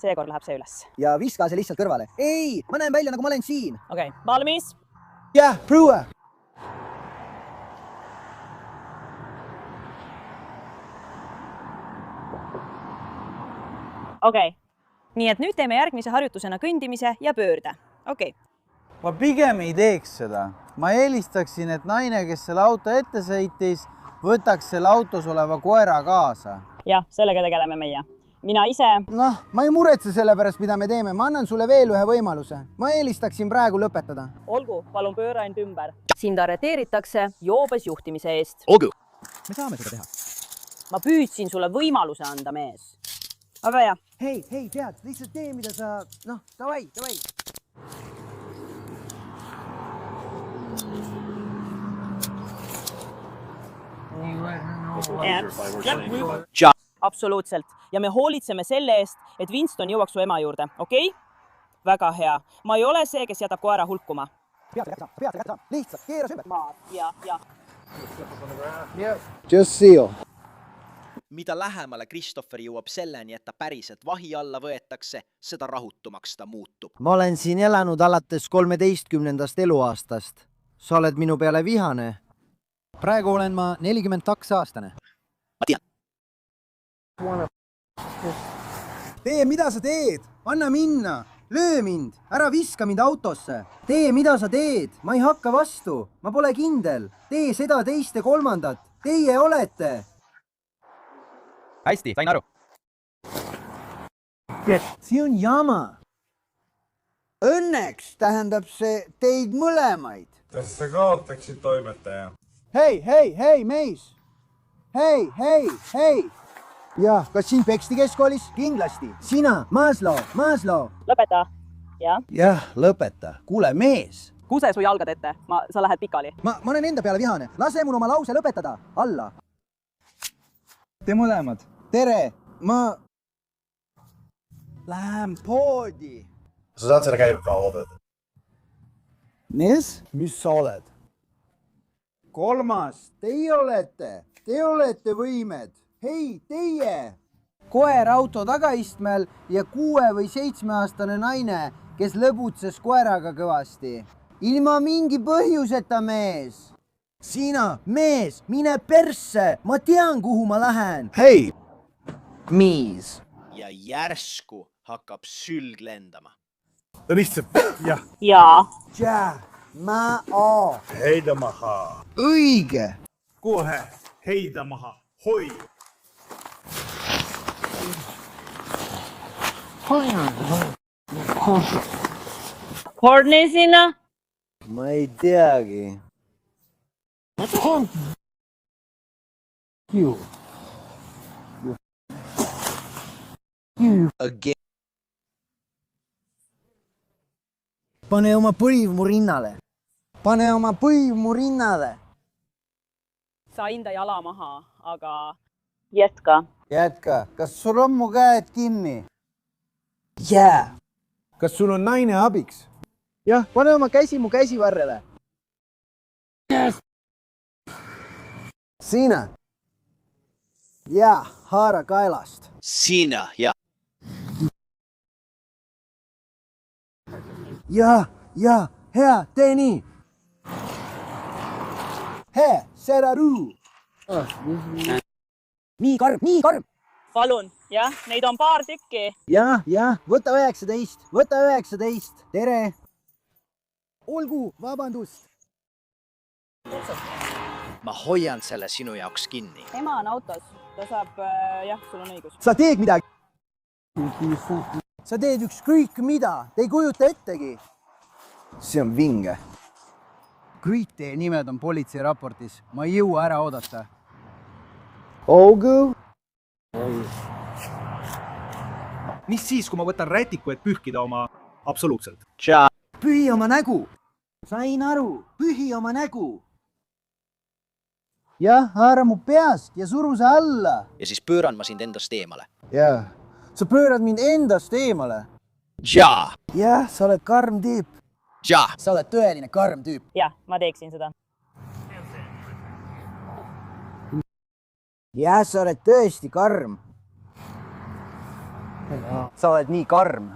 V: Seekord läheb see üles.
W: Ja viska see lihtsalt kõrvale. Ei, ma näen välja, nagu ma olen siin.
V: Okei, valmis?
W: Jah, proua.
V: Okei. Nii et nüüd teeme järgmise harjutusena kõndimise ja pöörde. Okei.
W: Ma pigem ei teeks seda. Ma eelistaksin, et naine, kes selle auto ette sõitis, võtaks selle autos oleva koera kaasa.
V: Jah, sellega tegeleme meie. Mina ise...
W: Noh, ma ei muretse selle pärast, mida me teeme. Ma annan sulle veel ühe võimaluse. Ma eelistaksin praegu lõpetada.
V: Olgu, palun pööra end ümber. Sind arreteeritakse joobes juhtimise eest.
W: Olgu. Me saame seda teha.
V: Ma püüdsin sulle võimaluse anda, mees. Aga jah.
W: Hei, tead, lihtsalt tee, mida sa... Noh, davai.
V: Absoluutselt. Ja me hoolitseme selle eest, et Winston jõuaks su ema juurde, okei? Väga hea. Ma ei ole see, kes jätab koera hulkuma.
W: Pead sa. Lihtsalt, keeras ümber.
V: Ja.
W: Just seal.
B: Mida lähemale Christopher jõuab selleni, et ta päriselt vahi alla võetakse, seda rahutumaks ta muutub.
W: Ma olen siin elanud alates 13. eluaastast. Sa oled minu peale vihane. Praegu olen ma 42 aastane.
B: Ma tean.
W: Tee, mida sa teed? Anna minna. Löö mind. Ära viska mind autosse. Tee, mida sa teed? Ma ei hakka vastu. Ma pole kindel. Tee seda, teist ja kolmandat. Teie olete.
X: Hästi, sain aru.
W: See on jama. Õnneks tähendab see teid mõlemaid.
R: Kas sa kaotaksid toimetaja?
W: Hei, mees! Hei! Jah, kas sind peksti keskkoolis? Kindlasti. Sina, Maslow!
V: Lõpeta. jah?
W: jah, lõpeta. Kuule, mees!
V: Kuse su jalgad ette, sa lähed pikali.
W: Ma olen enda peale vihane. Lase mul oma lause lõpetada. Alla.
F: Te mõlemad.
W: Tere, ma... Lähen poodi.
Q: Sa saad selle käinud ka oodata.
W: Mis? Mis sa oled? 3. Teie olete võimed. Hei, teie! Koer auto tagaistmel ja 6- või 7-aastane naine, kes lõbutses koeraga kõvasti. Ilma mingi põhjuseta, mees. Sina, mees, mine persse. Ma tean, kuhu ma lähen. Hei! Mees.
B: Ja järsku hakkab sülg lendama.
Q: Lihtsalt, jah.
V: Jaa.
W: Tšää, mä oo.
Q: Heida maha.
W: Õige.
Q: Kohe, heida maha. Hoi.
V: Horni sinna?
W: Ma ei teagi.
B: Again.
W: Pane oma põiv mu rinnale. Pane oma põiv mu rinnale.
V: Sain ta jala maha, aga jätka.
W: Jätka. Kas sul on mu käed kinni? Jää. Kas sul on naine abiks? Jah, pane oma käsi mu käsivarrele. Yes. Sina. Ja, haara kaelast.
B: Sina, ja.
W: Ja, hea, tee nii. Hea, seraruu. Nii karm.
V: Palun, jah, neid on paar tükki.
W: Ja, võta 19. Tere. Olgu, vabandust.
B: Ma hoian selle sinu jaoks kinni.
V: Ema on autos, ta saab, jah, sul on õigus.
W: Sa teed midagi. Sa teed ükskõik mida, te ei kujuta ettegi. See on vinge. Kõik teie nimed on politsei raportis, ma ei jõua ära oodata. Olgu.
F: Mis siis, kui ma võtan rätiku, et pühkida oma absoluutselt?
W: Pühi oma nägu. Sain aru, pühi oma nägu. Jah, haara mu peast ja suru sa alla.
B: Ja siis pööran ma sind endast eemale.
W: Jah, sa pöörad mind endast eemale.
B: Jah,
W: sa oled karm tüüp. Sa oled tõeline karm tüüp.
V: Jah, ma teeksin seda.
W: Jah, sa oled tõesti karm. Sa oled nii karm.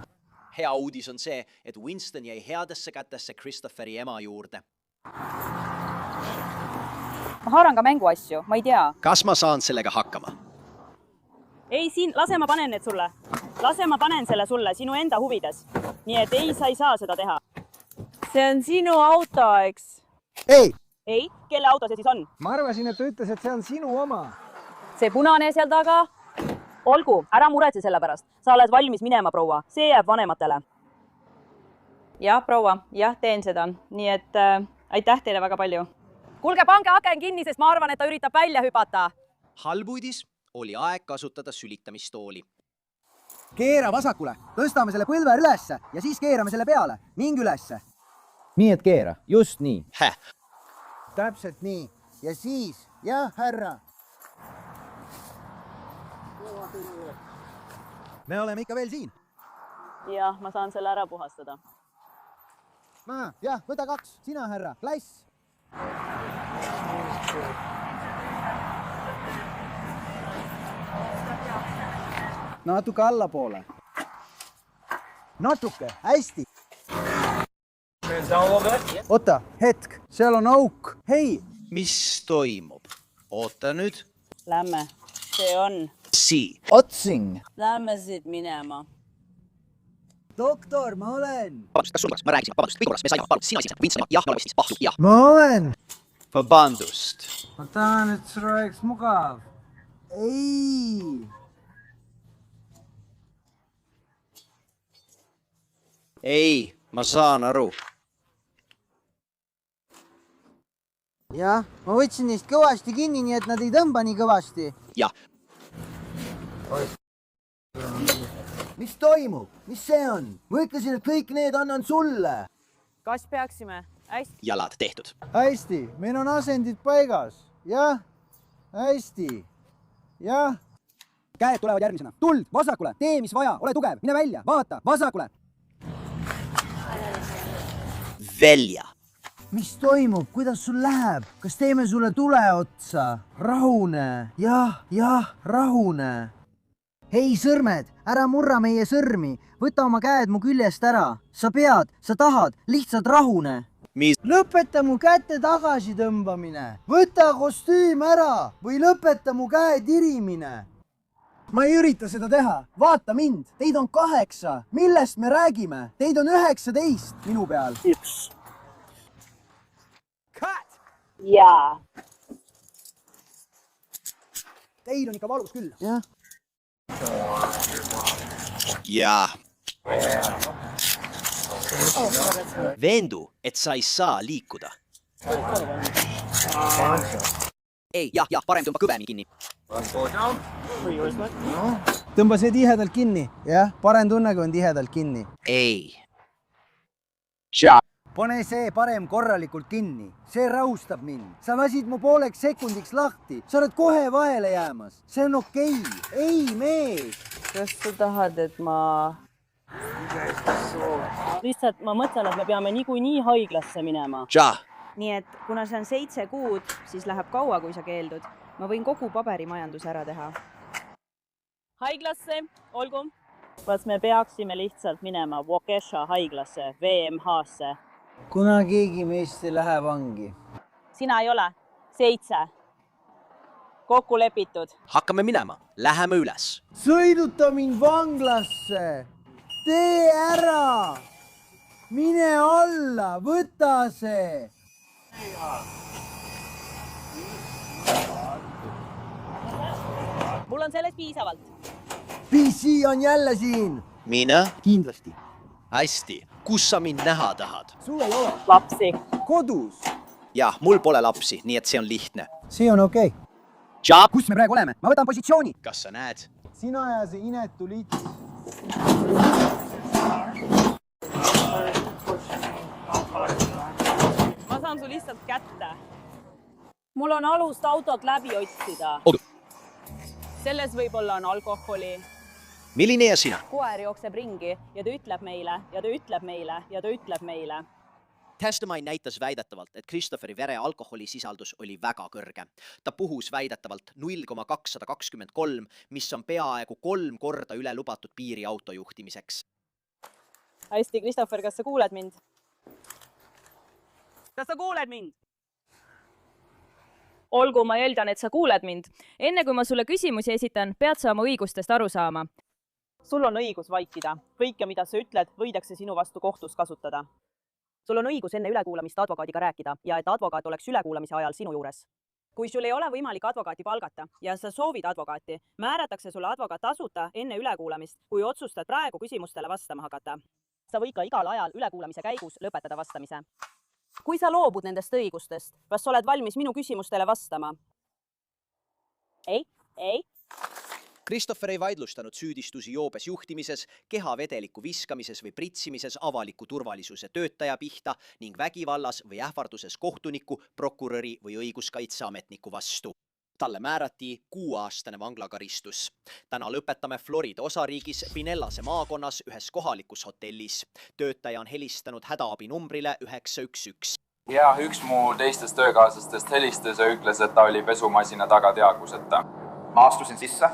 B: Hea uudis on see, et Winston jäi headesse kätesse Christopheri ema juurde.
V: Ma haaran ka mänguasju, ma ei tea.
B: Kas ma saan sellega hakkama?
V: Ei, lase ma panen need sulle. Lase ma panen selle sulle sinu enda huvides. Nii et ei, sa ei saa seda teha. See on sinu auto, eks?
W: Ei!
V: Ei? Kelle auto see siis on?
W: Ma arvasin, et ta ütles, et see on sinu oma.
V: See punane seal taga? Olgu, ära muretse selle pärast. Sa oled valmis minema, proua. See jääb vanematele. Jah, proua. Jah, teen seda. Nii et aitäh teile väga palju. Kuulge, pange aken kinni, sest ma arvan, et ta üritab välja hüpata.
B: Halb uudis oli aeg kasutada sülitamistooli.
W: Keera vasakule. Tõstame selle põlve ülesse ja siis keerame selle peale. Mingi ülesse. Nii et keera. Just nii. Täpselt nii. Ja siis, jah, härra. Me oleme ikka veel siin.
V: Jah, ma saan selle ära puhastada.
W: Jah, võta 2. Sina, härra. Klass. Natuke allapoole. Natuke. Hästi. Oota, hetk. Seal on auk. Hei.
B: Mis toimub? Oota nüüd.
V: Lämme. See on.
W: Otsing.
V: Lämme siit minema.
W: Doktor, ma olen.
B: Vabandust, kas sul korras? Ma rääkisin, vabandust, kõik korras, me saime, palun, sina esisid, Winston, jah, me oleme siis pahtu, jah.
W: Ma olen.
B: Vabandust.
W: Ma tahan, et sul oleks mugav. Ei.
B: Ei, ma saan aru.
W: Jah, ma võtsin neist kõvasti kinni, nii et nad ei tõmba nii kõvasti.
B: Jah.
W: mis toimub? Mis see on? Ma ütlesin, et kõik need annan sulle.
V: kas peaksime? Hästi.
B: Jalad tehtud.
W: Hästi, meil on asendid paigas. Jah, hästi. Jah. Käed tulevad järgmisena. Tuld, vasakule, tee mis vaja, ole tugev, mine välja, vaata, vasakule.
B: Välja.
W: Mis toimub, kuidas sul läheb? Kas teeme sulle tule otsa? Rahune. Jah, rahune. Hei sõrmed, ära murra meie sõrmi. Võta oma käed mu küljest ära. Sa pead, sa tahad, lihtsalt rahune. Lõpeta mu käte tagasi tõmbamine. Võta kostüüm ära või lõpeta mu käe tirimine. Ma ei ürita seda teha. Vaata mind. Teid on 8. Millest me räägime? Teid on 19 minu peal. 1. Cut!
V: Jaa.
W: Teil on ikka valus küll. Jah.
B: Jaa. Veendu, et sa ei saa liikuda. Ei, jah, parem tõmba kõvemi kinni.
W: Tõmba see tihedalt kinni. Jah, parem tunne, kui on tihedalt kinni.
B: Ei.
W: Pane see parem korralikult kinni. See rahustab mind. Sa lasid mu pooleks sekundiks lahti. Sa oled kohe vahele jäämas. See on okei. Ei, mees.
V: kas sa tahad, et ma... lihtsalt ma mõtlen, et me peame niikuinii haiglasse minema.
I: Nii et kuna see on 7 kuud, siis läheb kaua, kui sa keeldud. Ma võin kogu paberimajanduse ära teha.
V: Haiglasse, olgu. Kas me peaksime lihtsalt minema Waukesha haiglasse, VMH-sse?
W: Kuna keegi meist ei lähe vangi.
V: Sina ei ole. 7. Kokku lepitud.
B: Hakkame minema. Läheme üles.
W: Sõiduta mind vanglasse. Tee ära. Mine alla. Võta see.
V: Mul on sellest piisavalt.
W: PC on jälle siin.
B: Mine?
W: Kindlasti.
B: Hästi. Kus sa mind näha tahad?
W: Sul ei ole.
V: Lapsi.
W: Kodus.
B: Jah, mul pole lapsi, nii et see on lihtne.
W: See on okei. Kus me praegu oleme? Ma võtan positsiooni.
B: Kas sa näed?
W: Sina ja see inetu lits.
V: Ma saan su lihtsalt kätte. Mul on alust autot läbi otsida. Selles võib-olla on alkoholi.
B: Milline ja sina?
V: Koer jookseb ringi ja ta ütleb meile ja ta ütleb meile ja ta ütleb meile.
B: Testimine näitas väidetavalt, et Christopheri vere alkoholisisaldus oli väga kõrge. Ta puhus väidetavalt 0,223, mis on peaaegu 3 korda üle lubatud piiri auto juhtimiseks.
V: Hästi, Christopher, kas sa kuuled mind? Kas sa kuuled mind? Olgu, ma eeldan, et sa kuuled mind. Enne kui ma sulle küsimusi esitan, pead sa oma õigustest aru saama. Sul on õigus vaikida. Kõike, mida sa ütled, võidakse sinu vastu kohtus kasutada. Sul on õigus enne ülekuulamist advokaadiga rääkida ja et advokaat oleks ülekuulamise ajal sinu juures. Kui sul ei ole võimalik advokaati palgata ja sa soovid advokaati, määratakse sulle advokaat tasuta enne ülekuulamist, kui otsustad praegu küsimustele vastama hakata. Sa võid ka igal ajal ülekuulamise käigus lõpetada vastamise. Kui sa loobud nendest õigustest, kas sa oled valmis minu küsimustele vastama? Ei.
B: Christopher ei vaidlustanud süüdistusi joobes juhtimises, kehavedeliku viskamises või pritsimises avaliku turvalisuse töötaja pihta ning vägivallas või ähvarduses kohtuniku, prokuröri või õiguskaitseametniku vastu. Talle määrati 6-aastane vanglakaristus. Täna lõpetame Florida osariigis Pinellase maakonnas ühes kohalikus hotellis. Töötaja on helistanud hädaabinumbrile 911.
J: Ja üks mu teistest töökaaslastest helistas ja ütles, et ta oli pesumasina taga teadvuseta. Ma astusin sisse.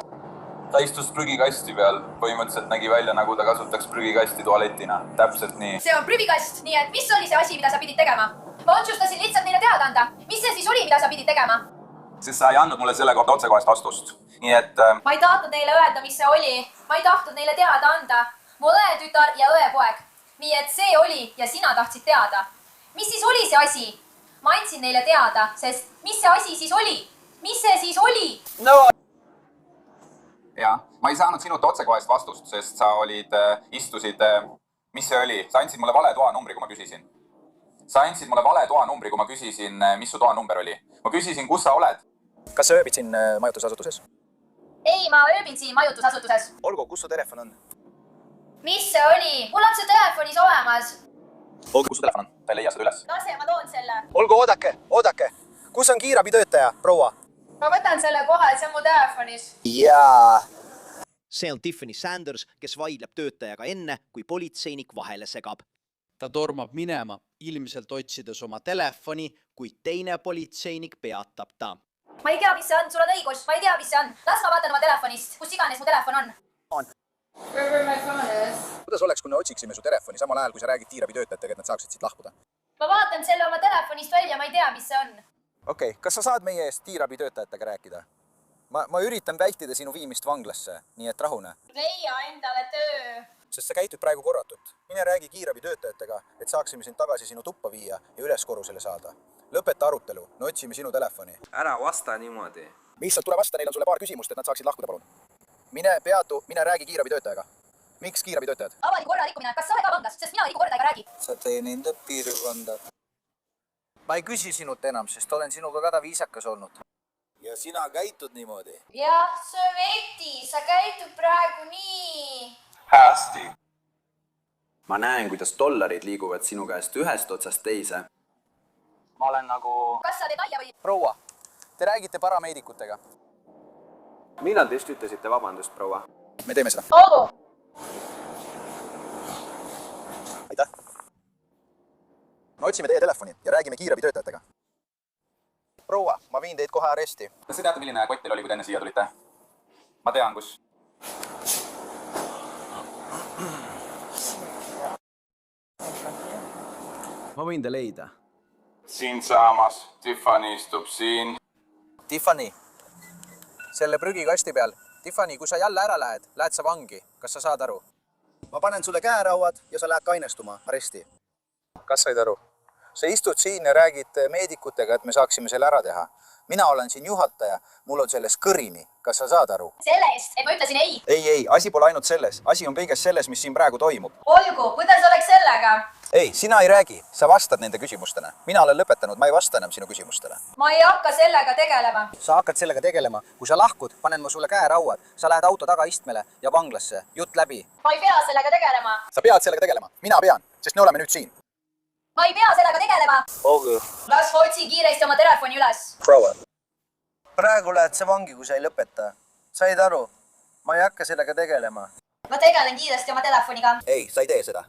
J: Ta istus prügikasti peal. Põhimõtteliselt nägi välja, nagu ta kasutaks prügikasti tualetina. Täpselt nii.
M: See on prügikast, nii et mis oli see asi, mida sa pidid tegema? Ma otsustasin lihtsalt neile teada anda. Mis see siis oli, mida sa pidid tegema?
J: Sest sa ei andnud mulle selle kohta otsekohest vastust. Nii et...
M: Ma ei tahtnud neile öelda, mis see oli. Ma ei tahtnud neile teada anda. Mu õetütar ja õepoeg. Nii et see oli ja sina tahtsid teada. Mis siis oli see asi? Ma andsin neile teada, sest mis see asi siis oli? Mis see siis oli?
J: No! Ja, ma ei saanud sinult otsekohest vastust, sest sa istusid, mis see oli? Sa andsid mulle vale toanumbri, kui ma küsisin. Sa andsid mulle vale toanumbri, kui ma küsisin, mis su toanumber oli. Ma küsisin, kus sa oled?
F: Kas sa ööbid siin majutusasutuses?
M: Ei, ma ööbin siin majutusasutuses.
F: Olgu, kus su telefon on?
M: mis see oli? Mul on see telefonis olemas.
J: Olgu, kus su telefon on? Ta ei leia seda üles.
M: Lase, ma toon selle.
B: Olgu, oodake. Kus on kiirabitöötaja, proua?
M: Ma võtan selle kohe, see on mu telefonis.
B: Jaa. See on Tiffany Sanders, kes vaidleb töötajaga enne, kui politseinik vahele segab. Ta tormab minema, ilmselt otsides oma telefoni, kuid teine politseinik peatab ta.
M: Ma ei tea, mis see on, sul on õigus, ma ei tea, mis see on. Las ma vaatan oma telefonist, kus iganes mu telefon on.
J: Kuidas oleks, kui me otsiksime su telefoni samal ajal, kui sa räägid kiirabitöötajatega, et nad saaksid siit lahkuda?
M: Ma vaatan selle oma telefonist välja, ma ei tea, mis see on.
J: Okei, kas sa saad meie eest kiirabitöötajatega rääkida? Ma üritan vältida sinu viimist vanglasse, nii et rahune.
M: Leia endale töö.
J: Sest sa käitud praegu korratult. Mine räägi kiirabitöötajatega, et saaksime sind tagasi sinu tuppa viia ja üles korrusele saada. Lõpeta arutelu, me otsime sinu telefoni.
A: Ära vasta niimoodi.
J: Lihtsalt tule vasta, neil on sulle paar küsimust, et nad saaksid lahkuda, palun. Mine peatu, mine räägi kiirabitöötajaga. Miks kiirabitöötajad?
M: Avaliku korra rikkumine, kas sa oled ka vanglas, sest mina riku korda ega räägi.
J: Sa teenindad piirkonda.
A: Ma ei küsi sinult enam, sest olen sinuga väga viisakas olnud.
J: Ja sina käitud niimoodi?
M: Jah, Sveti, sa käitud praegu nii.
J: Hästi. Ma näen, kuidas dollarid liiguvad sinu käest ühest otsast teise. Ma olen nagu...
M: Kas sa teed aia või?
J: Proua, te räägite parameedikutega. Millal te just ütlesite vabandust, proua? Me teeme seda.
M: Olgu.
J: Aitäh. Me otsime teie telefoni ja räägime kiirabitöötajatega. Proua, ma viin teid kohe aresti. Kas te teate, milline kott teil oli, kui te enne siia tulite? Ma tean, kus.
A: Ma võin te leida.
G: Siin saamas. Tiffany istub siin.
A: Tiffany, selle prügikasti peal. Tiffany, kui sa jälle ära lähed sa vangi. Kas sa saad aru?
J: Ma panen sulle käerauad ja sa lähed kainestuma aresti. Kas said aru? Sa istud siin ja räägid meedikutega, et me saaksime selle ära teha. Mina olen siin juhataja, mul on selles kõrini. Kas sa saad aru?
M: Selle eest, et ma ütlesin ei.
J: Ei, asi pole ainult selles. Asi on kõiges selles, mis siin praegu toimub.
M: Olgu, kuidas oleks sellega?
J: Ei, sina ei räägi. Sa vastad nende küsimustele. Mina olen lõpetanud, ma ei vasta enam sinu küsimustele.
M: Ma ei hakka sellega tegelema.
A: Sa hakkad sellega tegelema. Kui sa lahkud, panen ma sulle käerauad. Sa lähed auto tagaistmele ja vanglasse. Jutt läbi.
M: Ma ei pea sellega tegelema.
J: Sa pead sellega tegelema. Mina pean, sest me oleme nüüd siin.
M: Ma ei pea sellega tegelema.
J: Olgu.
M: Las ma otsi kiiresti oma telefoni üles.
J: Proua.
A: Praegu lähed sa vangi, kui sa ei lõpeta. Said aru? Ma ei hakka sellega tegelema.
M: Ma tegelen kiiresti oma telefoniga.
J: Ei, sa ei tee seda.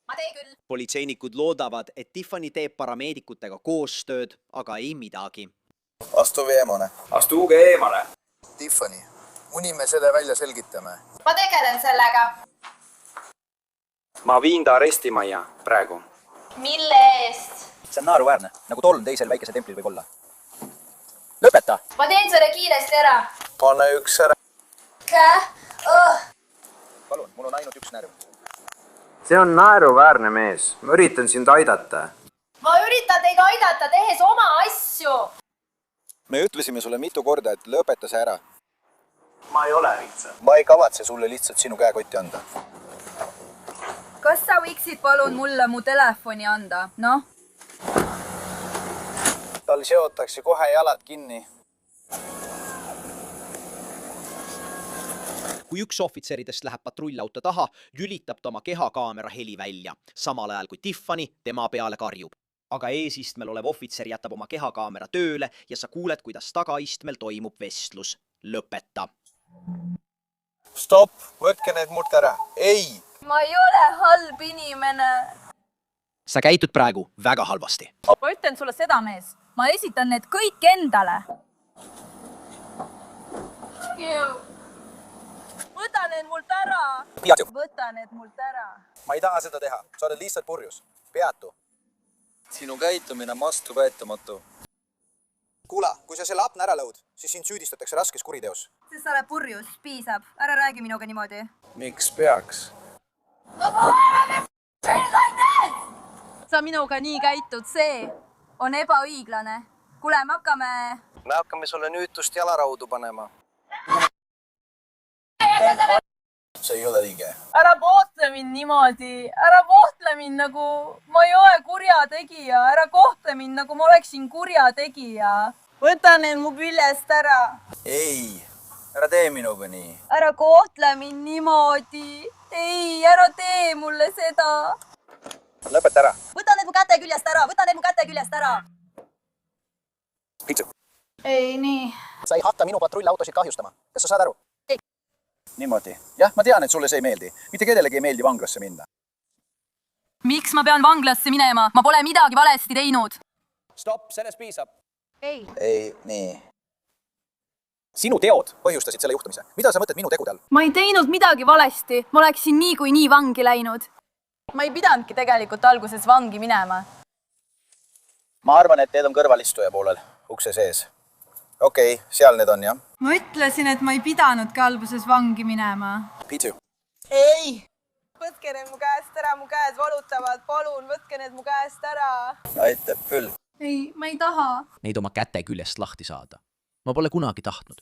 M: Ma tee küll.
B: Politseinikud loodavad, et Tiffany teeb parameedikutega koostööd, aga ei midagi.
J: Astu eemale. Astuge eemale. Tiffany, kuni me selle välja selgitame.
M: Ma tegelen sellega.
A: Ma viin ta arestimajja praegu.
M: Mille eest?
J: See on naeruväärne, nagu tolm teisel väikesel templil võib olla. Lõpeta!
M: Ma teen selle kiiresti ära.
J: Pane üks ära. Palun, mul on ainult üks närv.
A: See on naeruväärne mees. Ma üritan sind aidata.
M: Ma üritan teid aidata, tehes oma asju.
J: Me ütlesime sulle mitu korda, et lõpeta see ära.
A: Ma ei ole lihtsalt.
J: Ma ei kavatse sulle lihtsalt sinu käekotti anda.
U: Kas sa võiksid palun mulle mu telefoni anda? Noh?
J: Tal seotakse kohe jalad kinni.
B: Kui üks ohvitseridest läheb patrullauto taha, lülitab ta oma kehakaamera heli välja, samal ajal kui Tiffany tema peale karjub. Aga eesistmel olev ohvitser jätab oma kehakaamera tööle ja sa kuuled, kuidas tagaistmel toimub vestlus. Lõpeta.
J: Stop, võtke need mult ära. Ei!
U: Ma ei ole halb inimene.
B: Sa käitud praegu väga halvasti.
U: Ma ütlen sulle seda, mees. Ma esitan need kõik endale. Võta need mult ära. Võta need mult ära.
J: Ma ei taha seda teha. Sa oled lihtsalt purjus. Peatu. Sinu käitumine on vastuvõetamatu. Kuula, kui sa selle apna ära lõud, siis sind süüdistatakse raskes kuriteos.
U: Sest sa oled purjus, piisab. Ära räägi minuga niimoodi.
J: Miks peaks?
U: Sa minuga nii käitud, see on ebaõiglane. Kuule, me hakkame
A: sulle nüütust jalaraudu panema.
J: See ei ole õige.
U: Ära kohtle mind niimoodi. Ära kohtle mind nagu ma ei ole kurjategija. Ära kohtle mind nagu ma oleksin kurjategija. Võta need mu küljest ära.
J: Ei, ära tee minuga nii.
U: Ära kohtle mind niimoodi. ei, ära tee mulle seda.
B: Lõpeta ära.
H: Võta need mu käte küljest ära, võta need mu käte küljest ära.
B: Pitsu.
U: Ei, nii.
B: Sa ei hakka minu patrullautosid kahjustama. Kas sa saad aru? Ei. Niimoodi. Jah, ma tean, et sulle see ei meeldi. Mitte kellelegi ei meeldi vanglasse minna.
U: Miks ma pean vanglasse minema? Ma pole midagi valesti teinud.
B: Stopp, sellest piisab.
U: Ei.
B: Ei, nii. Sinu teod põhjustasid selle juhtumise. Mida sa mõtled minu tegudel?
U: Ma ei teinud midagi valesti. Ma oleksin nii vangi läinud. Ma ei pidanudki tegelikult alguses vangi minema.
B: Ma arvan, et need on kõrvalistuja poolel, ukse sees. Okei, seal need on, jah.
U: Ma ütlesin, et ma ei pidanudki alguses vangi minema.
B: Pitsu.
U: Ei! Võtke need mu käest ära, mu käed valutavad. Palun, võtke need mu käest ära.
B: Aitab küll.
U: Ei, ma ei taha.
B: Neid oma käte küljest lahti saada. Ma pole kunagi tahtnud.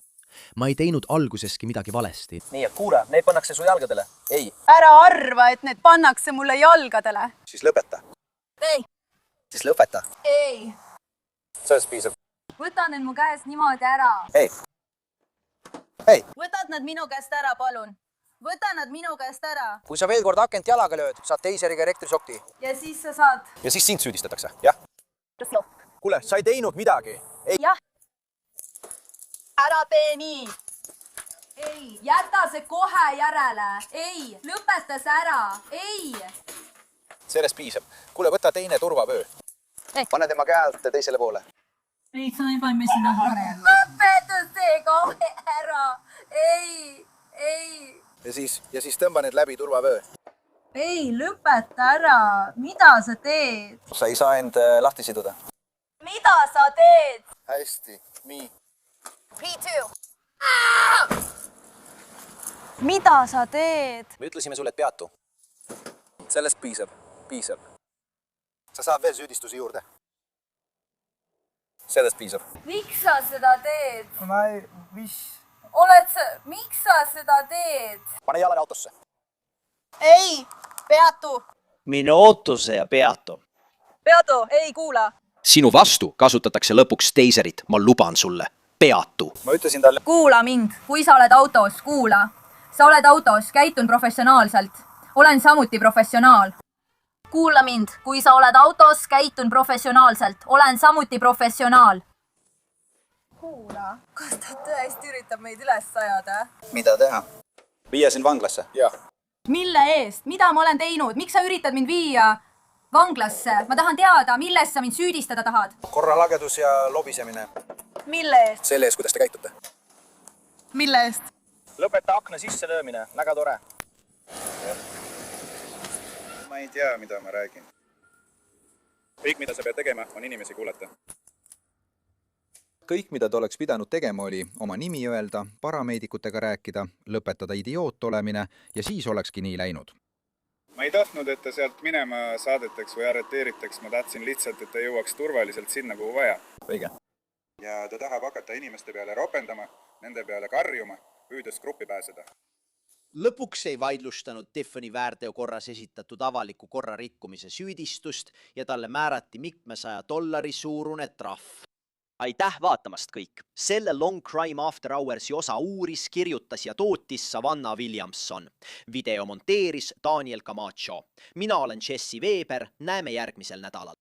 B: Ma ei teinud alguseski midagi valesti. Nii, kuule, need pannakse su jalgadele. Ei.
U: Ära arva, et need pannakse mulle jalgadele.
B: Siis lõpeta.
U: Ei.
B: Siis lõpeta.
U: Ei.
B: Sellest piisab.
U: Võta need mu käest niimoodi ära.
B: Ei. Ei.
H: Võtad nad minu käest ära, palun. Võta nad minu käest ära.
B: Kui sa veel kord akent jalaga lööd, saad teiseriga elektrisokti.
U: Ja siis sa saad.
B: Ja siis sind süüdistatakse, jah? Kuule, sa ei teinud midagi. Ei.
U: Jah. Ära tee nii. Ei, jäta see kohe järele. Ei, lõpeta see ära. Ei.
B: Sellest piisab. Kuule, võta teine turvavöö. Pane tema käelt teisele poole.
U: Ei, sa ei pane sinna varem. Lõpeta see kohe ära. Ei, ei.
B: Ja siis tõmba need läbi turvavöö.
U: Ei, lõpeta ära. Mida sa teed?
B: Sa ei saa end lahti siduda.
U: Mida sa teed?
B: Hästi, nii.
U: P2. Mida sa teed?
B: Me ütlesime sulle, et peatu. Sellest piisab. Sa saad veel süüdistusi juurde. Sellest piisab.
U: Miks sa seda teed?
Q: Mis?
U: Miks sa seda teed?
B: Pane jalad autosse.
U: Ei, peatu.
B: Minu autosse ja peatu.
U: Peatu, ei kuula.
B: Sinu vastu kasutatakse lõpuks teiserit, ma luban sulle. Peatu. Ma ütlesin talle...
M: Kuula mind, kui sa oled autos, kuula. Sa oled autos, käitun professionaalselt. Olen samuti professionaal. Kuula mind, kui sa oled autos, käitun professionaalselt. Olen samuti professionaal.
U: Kuula, kas ta tõesti üritab meid üles ajada?
B: Mida teha? Viia sind vanglasse? Jah.
M: Mille eest? Mida ma olen teinud? Miks sa üritad mind viia vanglasse? Ma tahan teada, milles sa mind süüdistada tahad?
B: Korralagedus ja lobisemine.
U: Mille eest?
B: Selle eest, kuidas te käitute.
U: Mille eest?
B: Lõpeta akna sisse löömine. Väga tore.
F: Ma ei tea, mida ma räägin. Kõik, mida sa pead tegema, on inimesi kuulata.
J: Kõik, mida ta oleks pidanud tegema, oli oma nimi öelda, parameedikutega rääkida, lõpetada idioot olemine ja siis olekski nii läinud.
F: Ma ei tahtnud, et ta sealt minema saadetaks või arreteeritaks. Ma tahtsin lihtsalt, et ta jõuaks turvaliselt sinna, kuhu vaja.
J: Õige.
F: Ja ta tahab hakata inimeste peale ropendama, nende peale karjuma, püüdes gruppi pääseda.
B: Lõpuks ei vaidlustanud Tiffany väärteo korras esitatud avaliku korra rikkumise süüdistust ja talle määrati $100 suurune trahv. Aitäh vaatamast kõik! Selle Long Crime After Hoursi osa uuris, kirjutas ja tootis Savannah Williamson. Video monteeris Daniel Camacho. Mina olen Jesse Weber, näeme järgmisel nädalal.